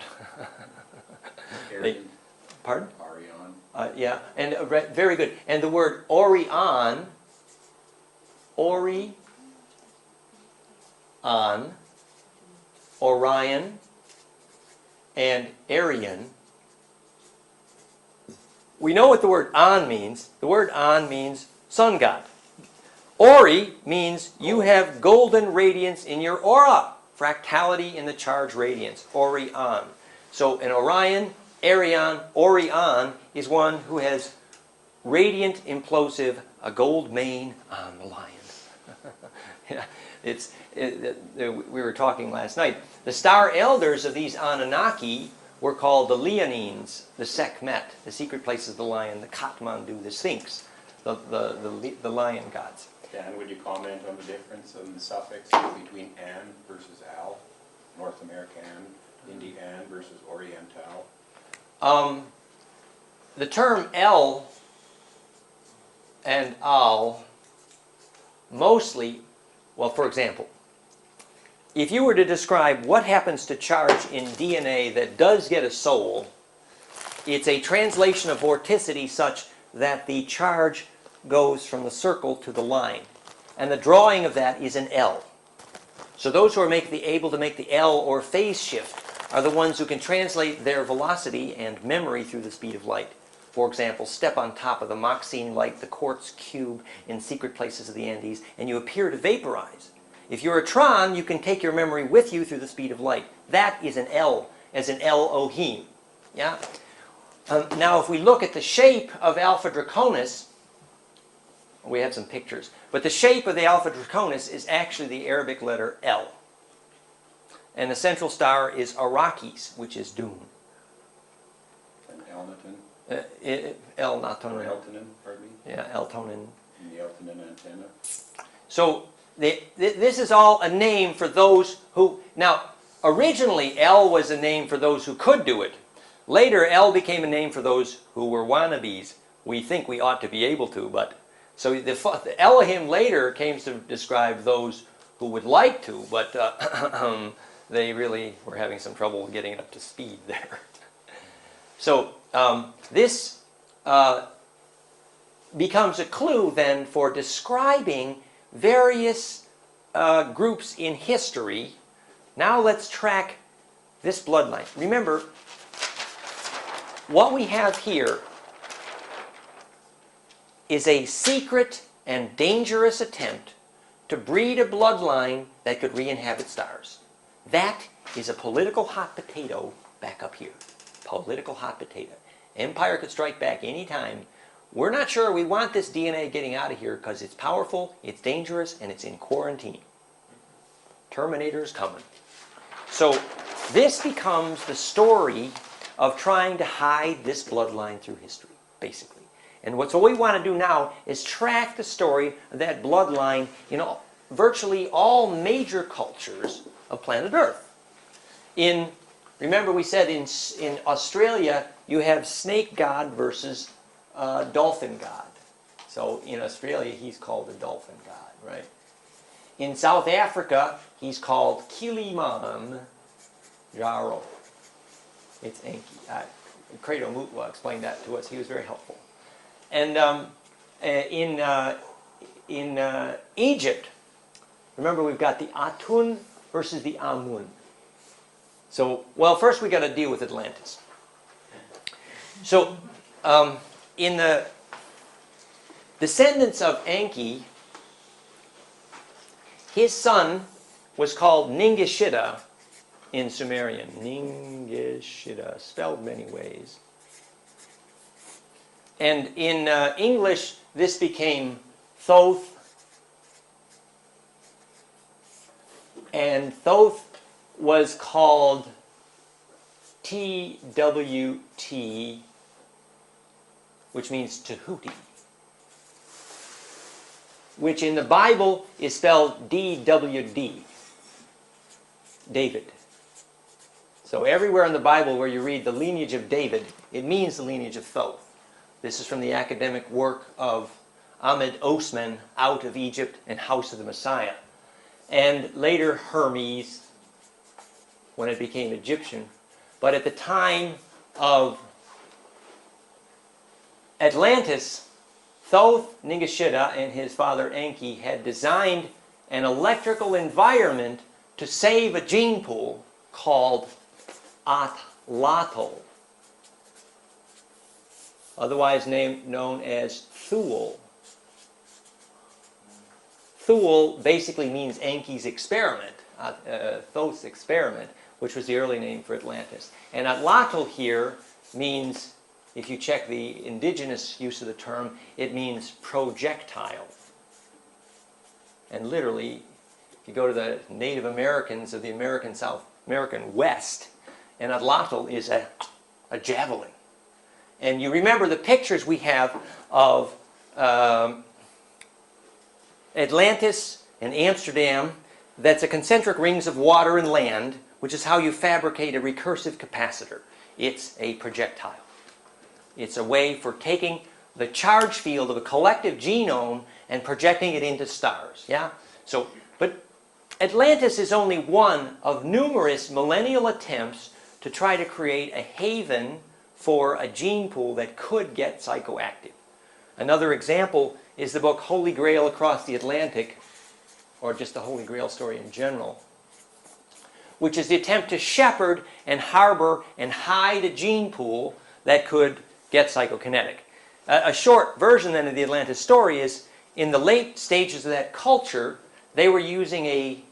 Pardon? Arion. Yeah, and very good. And the word Orion, Orion, Orion, and Arian. We know what the word An means. The word An means sun god. Ori means you have golden radiance in your aura. Fractality in the charge radiance. Orion. So an Orion, Arion, Orion is one who has radiant, implosive, a gold mane on the lion. Yeah, we were talking last night. The star elders of these Anunnaki were called the Leonines, the Sekhmet, the secret places of the lion, the Kathmandu, the Sphinx, the lion gods. Dan, would you comment on the difference in the suffixes between An versus Al? North American, Indian versus Oriental? The term El and Al mostly, well, for example, if you were to describe what happens to charge in DNA that does get a soul, it's a translation of vorticity such that the charge goes from the circle to the line. And the drawing of that is an L. So those who are able to make the L or phase shift are the ones who can translate their velocity and memory through the speed of light. For example, step on top of the Moxine light, the quartz cube in secret places of the Andes, and you appear to vaporize. If you're a Tron, you can take your memory with you through the speed of light. That is an L, as in Elohim. Yeah? Now, if we look at the shape of Alpha Draconis, we have some pictures, but the shape of the Alpha Draconis is actually the Arabic letter L. And the central star is Arrakis, which is Doom. And Elnaton? El-Natonin. Or Eltonin, pardon me? Yeah, Eltonin. And the Eltonin antenna? So this is all a name for those who... Now, originally El was a name for those who could do it. Later, El became a name for those who were wannabes. We think we ought to be able to, but... So the Elohim later came to describe those who would like to, but they really were having some trouble getting up to speed there. So this becomes a clue then for describing various groups in history. Now let's track this bloodline. Remember, what we have here is a secret and dangerous attempt to breed a bloodline that could re-inhabit stars. That is a political hot potato back up here. Political hot potato. Empire could strike back any time. We're not sure we want this DNA getting out of here because it's powerful, it's dangerous, and it's in quarantine. Terminator's coming. So this becomes the story of trying to hide this bloodline through history, basically. And what we want to do now is track the story of that bloodline in virtually all major cultures of planet Earth. Remember we said in Australia you have snake god versus dolphin god. So in Australia he's called the dolphin god, right? In South Africa he's called Kilimanjaro. It's Enki. Credo Mutwa explained that to us. He was very helpful. And in Egypt, remember we've got the Atun versus the Amun. So, well, first we got to deal with Atlantis. So, in the descendants of Enki, his son was called Ningishida in Sumerian. Ningishida, spelled many ways. And in English, this became Thoth. And Thoth was called TWT, which means Tahuti, which in the Bible is spelled DWD, David. So everywhere in the Bible where you read the lineage of David, it means the lineage of Thoth. This is from the academic work of Ahmed Osman, Out of Egypt and House of the Messiah. And later Hermes, when it became Egyptian. But at the time of Atlantis, Thoth Ningishida and his father Enki had designed an electrical environment to save a gene pool called Atlatl, otherwise known as Thule. Thule basically means Enki's experiment, Thoth's experiment, which was the early name for Atlantis. And Atlatl here means, if you check the indigenous use of the term, it means projectile. And literally, if you go to the Native Americans of the South American West, an Atlatl is a javelin. And you remember the pictures we have of Atlantis and Amsterdam, that's a concentric rings of water and land, which is how you fabricate a recursive capacitor. It's a projectile. It's a way for taking the charge field of a collective genome and projecting it into stars. Yeah? So, but Atlantis is only one of numerous millennial attempts to try to create a haven for a gene pool that could get psychoactive. Another example is the book Holy Grail Across the Atlantic, or just the Holy Grail story in general, which is the attempt to shepherd and harbor and hide a gene pool that could get psychokinetic. A short version then of the Atlantis story is, in the late stages of that culture, they were using a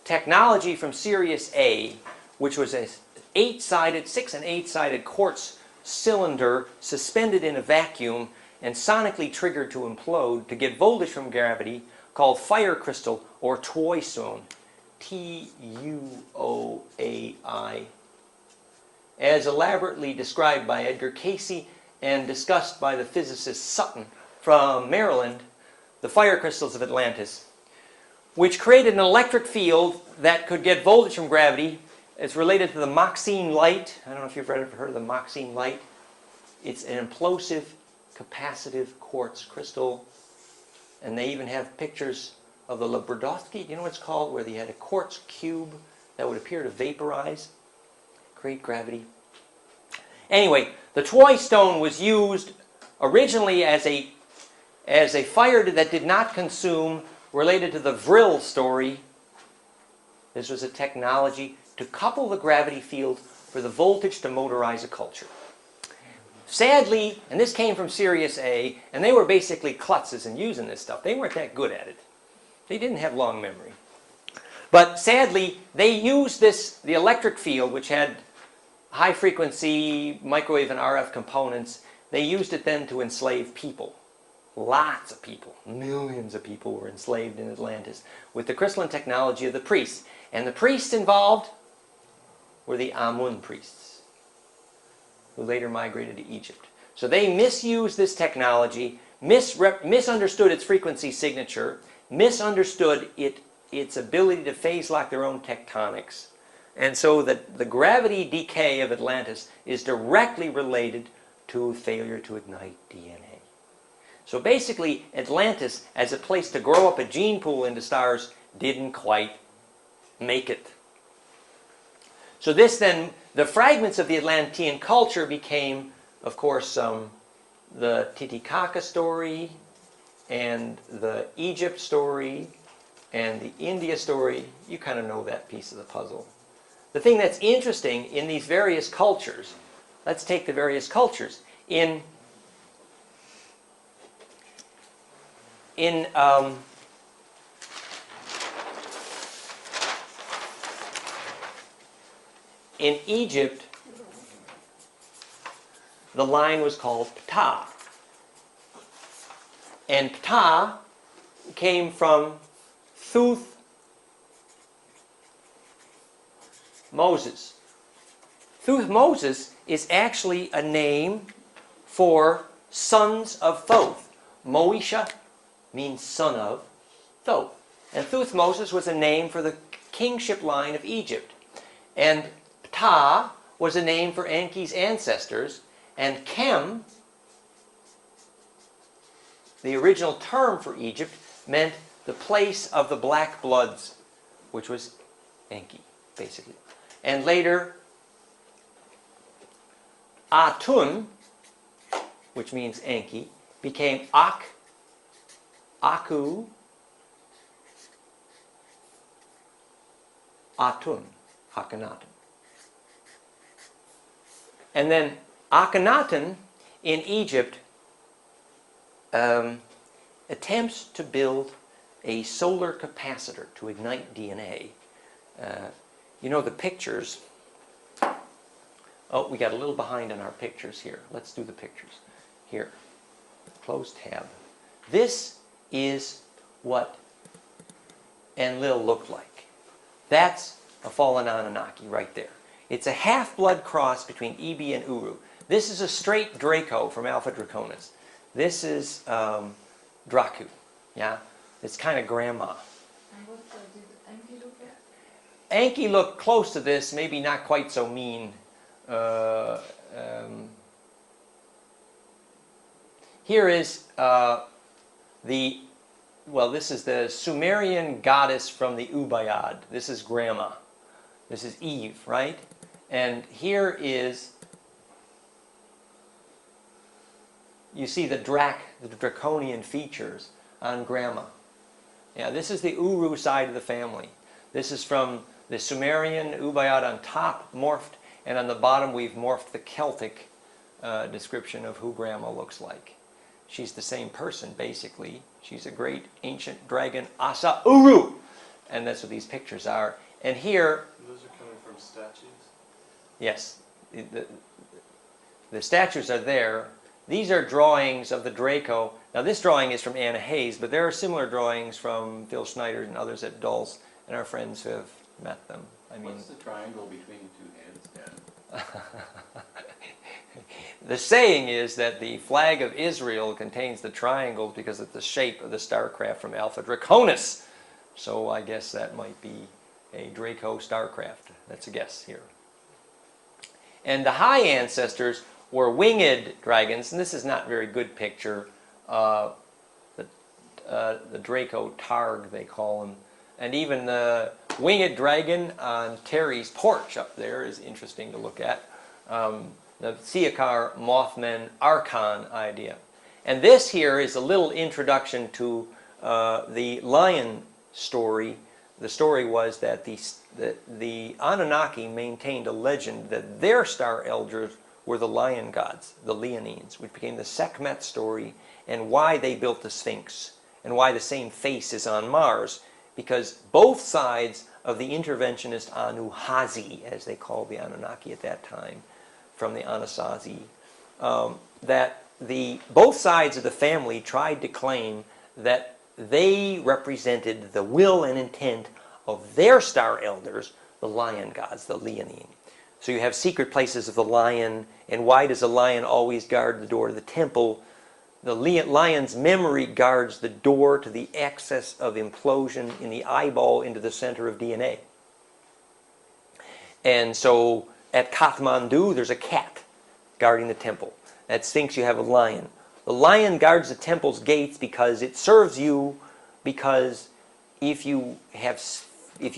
technology from Sirius A, which was a 6 and 8-sided quartz cylinder suspended in a vacuum and sonically triggered to implode to get voltage from gravity, called fire crystal or Tuoison, Tuoai, as elaborately described by Edgar Casey and discussed by the physicist Sutton from Maryland, the fire crystals of Atlantis, which created an electric field that could get voltage from gravity. It's related to the Moxine light. I don't know if you've ever heard of the Moxine light. It's an implosive, capacitive quartz crystal. And they even have pictures of the Labradovsky, do you know what it's called? Where they had a quartz cube that would appear to vaporize, create gravity. Anyway, the Tuoy stone was used originally as a fire that did not consume, related to the Vril story. This was a technology to couple the gravity field for the voltage to motorize a culture. Sadly, and this came from Sirius A, and they were basically klutzes in using this stuff. They weren't that good at it. They didn't have long memory. But sadly, they used the electric field, which had high frequency microwave and RF components. They used it then to enslave people. Lots of people, millions of people were enslaved in Atlantis with the crystalline technology of the priests. And the priests involved were the Amun priests, who later migrated to Egypt. So they misused this technology, misunderstood its frequency signature, misunderstood its ability to phase lock their own tectonics. And so that the gravity decay of Atlantis is directly related to failure to ignite DNA. So basically, Atlantis, as a place to grow up a gene pool into stars, didn't quite make it. So this then, the fragments of the Atlantean culture became, of course, the Titicaca story, and the Egypt story, and the India story. You kind of know that piece of the puzzle. The thing that's interesting in these various cultures, let's take the various cultures. In Egypt, the line was called Ptah. And Ptah came from Thuth Moses. Thuth Moses is actually a name for sons of Thoth. Moesha means son of Thoth. And Thuth Moses was a name for the kingship line of Egypt. And Ptah was a name for Enki's ancestors. And Kem, the original term for Egypt, meant the place of the black bloods, which was Enki, basically. And later, Atun, which means Enki, became Aku, Atun, Akhenaten. And then Akhenaten in Egypt attempts to build a solar capacitor to ignite DNA. You know the pictures. Oh, we got a little behind on our pictures here. Let's do the pictures. Here, close tab. This is what Enlil looked like. That's a fallen Anunnaki right there. It's a half-blood cross between Ebi and Uru. This is a straight Draco from Alpha Draconis. This is Dracu. Yeah, it's kind of grandma. And what did Enki look at? Enki looked close to this, maybe not quite so mean. Here is this is the Sumerian goddess from the Ubayyad. This is grandma. This is Eve, right? And here is, you see the draconian features on grandma. Yeah, this is the Uru side of the family. This is from the Sumerian Ubayyad on top, morphed, and on the bottom we've morphed the Celtic description of who grandma looks like. She's the same person, basically. She's a great ancient dragon, Asa Uru! And that's what these pictures are. And here... Those are coming from statues? Yes. The statues are there. These are drawings of the Draco. Now this drawing is from Anna Hayes, but there are similar drawings from Phil Schneider and others at Dulles, and our friends who have met them. I mean, what's the triangle between the two heads, Dan? The saying is that the flag of Israel contains the triangle because of the shape of the starcraft from Alpha Draconis. So I guess that might be a Draco starcraft. That's a guess here. And the high ancestors were winged dragons, and this is not a very good picture. The Draco Targ, they call them. And even the winged dragon on Terry's porch up there is interesting to look at. The Siakar Mothman Archon idea. And this here is a little introduction to the lion story. The story was that the Anunnaki maintained a legend that their star elders were the lion gods, the Leonines, which became the Sekhmet story, and why they built the Sphinx, and why the same face is on Mars, because both sides of the interventionist Anuhazi, as they called the Anunnaki at that time, from the Anasazi, that both sides of the family tried to claim that they represented the will and intent of their star elders, the lion gods, the Leonine. So you have secret places of the lion, and why does a lion always guard the door to the temple? The lion's memory guards the door to the excess of implosion in the eyeball into the center of DNA. And so at Kathmandu, there's a cat guarding the temple. At Sphinx, you have a lion. The lion guards the temple's gates because it serves you, because if you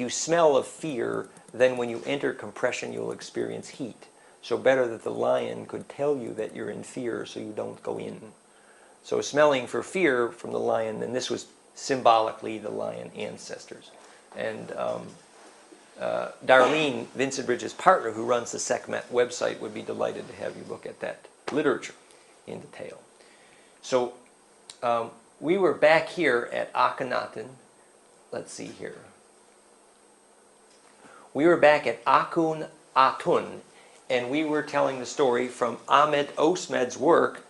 smell of fear, then when you enter compression, you'll experience heat. So better that the lion could tell you that you're in fear so you don't go in. So smelling for fear from the lion, and this was symbolically the lion ancestors. And Darlene, Vincent Bridges' partner, who runs the Sekhmet website, would be delighted to have you look at that literature in detail. So we were back here at Akhenaten. Let's see here. We were back at Akun Atun, and we were telling the story from Ahmed Osman's work.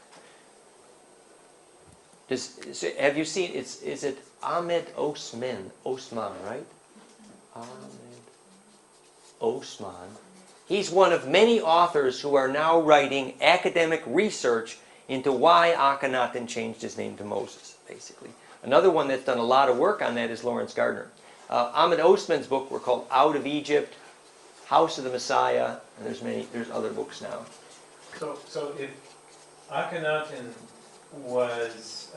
Have you seen, is it Ahmed Osman, right? Ahmed Osman. He's one of many authors who are now writing academic research into why Akhenaten changed his name to Moses, basically. Another one that's done a lot of work on that is Lawrence Gardner. Ahmed Osman's book were called Out of Egypt, House of the Messiah, and there's other books now. So if Akhenaten was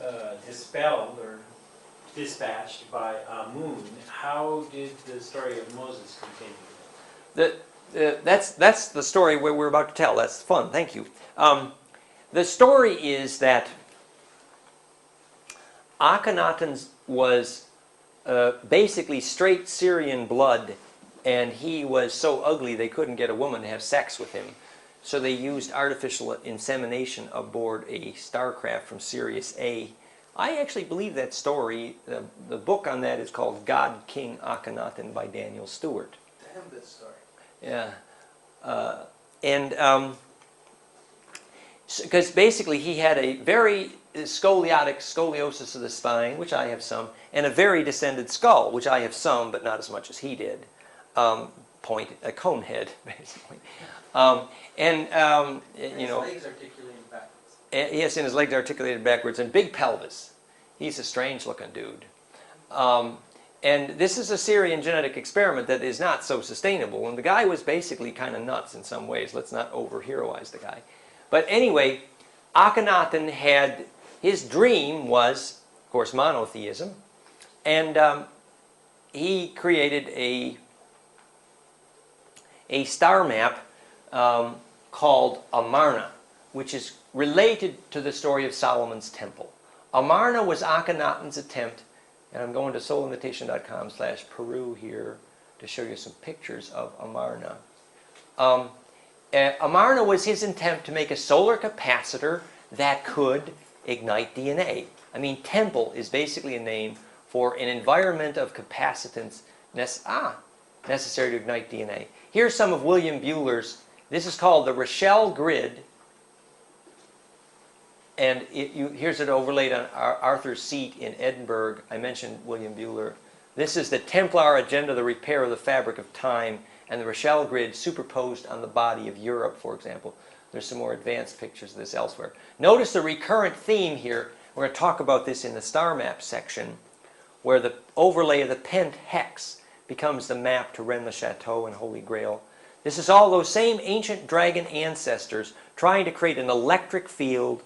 dispelled or dispatched by Amun, how did the story of Moses continue? That's the story where we're about to tell. That's fun. Thank you. The story is that Akhenaten was basically straight Syrian blood, and he was so ugly they couldn't get a woman to have sex with him. So they used artificial insemination aboard a starcraft from Sirius A. I actually believe that story. The book on that is called God King Akhenaten by Daniel Stewart. Damn good story. Yeah. Because basically he had a very scoliosis of the spine, which I have some, and a very descended skull, which I have some, but not as much as he did. A cone head, basically. You know, his legs articulated backwards. Yes, and his legs articulated backwards, and big pelvis. He's a strange-looking dude. And this is a Syrian genetic experiment that is not so sustainable. And the guy was basically kind of nuts in some ways. Let's not over-heroize the guy. But anyway, Akhenaten had, his dream was, of course, monotheism. And he created a star map called Amarna, which is related to the story of Solomon's temple. Amarna was Akhenaten's attempt, and I'm going to soulinvitation.com/Peru here to show you some pictures of Amarna. Amarna was his attempt to make a solar capacitor that could ignite DNA. I mean, temple is basically a name for an environment of capacitance necessary to ignite DNA. Here's some of William Bueller's. This is called the Rochelle Grid. And here's it overlaid on Arthur's Seat in Edinburgh. I mentioned William Bueller. This is the Templar Agenda, the repair of the fabric of time, and the Rochelle Grid superposed on the body of Europe, for example. There's some more advanced pictures of this elsewhere. Notice the recurrent theme here. We're going to talk about this in the star map section, where the overlay of the pent hex becomes the map to Rennes-le-Chateau and Holy Grail. This is all those same ancient dragon ancestors trying to create an electric field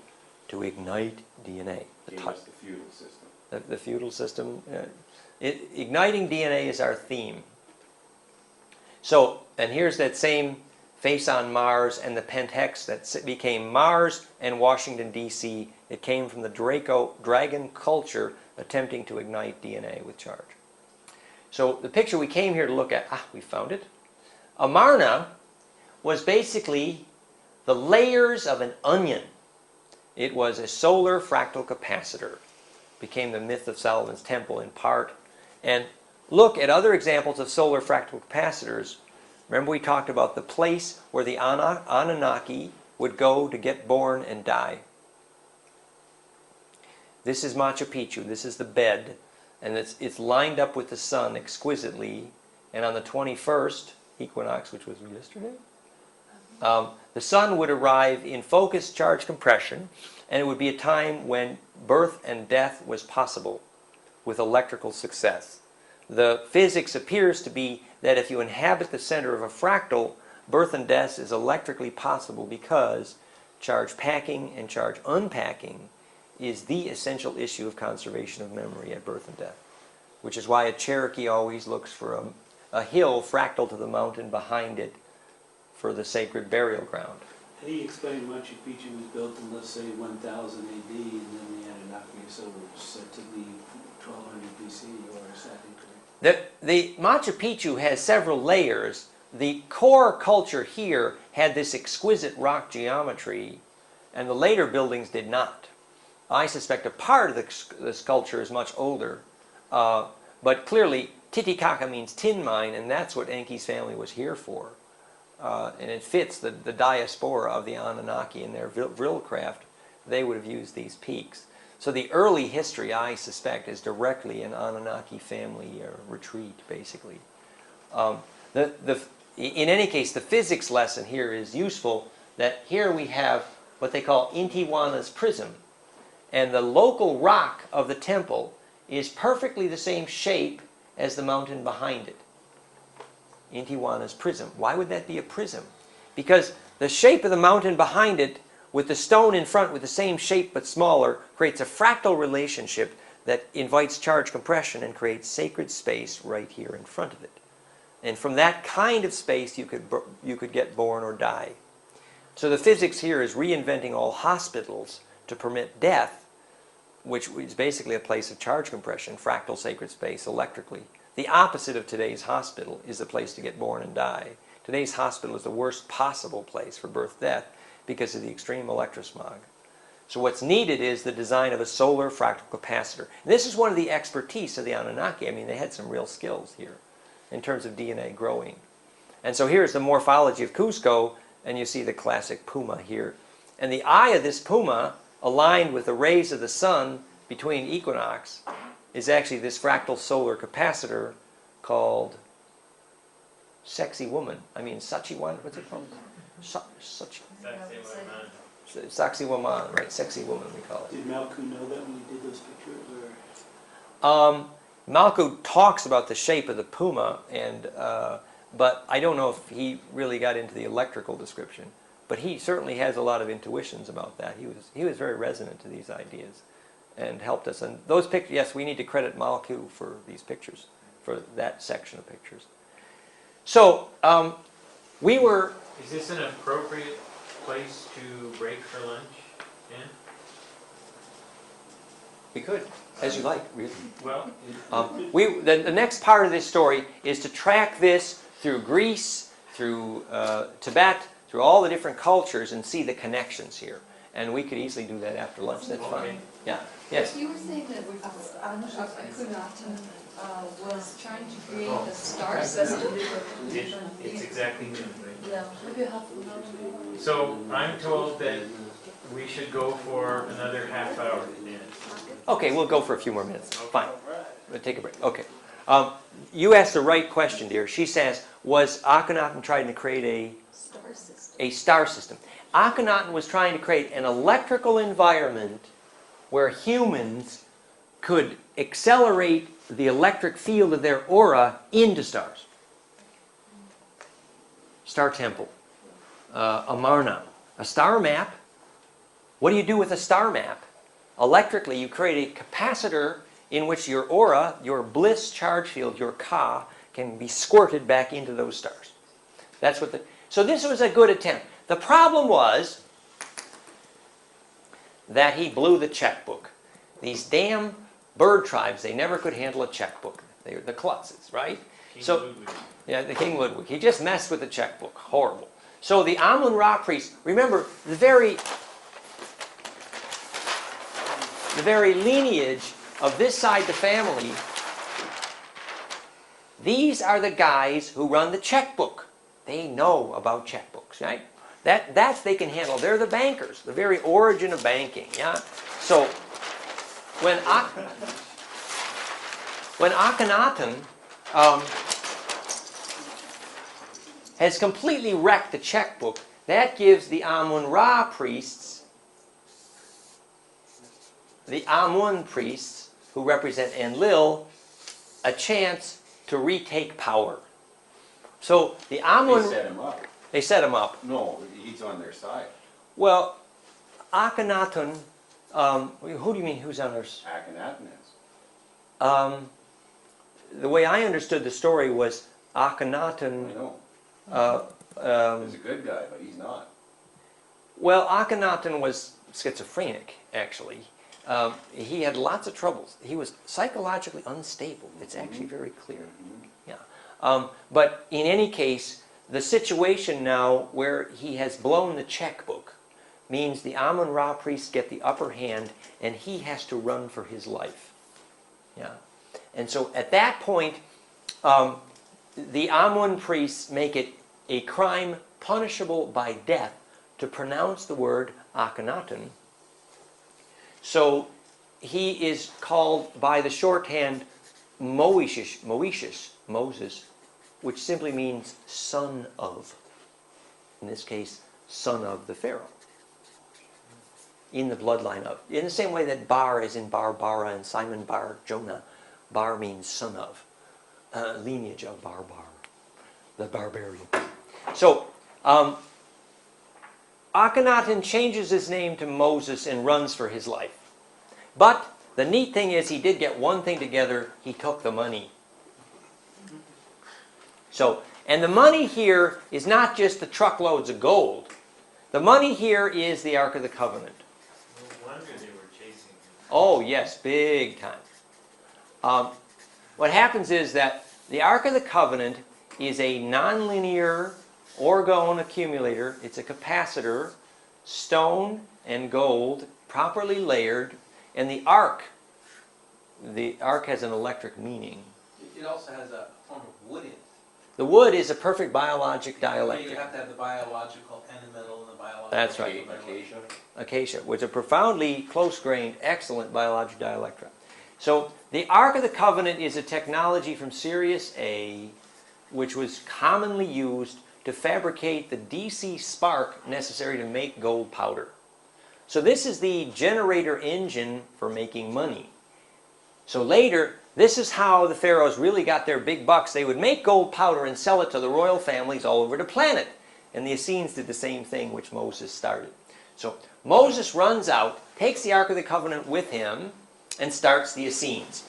to ignite DNA. Gave us the feudal system. The feudal system. Igniting DNA is our theme. So, and here's that same face on Mars and the penthex that became Mars and Washington, D.C. It came from the dragon culture attempting to ignite DNA with charge. So the picture we came here to look at, we found it. Amarna was basically the layers of an onion. It was a solar fractal capacitor. Became the myth of Solomon's temple in part. And look at other examples of solar fractal capacitors. Remember we talked about the place where the Anunnaki would go to get born and die. This is Machu Picchu. This is the bed. And it's lined up with the sun exquisitely. And on the 21st equinox, which was yesterday, the sun would arrive in focused charge compression, and it would be a time when birth and death was possible with electrical success. The physics appears to be that if you inhabit the center of a fractal, birth and death is electrically possible because charge packing and charge unpacking is the essential issue of conservation of memory at birth and death, which is why a Cherokee always looks for a hill fractal to the mountain behind it for the sacred burial ground. How do you explain Machu Picchu was built in, let's say, 1000 AD, and then the Anunnaki so was said to be 1200 BC, or is that incorrect? The Machu Picchu has several layers. The core culture here had this exquisite rock geometry, and the later buildings did not. I suspect a part of the sculpture is much older, but clearly Titicaca means tin mine, and that's what Enki's family was here for. And it fits the diaspora of the Anunnaki in their vril craft. They would have used these peaks. So the early history, I suspect, is directly an Anunnaki family retreat, basically. In any case, the physics lesson here is useful, that here we have what they call Intihuana's prism. And the local rock of the temple is perfectly the same shape as the mountain behind it. Intihuana's prism. Why would that be a prism? Because the shape of the mountain behind it with the stone in front with the same shape but smaller creates a fractal relationship that invites charge compression and creates sacred space right here in front of it. And from that kind of space you could get born or die. So the physics here is reinventing all hospitals to permit death, which is basically a place of charge compression, fractal sacred space electrically. The opposite of today's hospital is the place to get born and die. Today's hospital is the worst possible place for birth-death because of the extreme electrosmog. So what's needed is the design of a solar fractal capacitor. And this is one of the expertise of the Anunnaki. I mean, they had some real skills here in terms of DNA growing. And so here's the morphology of Cusco, and you see the classic puma here. And the eye of this puma, aligned with the rays of the sun between equinox, is actually this fractal solar capacitor called Sexy Woman. I mean, Sachiwan, what's it called? Saxy Woman, right? Sexy Woman, we call it. Did Malku know that when he did those pictures? Or? Malku talks about the shape of the puma, and but I don't know if he really got into the electrical description. But he certainly has a lot of intuitions about that. He was very resonant to these ideas and helped us. And those pictures, yes, we need to credit Malku for these pictures, for that section of pictures. So we were... Is this an appropriate place to break for lunch in? We could, as you like, really. Well, the next part of this story is to track this through Greece, through Tibet, through all the different cultures and see the connections here. And we could easily do that after lunch. That's fine. Yeah. Yes? You were saying that Akhenaten was trying to create a star system. it's exactly new. Yeah. So I'm told that we should go for another half hour. Okay, we'll go for a few more minutes. Fine. We'll take a break. Okay. You asked the right question, dear. She says, was Akhenaten trying to create a star system? Akhenaten was trying to create an electrical environment where humans could accelerate the electric field of their aura into stars. Star temple. Amarna. A star map. What do you do with a star map? Electrically, you create a capacitor in which your aura, your bliss charge field, your Ka, can be squirted back into those stars. That's what so this was a good attempt. The problem was that he blew the checkbook. These damn bird tribes, they never could handle a checkbook. They were the klutzes, right? Yeah, the King Ludwig. He just messed with the checkbook. Horrible. So the Amun-Ra priest, remember, the very lineage of this side of the family, these are the guys who run the checkbook. They know about checkbooks, right? That's they can handle. They're the bankers, the very origin of banking, yeah? So when Akhenaten has completely wrecked the checkbook, that gives the Amun-Ra priests, the Amun priests, who represent Enlil, a chance to retake power. So the Amun... They set him up. They set him up. No, he's on their side. Well, Akhenaten, who do you mean who's on their side? Akhenaten is. The way I understood the story was Akhenaten... I know. He's a good guy, but he's not. Well, Akhenaten was schizophrenic, actually. He had lots of troubles. He was psychologically unstable. It's actually very clear. Yeah. But in any case, the situation now where he has blown the checkbook means the Amun-Ra priests get the upper hand, and he has to run for his life. Yeah. And so at that point, the Amun priests make it a crime punishable by death to pronounce the word Akhenaten. So he is called by the shorthand Moeshish, Moses, which simply means son of. In this case, son of the Pharaoh. In the bloodline of. In the same way that Bar is in Barbara and Simon Bar Jonah. Bar means son of. Lineage of Barbar, the barbarian. So, Akhenaten changes his name to Moses and runs for his life. But the neat thing is he did get one thing together. He took the money. So, and the money here is not just the truckloads of gold. The money here is the Ark of the Covenant. No wonder they were chasing him. Oh, yes, big time. What happens is that the Ark of the Covenant is a nonlinear orgone accumulator. It's a capacitor, stone and gold, properly layered. And the Ark has an electric meaning. It also has a form of wood in it. The wood is a perfect biologic dielectric. You have to have the biological and the metal and the biological. That's right. Acacia. Acacia, which is a profoundly close-grained, excellent biologic dielectric. So the Ark of the Covenant is a technology from Sirius A, which was commonly used to fabricate the DC spark necessary to make gold powder. So this is the generator engine for making money. So later, this is how the pharaohs really got their big bucks. They would make gold powder and sell it to the royal families all over the planet. And the Essenes did the same thing, which Moses started. So Moses runs out, takes the Ark of the Covenant with him, and starts the Essenes.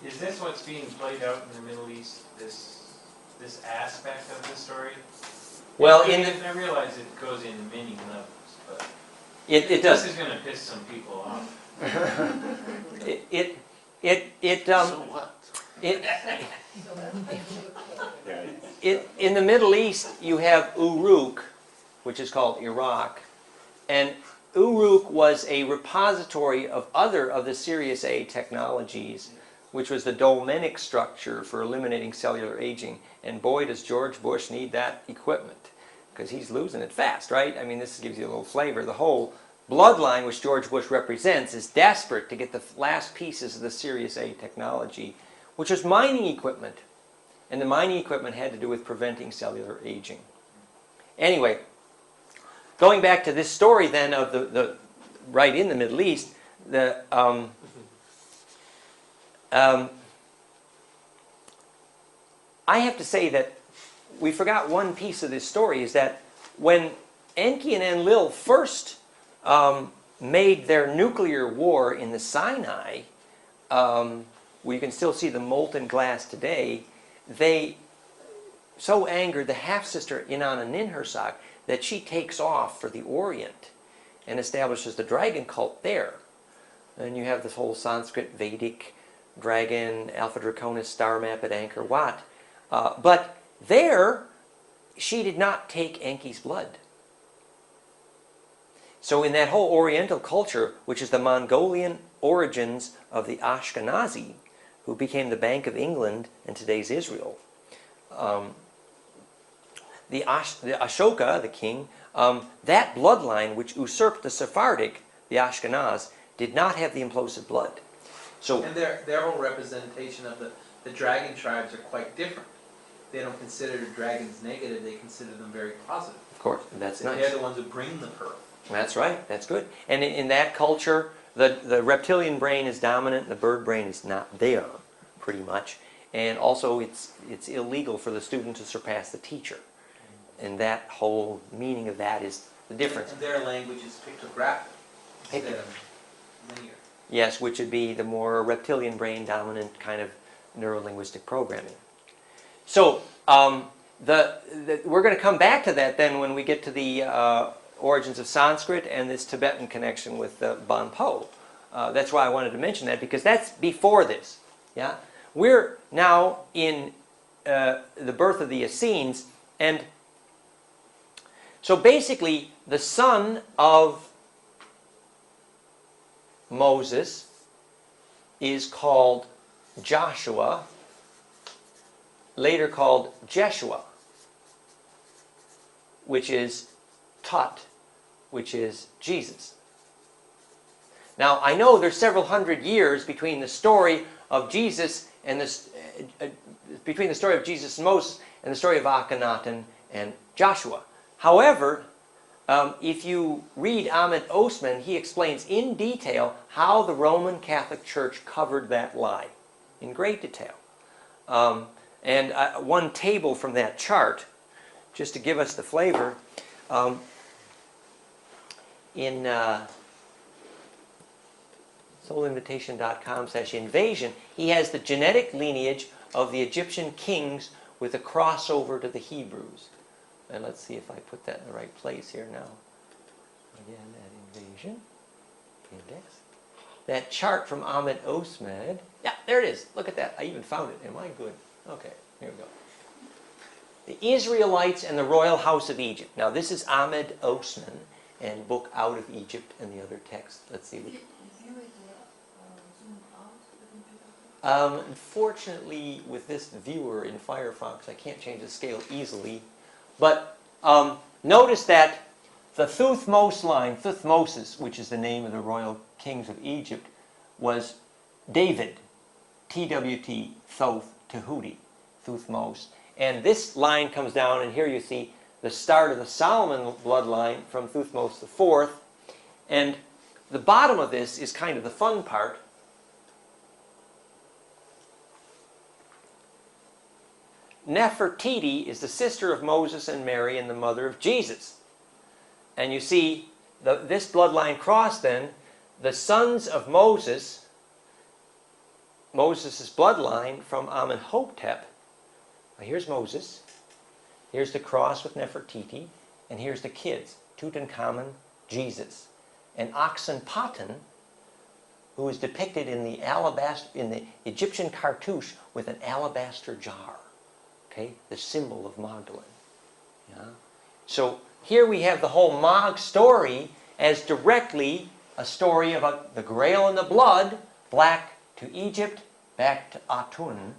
Is this what's being played out in the Middle East, this aspect of the story? Well, I realize it goes in many levels, but it does. This is going to piss some people off. So what? In the Middle East, you have Uruk, which is called Iraq, and Uruk was a repository of other of the Sirius A technologies, which was the dolmenic structure for eliminating cellular aging. And boy, does George Bush need that equipment, because he's losing it fast, right? I mean, this gives you a little flavor. The whole bloodline which George Bush represents is desperate to get the last pieces of the Sirius A technology, which was mining equipment. And the mining equipment had to do with preventing cellular aging. Anyway, going back to this story then of the right in the Middle East, I have to say that we forgot one piece of this story, is that when Enki and Enlil first made their nuclear war in the Sinai, where you can still see the molten glass today, they so angered the half-sister Inanna Ninhursag that she takes off for the Orient. and establishes the dragon cult there. And you have this whole Sanskrit, Vedic, dragon, Alpha Draconis, star map at Angkor Wat. But there, she did not take Enki's blood. So in that whole Oriental culture, which is the Mongolian origins of the Ashkenazi, who became the Bank of England and today's Israel, the Ashoka, the king, that bloodline which usurped the Sephardic, the Ashkenaz, did not have the implosive blood. So, And their whole representation of the dragon tribes are quite different. They don't consider dragons negative, they consider them very positive. of course, that's nice. They're the ones who bring the pearl. That's right, that's good. And in that culture, the reptilian brain is dominant, the bird brain is not there, pretty much. And also it's illegal for the student to surpass the teacher. And that whole meaning of that is the difference. And their language is pictographic instead of linear. Yes, which would be the more reptilian brain dominant kind of neurolinguistic programming. So we're going to come back to that then when we get to the origins of Sanskrit and this Tibetan connection with Bon Po. That's why I wanted to mention that, because that's before this. Yeah, we're now in the birth of the Essenes, and so basically the son of Moses is called Joshua, later called Jeshua, which is Tut, which is Jesus. Now, I know there's several hundred years between the story of Jesus and between the story of Jesus and Moses and the story of Akhenaten and Joshua. However, if you read Ahmed Osman, he explains in detail how the Roman Catholic Church covered that lie, in great detail. And one table from that chart, just to give us the flavor, in soulinvitation.com/invasion, he has the genetic lineage of the Egyptian kings with a crossover to the Hebrews. And let's see if I put that in the right place here now. Again, at Invasion Index. That chart from Ahmed Osman. Yeah, there it is. Look at that. I even found it. Am I good? Okay, here we go. The Israelites and the royal house of Egypt. Now, this is Ahmed Osman and Book Out of Egypt and the other text. Let's see. Unfortunately, with this viewer in Firefox, I can't change the scale easily. But notice that the Thutmose line, Thutmosis, which is the name of the royal kings of Egypt, was David, TWT, Thoth, Tahuti, Thutmose. And this line comes down, and here you see the start of the Solomon bloodline from Thutmose IV. And the bottom of this is kind of the fun part. Nefertiti is the sister of Moses and Mary and the mother of Jesus. And you see this bloodline cross then, the sons of Moses, Moses' bloodline from Amenhotep. Now here's Moses, here's the cross with Nefertiti, and here's the kids, Tutankhamun, Jesus. And Akhenaten, who is depicted in the Egyptian cartouche with an alabaster jar. Okay, the symbol of Magdalene. Yeah? So here we have the whole Mag story as directly a story about the Grail and the blood, back to Egypt, back to Atun,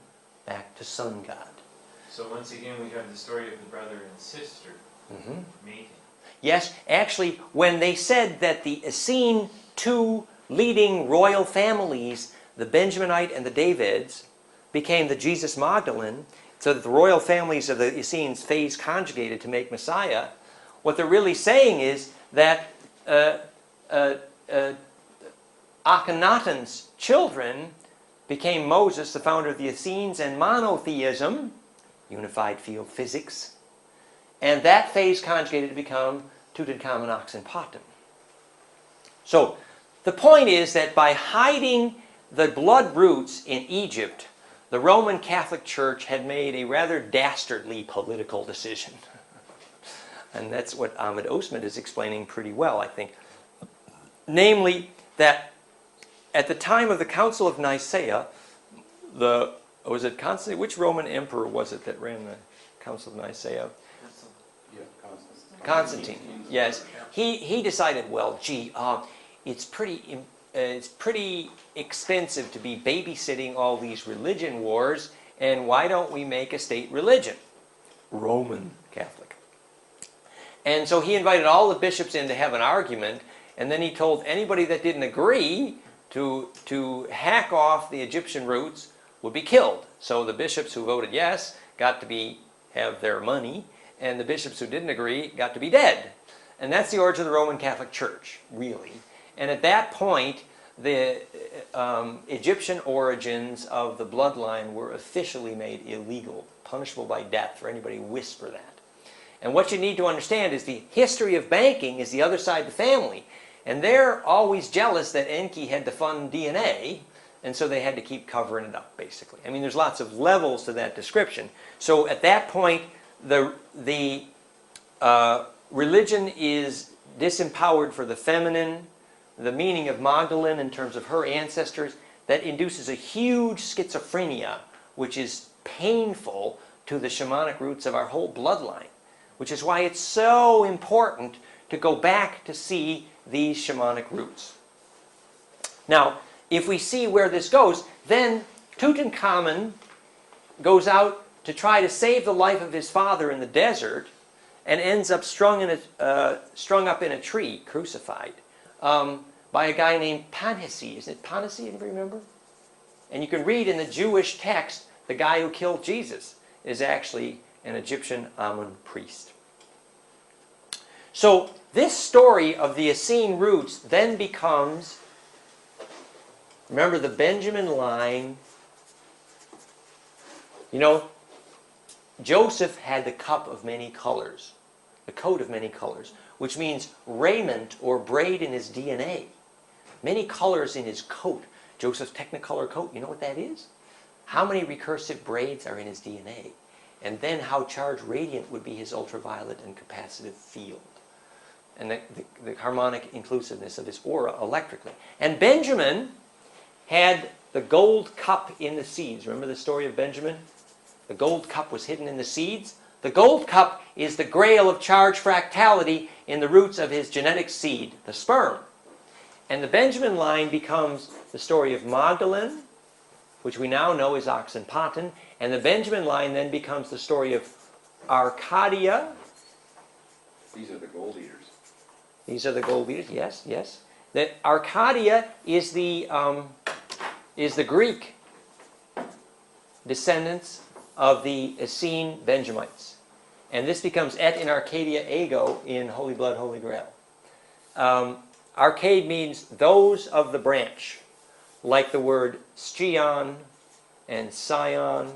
back to Sun God. So once again we have the story of the brother and sister meeting. Yes, actually, when they said that the Essene two leading royal families, the Benjaminite and the Davids, became the Jesus Magdalene, so that the royal families of the Essenes phase conjugated to make Messiah, what they're really saying is that Akhenaten's children became Moses, the founder of the Essenes, and monotheism, unified field physics, and that phase conjugated to become Tutankhamun Akhenaten. So the point is that by hiding the blood roots in Egypt, the Roman Catholic Church had made a rather dastardly political decision. And that's what Ahmed Osman is explaining pretty well, I think. namely that at the time of the Council of Nicaea, was it Constantine? Which Roman emperor was it that ran the Council of Nicaea? Yeah, Constance. Constantine. Yes, he decided. Well, gee, it's pretty expensive to be babysitting all these religion wars, and why don't we make a state religion? Roman Catholic. And so he invited all the bishops in to have an argument, and then he told anybody that didn't agree to hack off the Egyptian roots would be killed. So the bishops who voted yes got to have their money, and the bishops who didn't agree got to be dead. And that's the origin of the Roman Catholic Church, really. And at that point, the Egyptian origins of the bloodline were officially made illegal, punishable by death for anybody who whisper that. And what you need to understand is the history of banking is the other side of the family. And they're always jealous that Enki had to fund DNA, and so they had to keep covering it up, basically. I mean, there's lots of levels to that description. So at that point, the religion is disempowered for the feminine, the meaning of Magdalene in terms of her ancestors, that induces a huge schizophrenia, which is painful to the shamanic roots of our whole bloodline, which is why it's so important to go back to see these shamanic roots. Now, if we see where this goes, then Tutankhamun goes out to try to save the life of his father in the desert and ends up strung up in a tree, crucified, by a guy named Panhasi. Is it Panhasi? Anybody remember? And you can read in the Jewish text, the guy who killed Jesus is actually an Egyptian Amun priest. So this story of the Essene roots then becomes, remember the Benjamin line, you know, Joseph had the cup of many colors, the coat of many colors, which means raiment or braid in his DNA. Many colors in his coat. Joseph's Technicolor coat, you know what that is? How many recursive braids are in his DNA? And then how charged radiant would be his ultraviolet and capacitive field. And the harmonic inclusiveness of his aura electrically. And Benjamin had the gold cup in the seeds. Remember the story of Benjamin? The gold cup was hidden in the seeds. The gold cup is the grail of charge fractality in the roots of his genetic seed, the sperm. And the Benjamin line becomes the story of Magdalene, which we now know is Oxenpotin. And the Benjamin line then becomes the story of Arcadia. These are the gold eaters. These are the gold eaters, yes, yes. That Arcadia is the Greek descendants of the Essene Benjamites. And this becomes Et in Arcadia Ego in Holy Blood, Holy Grail. Arcade means those of the branch, like the word Skion and Sion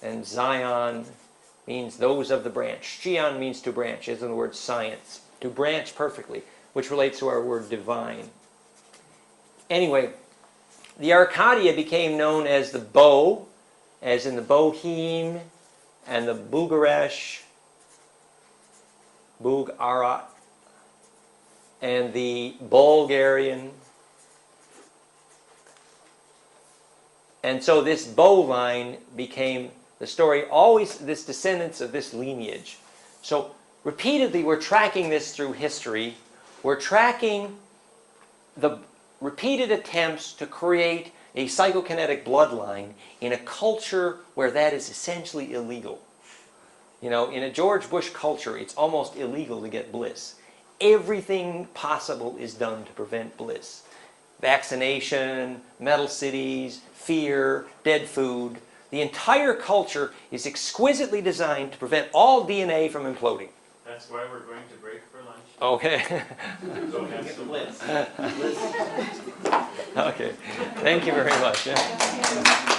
and Zion means those of the branch. Skion means to branch, as in the word science. To branch perfectly, which relates to our word divine. Anyway, the Arcadia became known as the Bow, as in the Boheme and the Bugaresh, Bugarat, and the Bulgarian. And so this Bow line became the story, always this descendants of this lineage. So repeatedly we're tracking this through history. We're tracking the repeated attempts to create a psychokinetic bloodline in a culture where that is essentially illegal. You know, in a George Bush culture, it's almost illegal to get bliss. Everything possible is done to prevent bliss. Vaccination, metal cities, fear, dead food. The entire culture is exquisitely designed to prevent all DNA from imploding. That's why we're going to break for lunch. Okay. Go have some bliss. Okay. Thank you very much. Yeah.